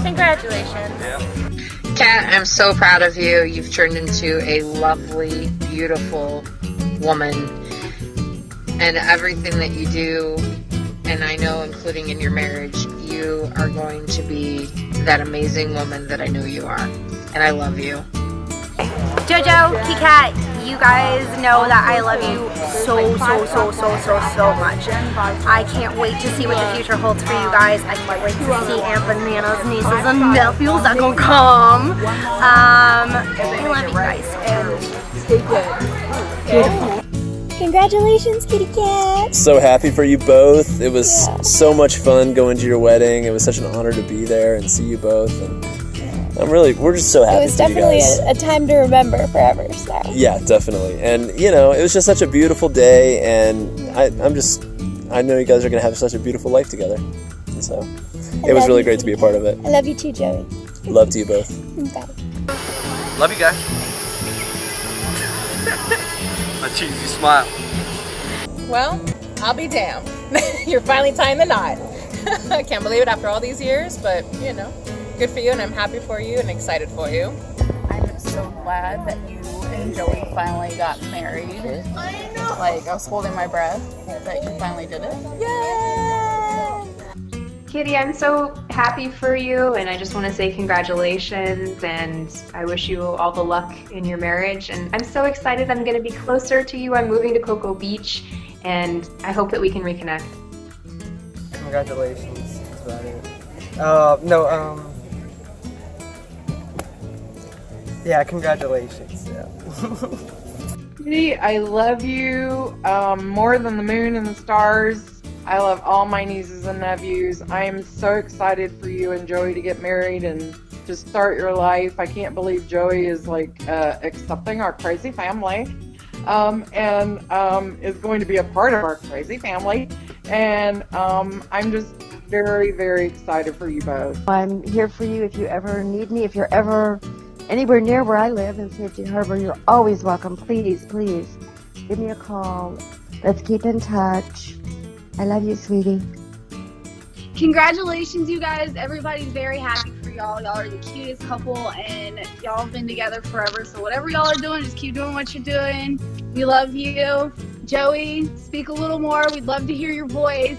Congratulations. Kat, I'm so proud of you. You've turned into a lovely, beautiful woman. And everything that you do, and I know including in your marriage, you are going to be that amazing woman that I know you are. And I love you. Jojo, Kat, you guys know that I love you so much. I can't wait to see what the future holds for you guys. I can't wait to see Aunt Banana's nieces and nephews that will come. I love you guys. And stay good. Beautiful. Congratulations, kitty cat. So happy for you both. It was so much fun going to your wedding. It was such an honor to be there and see you both. And we're just so happy It was for you definitely guys. a time to remember forever. So. Yeah, definitely. And you know, it was just such a beautiful day, and I know you guys are gonna have such a beautiful life together. And so it was really great to be a part of it. I love you too, Joey. Love to you both. Bye. Love you guys. My cheesy smile. Well, I'll be damned. You're finally tying the knot. I can't believe it after all these years, but you know, good for you, and I'm happy for you and excited for you. I'm so glad that you and Joey finally got married. I know. Like, I was holding my breath that you finally did it. Yay! Kitty, I'm so happy for you, and I just want to say congratulations, and I wish you all the luck in your marriage. And I'm so excited I'm going to be closer to you. I'm moving to Cocoa Beach, and I hope that we can reconnect. Congratulations. That's about it. Yeah, congratulations. Yeah. Kitty, I love you more than the moon and the stars. I love all my nieces and nephews. I am so excited for you and Joey to get married and to start your life. I can't believe Joey is like accepting our crazy family and is going to be a part of our crazy family. And I'm just very, very excited for you both. I'm here for you if you ever need me. If you're ever anywhere near where I live in Safety Harbor, you're always welcome. Please, please, give me a call. Let's keep in touch. I love you, sweetie. Congratulations, you guys. Everybody's very happy for y'all. Y'all are the cutest couple, and y'all have been together forever. So whatever y'all are doing, just keep doing what you're doing. We love you. Joey, speak a little more. We'd love to hear your voice.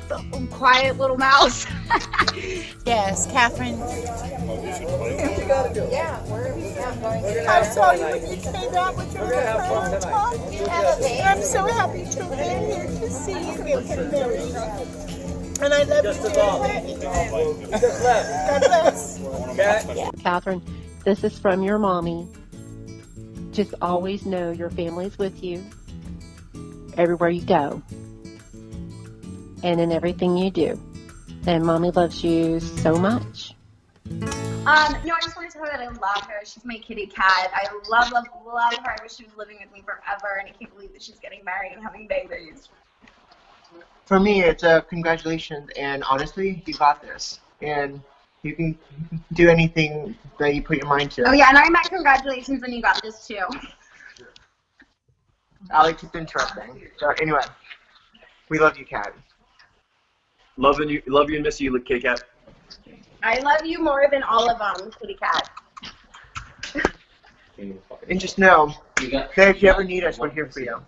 Quiet little mouse. Yes, Catherine. Yeah, I saw you when you came out with your little talk. I'm so happy to have been here to see you get married. And I love you too. God bless. Catherine, this is from your mommy. Just always know your family's with you everywhere you go and in everything you do. And mommy loves you so much. No, I just wanted to tell her that I love her. She's my kitty cat. I love her. I wish she was living with me forever, and I can't believe that she's getting married and having babies. For me, it's a congratulations, and honestly, you got this. And you can do anything that you put your mind to. Oh yeah, and I meant congratulations, and you got this too. Alex, it's interesting. So anyway, we love you, Kat. Love you and miss you, Kitty Cat. I love you more than all of them, kitty cat. And just know that if you ever need us, we're here for you.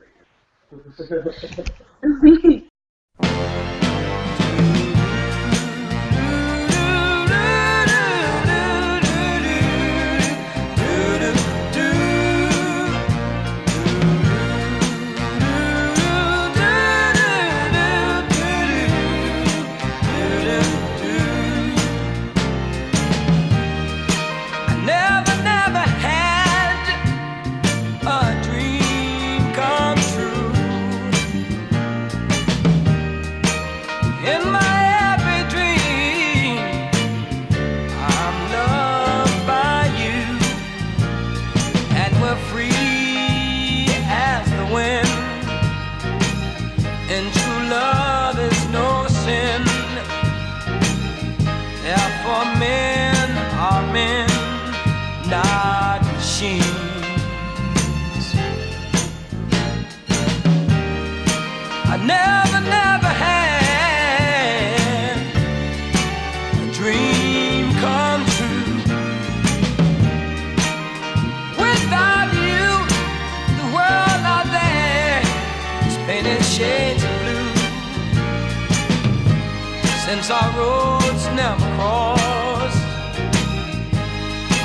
since our roads never crossed.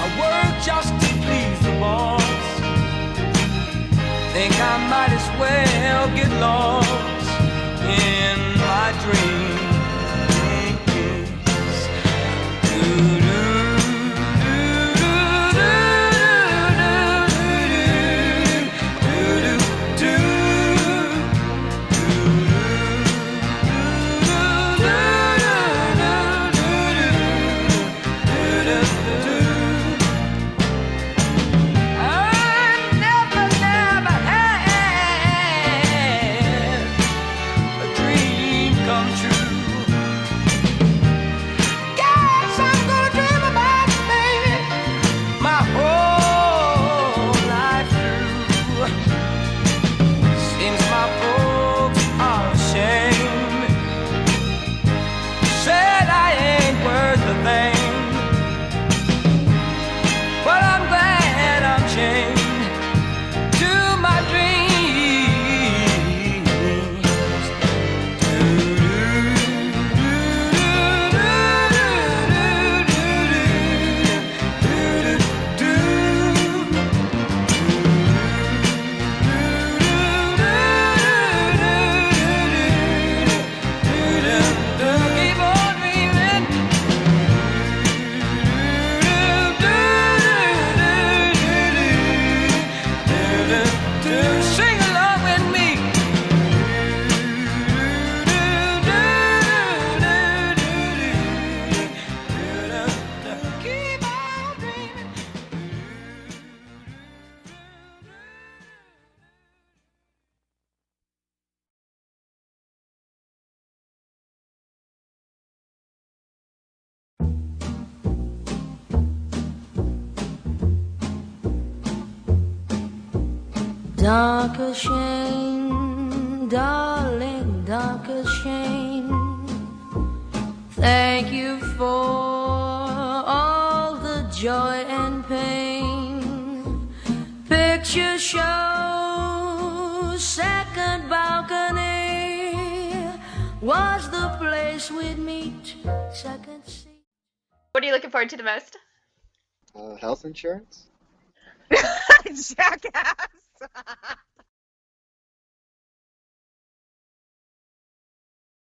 I work just to please the boss. Think I might as well get lost in my dreams. Danke schön, darling, danke schön. Thank you for all the joy and pain. Picture show, second balcony was the place we'd meet. Second seat. What are you looking forward to the most? Health insurance? Jackass.